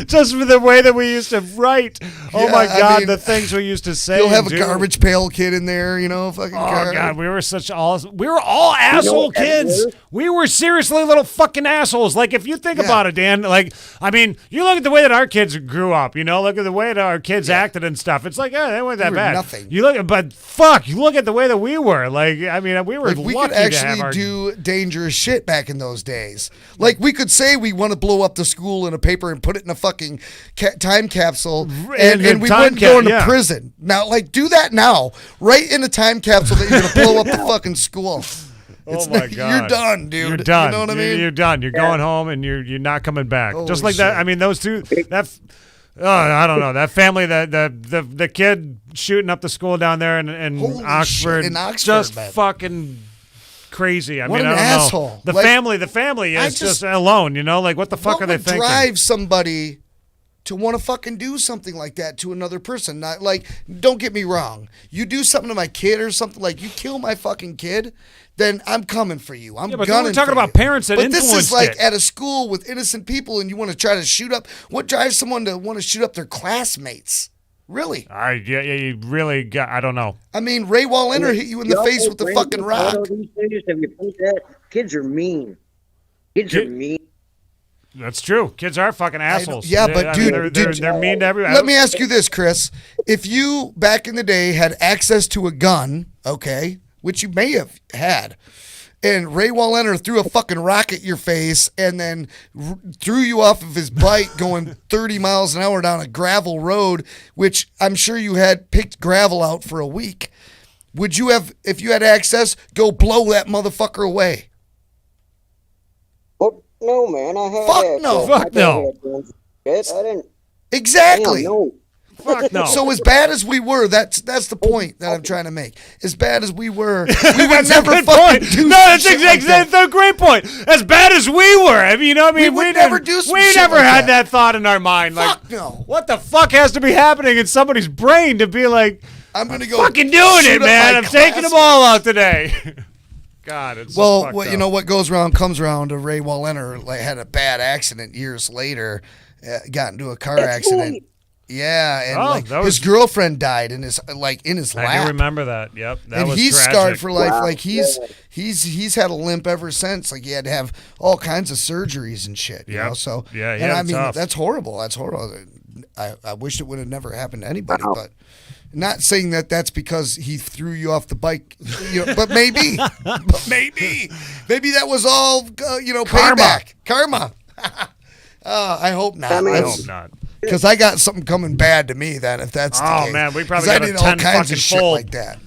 just for the way that we used to write. Oh Yeah, my I God, mean, the things we used to say. you'll have and a do. garbage pail kid in there, you know, fucking. Oh God, we were all asshole kids. We were seriously little fucking assholes. Like, if you think about it, Dan, like, I mean, you look at the way that our kids grew up, you know, look at the way that our kids acted and stuff. It's like, they weren't that We were bad. nothing. You look at the way that we were. Like, I mean, we were Like, we lucky could actually to have our do dangerous shit back in those days. Like, we could say we want to blow up the school in a paper and put it in a fucking time capsule, and we wouldn't go into prison. Now, like, do that now, right in a time capsule that you're going to blow up the fucking school. Oh my God! You're done, dude. You're done. You know what I mean? You're done. You're going home and you're not coming back. Holy Just like that. shit. I mean, those two. Oh, I don't know. That family, the kid shooting up the school down there in Holy Oxford, shit, in Oxford, just man. fucking crazy. I What mean, an I don't asshole. know. The Like, family is just alone. You know, like what the fuck are they thinking? Drive somebody to want to fucking do something like that to another person. Not like, don't get me wrong. You do something to my kid or something, like you kill my fucking kid, then I'm coming for you. I'm but gunning we're talking for about you. parents that But this is influenced like it. at a school with innocent people, and you want to try to shoot up. What drives someone to want to shoot up their classmates? Really? Yeah, you really got. I don't know. I mean, Ray Wallenter hit you in the face with the fucking rock. These days, have you played that? Kids are mean. Kids are mean. That's true. Kids are fucking assholes. Yeah, but I mean, dude, they're mean to everyone. Let me ask you this, Chris. If you back in the day had access to a gun, okay, which you may have had, and Ray Wallenter threw a fucking rock at your face and then threw you off of his bike going 30 miles an hour down a gravel road, which I'm sure you had picked gravel out for a week, would you have, if you had access, go blow that motherfucker away? No, man. I had Fuck that. no. I Fuck no. Shit, I didn't. Exactly. Damn, no. Fuck no. So as bad as we were, that's the point that I'm trying to make. As bad as we were, we would That's never a good fucking point. do No, that's shit like that. exactly a great point. As bad as we were, I mean, We would never do some We shit never like had that. that thought in our mind. Like, Fuck no. what the fuck has to be happening in somebody's brain to be like, I'm gonna go fucking doing shoot it, up man. my I'm taking them all out today. God, it's so Well, fucked you up. know what goes around comes around. Ray Wallenter had a bad accident years later, got into a car accident. Yeah, and Oh, like that was- his girlfriend died in his lap. I do remember that. Yep, that And was he's tragic. scarred for life. Wow. Like he's had a limp ever since. Like he had to have all kinds of surgeries and shit. You Yep. know? So Yeah, he and had I it mean tough. that's horrible. That's horrible. I wish it would have never happened to anybody, but not saying that that's because he threw you off the bike. You know, but maybe, maybe that was all Karma. payback, karma. I hope not. I hope not. Because I got something coming bad to me. That if that's the case. Man, we probably 'Cause I got a did all 10 kinds fucking of shit fold. like that.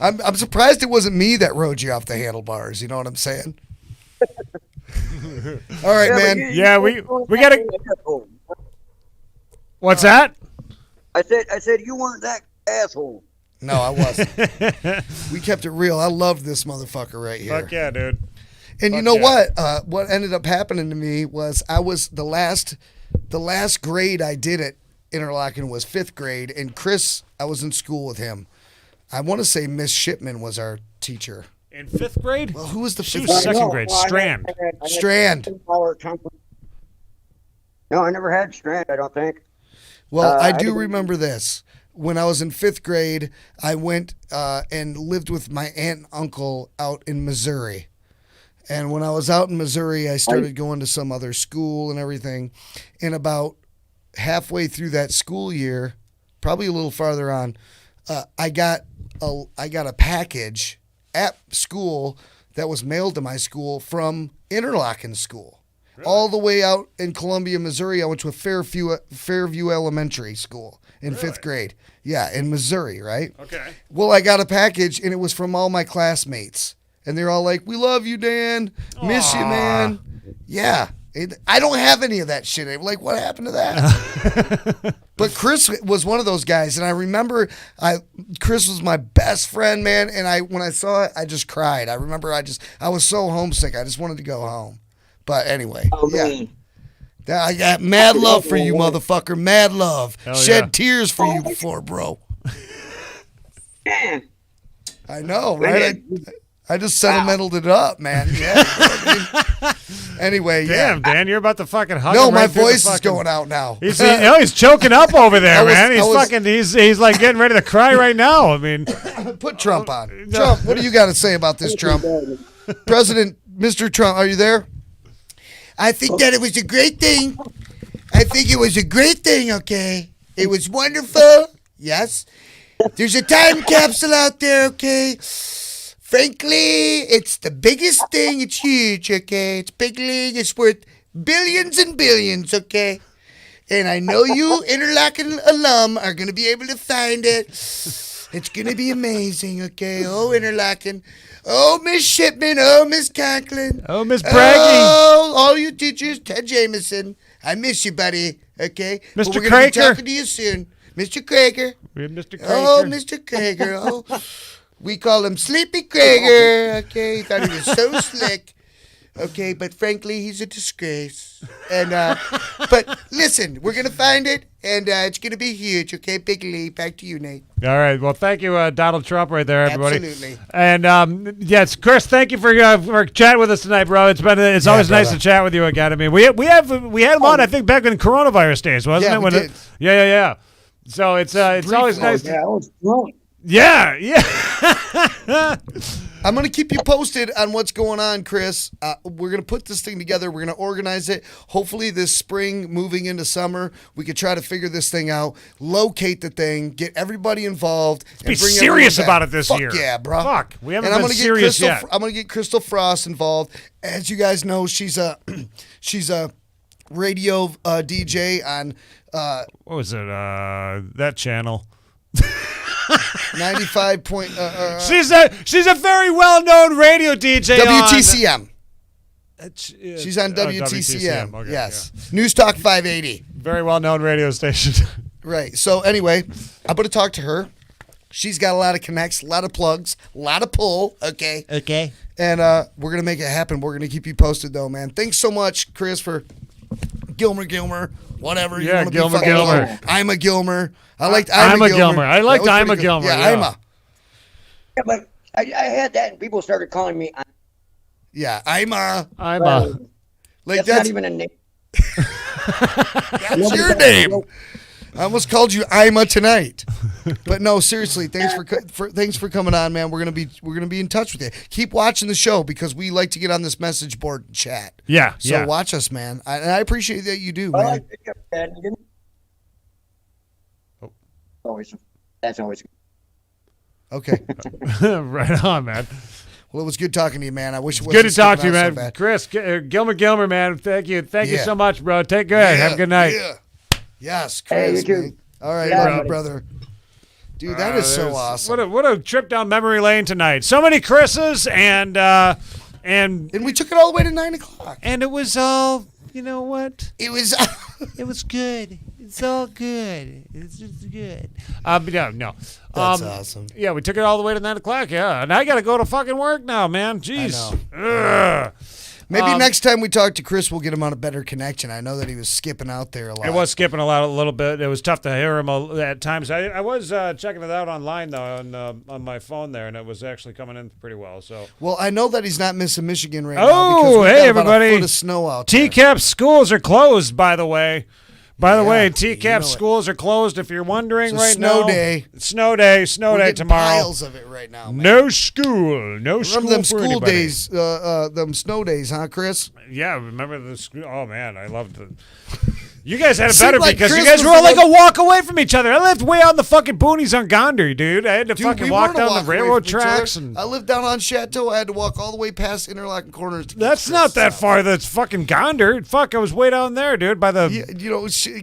I'm surprised it wasn't me that rode you off the handlebars. You know what I'm saying? All right, man. Yeah, we gotta. What's that? I said you weren't that asshole. No, I wasn't. We kept it real. I loved this motherfucker right here. Fuck yeah, dude. And you Fuck know yeah. what? What ended up happening to me was I was the last grade I did at Interlochen was 5th grade, and Chris, I was in school with him. I want to say Miss Shipman was our teacher. In 5th grade? Well, who was the She 5th was grade? second grade. Strand. Strand. No, I never had Strand, I don't think. Well, I I do didn't- remember this. When I was in 5th grade, I went and lived with my aunt and uncle out in Missouri. And when I was out in Missouri, I started going to some other school and everything. And about halfway through that school year, probably a little farther on, I got a package at school that was mailed to my school from Interlochen School. All the way out in Columbia, Missouri. I went to a Fairview Elementary School in 5th grade. Yeah, in Missouri, right? Okay. Well, I got a package, and it was from all my classmates. And they're all like, "We love you, Dan. Miss you, man." Yeah. I don't have any of that shit. I'm like, what happened to that? But Chris was one of those guys, and I remember Chris was my best friend, man. And when I saw it, I just cried. I remember I was so homesick. I just wanted to go home. But anyway, yeah. I got mad love for you, motherfucker. Mad love. Hell Shed yeah. tears for you before, bro. I know, right? I just sentimentaled it up, man. Yeah. Anyway, Damn, Dan, you're about to fucking hug No, him my right through the voice is fucking- going out now. He's choking up over there, man. I was- He's like getting ready to cry right now. I mean, Put Trump on. Trump, what do you got to say about this, Trump? President, Mr. Trump, are you there? I think that it was a great thing. I think it was a great thing, okay? It was wonderful. Yes. There's a time capsule out there, okay? Frankly, it's the biggest thing. It's huge, okay? It's big league. It's worth billions and billions, okay? And I know you Interlochen alum are going to be able to find it. It's going to be amazing, okay? Oh, Interlochen. Oh, Miss Shipman. Oh, Miss Conklin. Oh, Miss Braggy. Oh, all you teachers. Ted Jameson. I miss you, buddy. Okay, Mr. But we're gonna be Craker. talking to you soon, Mr. Craker. We have Mr. Craker. Oh, Mr. Craker. Oh, we call him Sleepy Craker. Okay, he thought he was so slick. Okay, but frankly, he's a disgrace. And but listen, we're gonna find it, and it's gonna be huge. Okay, Big Lee, back to you, Nate. All right. Well, thank you, Donald Trump, right there, everybody. Absolutely. And yes, Chris, thank you for chatting with us tonight, bro. It's always nice to chat with you again. I mean, we had him on, I think, back in coronavirus days, wasn't it? We did. Yeah. So it's always nice. Yeah, I was drunk. Yeah. I'm going to keep you posted on what's going on, Chris. We're going to put this thing together. We're going to organize it. Hopefully this spring, moving into summer, we could try to figure this thing out, locate the thing, get everybody involved. Be serious about it this year. Fuck yeah, bro. Fuck. We haven't and been serious yet. I'm going to get Crystal Frost involved. As you guys know, she's a radio DJ on... what was it? That channel. 95 point. She's a very well known radio DJ. WTCM. She's on WTCM. WTCM. Okay, yes. Yeah. News Talk 580. Very well known radio station. Right. So anyway, I'm going to talk to her. She's got a lot of connects, a lot of plugs, a lot of pull. Okay. Okay. And we're going to make it happen. We're going to keep you posted, though, man. Thanks so much, Chris, for Gilmer. Whatever you want to be. Gilmer. I'm a Gilmer. I liked I'm a Gilmer. I liked I'm I'm a Gilmer. Yeah, I'm a. Yeah, but I had that, and people started calling me. Yeah, I'm a. Like that's not even a name. That's your name. I almost called you Ima tonight, but no, seriously. Thanks for coming on, man. We're gonna be in touch with you. Keep watching the show because we like to get on this message board and chat. Yeah. So watch us, man. And I appreciate that you do, man. That's always okay. Right on, man. Well, it was good talking to you, man. I wish it was good to talk to you, man. Chris Gilmer, man. Thank you so much, bro. Take care. Have a good night. Yeah. Yes, Chris. Hey, you too. All right, love you, brother. Dude, that is so awesome. What a trip down memory lane tonight. So many Chris's and we took it all the way to 9:00. And it was all, you know what? It was good. It's all good. It's just good. No. That's awesome. Yeah, we took it all the way to 9:00. Yeah, and I got to go to fucking work now, man. Jeez. Ugh. Maybe next time we talk to Chris, we'll get him on a better connection. I know that he was skipping out there a lot. It was skipping a little bit. It was tough to hear him at times. I was checking it out online though on my phone there, and it was actually coming in pretty well. So. Well, I know that he's not missing Michigan right now. Oh, hey everybody! A foot of snow out there. TCAP schools are closed, by the way. By the way, TCAP schools are closed. If you're wondering right now, snow day tomorrow. Piles of it right now. Man. No school Remember for them school anybody. days, them snow days, huh, Chris? Yeah, remember the school? Oh man, I loved it. You guys had it better because Chris you guys were like a walk away from each other. I lived way out in the fucking boonies on Gondar, dude. I had to fucking walk down the railroad tracks. And I lived down on Chateau. I had to walk all the way past Interlochen Corners. That's not that far. That's fucking Gondar. Fuck, I was way down there, dude, by the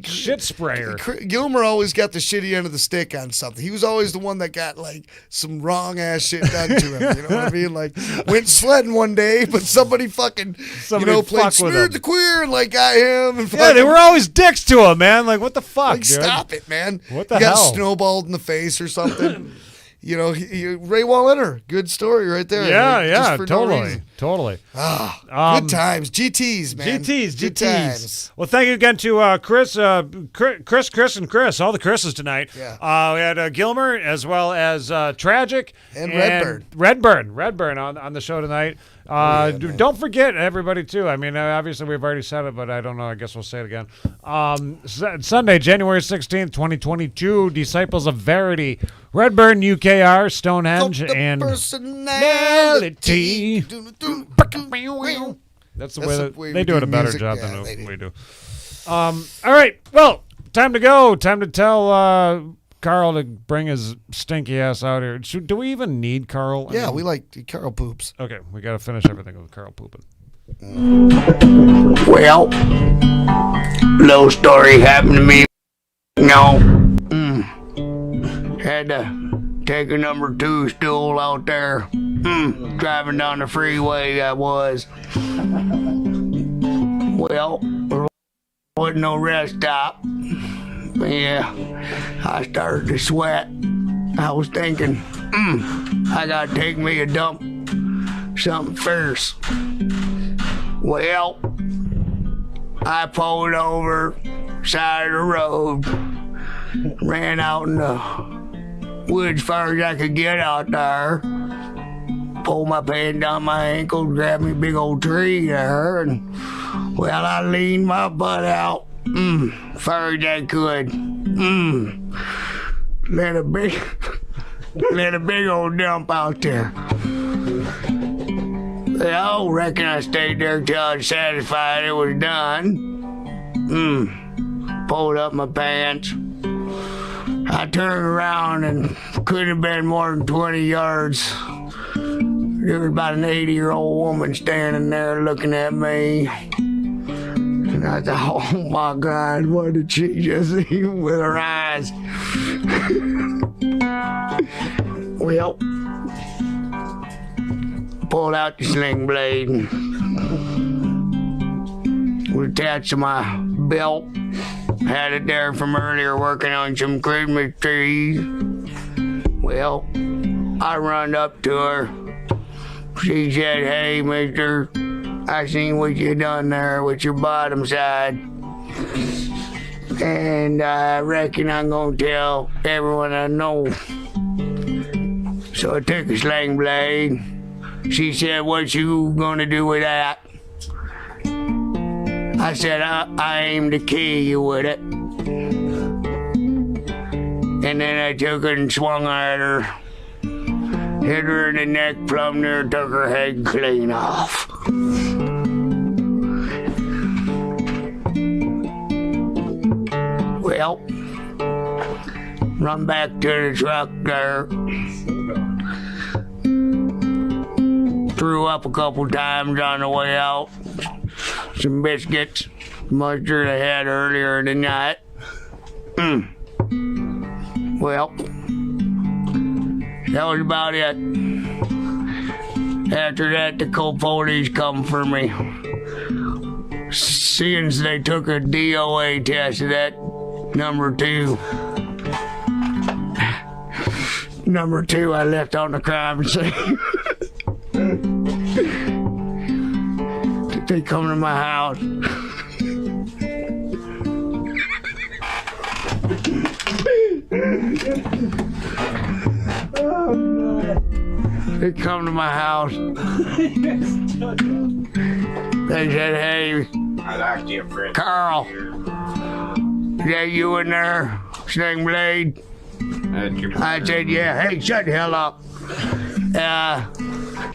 shit sprayer. Gilmer always got the shitty end of the stick on something. He was always the one that got like some wrong ass shit done to him. You know what I mean? Like went sledding one day, but somebody fucking played Smeared the Queer and like got him. And yeah, they were always dicks to him, man. Like, what the fuck, like, dude? Stop it, man. What the hell? hell? Got snowballed in the face or something. Ray Wallenter. Good story right there. Yeah, for totally. Good times. GTs, man. GTs. Good times. Well, thank you again to Chris, and Chris, all the Chris's tonight. Yeah. We had Gilmer as well as Tragic and Redburn on the show tonight. Don't forget, everybody, too. I mean, obviously, we've already said it, but I don't know. I guess we'll say it again. Sunday, January 16th, 2022, Disciples of Verity, Redburn, UKR, Stonehengz, and Personality. That's the way they do it a better job than we do. All right. Well, time to go. Time to tell Carl to bring his stinky ass out here. Do we even need Carl? Yeah, we like Carl poops. Okay, we got to finish everything with Carl pooping. Well, little story happened to me. Had to take a number 2 stool out there. Driving down the freeway, that was. Well, wasn't no rest stop. Yeah, I started to sweat. I was thinking, I gotta take me a dump, something fierce. Well, I pulled over, side of the road, ran out in the woods as far as I could get out there, pulled my pants down my ankle, grabbed me a big old tree there, and well, I leaned my butt out, far as I could, let a big old dump out there. Well, I reckon I stayed there till I was satisfied it was done. Pulled up my pants. I turned around and couldn't have been more than 20 yards. There was about an 80-year-old woman standing there looking at me. And I thought, oh my God, what did she just see with her eyes? Well, pulled out the sling blade and was attached to my belt. Had it there from earlier working on some Christmas trees. Well, I run up to her. She said, hey, mister, I seen what you done there with your bottom side. And I reckon I'm gonna tell everyone I know. So I took a sling blade. She said, what you gonna do with that? I said, I aim to kill you with it. And then I took it and swung at her. Hit her in the neck, plumb near, took her head clean off. Well, run back to the truck there. Threw up a couple times on the way out. Some biscuits, mustard I had earlier in the night. Well, that was about it. After that, the cold police come for me. Seeing as they took a DOA test of that number 2. Number 2 I left on the crime scene. They come to my house. They come to my house. They said, hey, Carl, is that you in there, Sling Blade? I said, yeah. Hey, shut the hell up.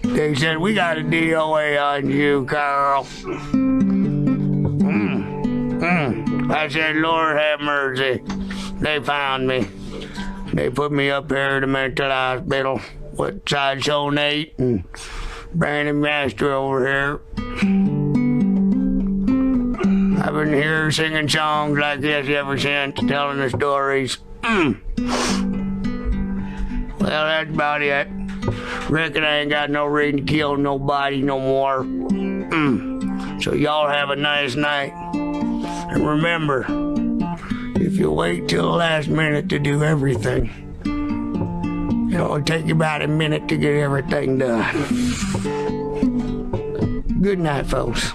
They said, we got a DOA on you, Carl. I said, Lord have mercy. They found me. They put me up here at the mental hospital with Sideshow Nate and Brandon Master over here. I've been here singing songs like this ever since, telling the stories. Well, that's about it. Reckon I ain't got no reason to kill nobody no more. So y'all have a nice night. And remember, if you wait till the last minute to do everything, it'll take you about a minute to get everything done. Good night, folks.